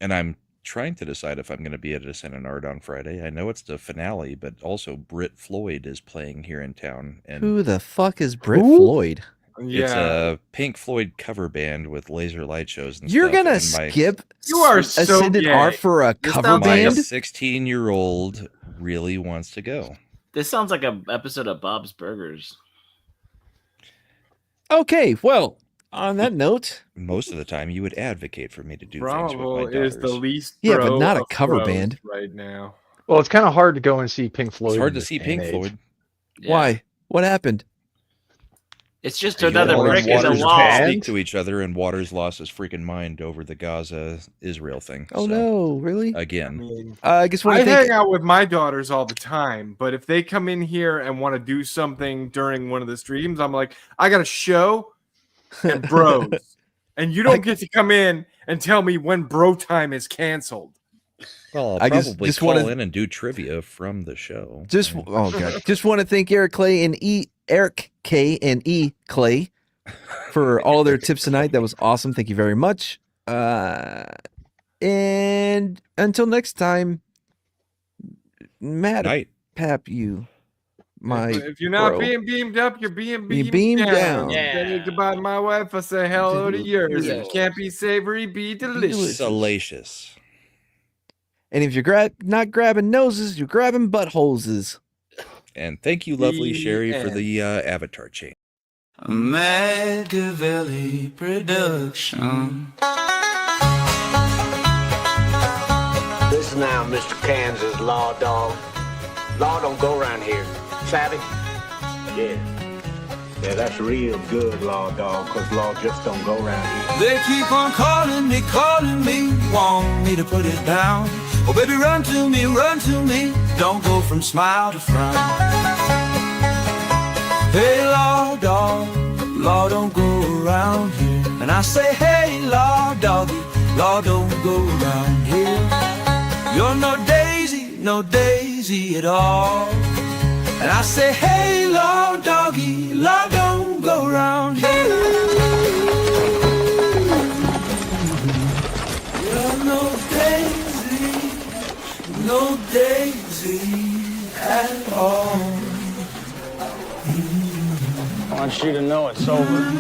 And I'm trying to decide if I'm going to be at Ascendant Art on Friday. I know it's the finale, but also Britt Floyd is playing here in town. And Who the fuck is Britt Who? Floyd? Yeah, it's a Pink Floyd cover band with laser light shows and You're stuff. gonna and my- skip You are so Ascendant gay. Art for a This cover sounds like My a band? 16-year-old really wants to go. This sounds like an episode of Bob's Burgers. Okay, well, on that note, Most of the time, you would advocate for me to do Bravo things with my is the daughters. least Yeah, but bro not a of cover bros band. right now. Well, it's kind of hard to go and see Pink Floyd. It's hard in to this see day Pink and age. Floyd. Yeah. why? What happened? It's just You another know, brick in the Waters wall. band? speak to each other, and Waters lost his freaking mind over the Gaza-Israel thing. Oh so, no, really? I Again, mean, I guess what I I think. hang out with my daughters all the time, but if they come in here and want to do something during one of the streams, I'm like, I got a show and bros, and you don't get to come in and tell me when bro time is canceled. well, I'll I probably just call wanna- in and do trivia from the show. Just I mean, oh god, just want to thank Eric K and E Clay for all their tips tonight. That was awesome. Thank you very much. And until next time, Matt, night. Pap, you, my If you're not bro. being beamed up, you're being You beamed, beamed down. down. Yeah. Say goodbye to my wife. I say hello to yours. Yeah. If it can't be savory, be delicious. Salacious. And if you're not grabbing noses, you're grabbing buttholes. And thank you, lovely The Sherry, for end. the avatar change. Machiavelli Production. Listen now, Mr. Kansas Law Dog. Law don't go around here. Savvy? Yeah. Yeah, that's real good, Law Dog, because law just don't go around here. They keep on calling me, want me to put it down. Oh, baby, run to me, don't go from smile to frown. Hey, law dog, law don't go around here. And I say, hey, law doggy, law don't go around here. You're no daisy at all. And I say, hey, law doggy, law don't go around here. You're no daisy at all. I want you to know it's over.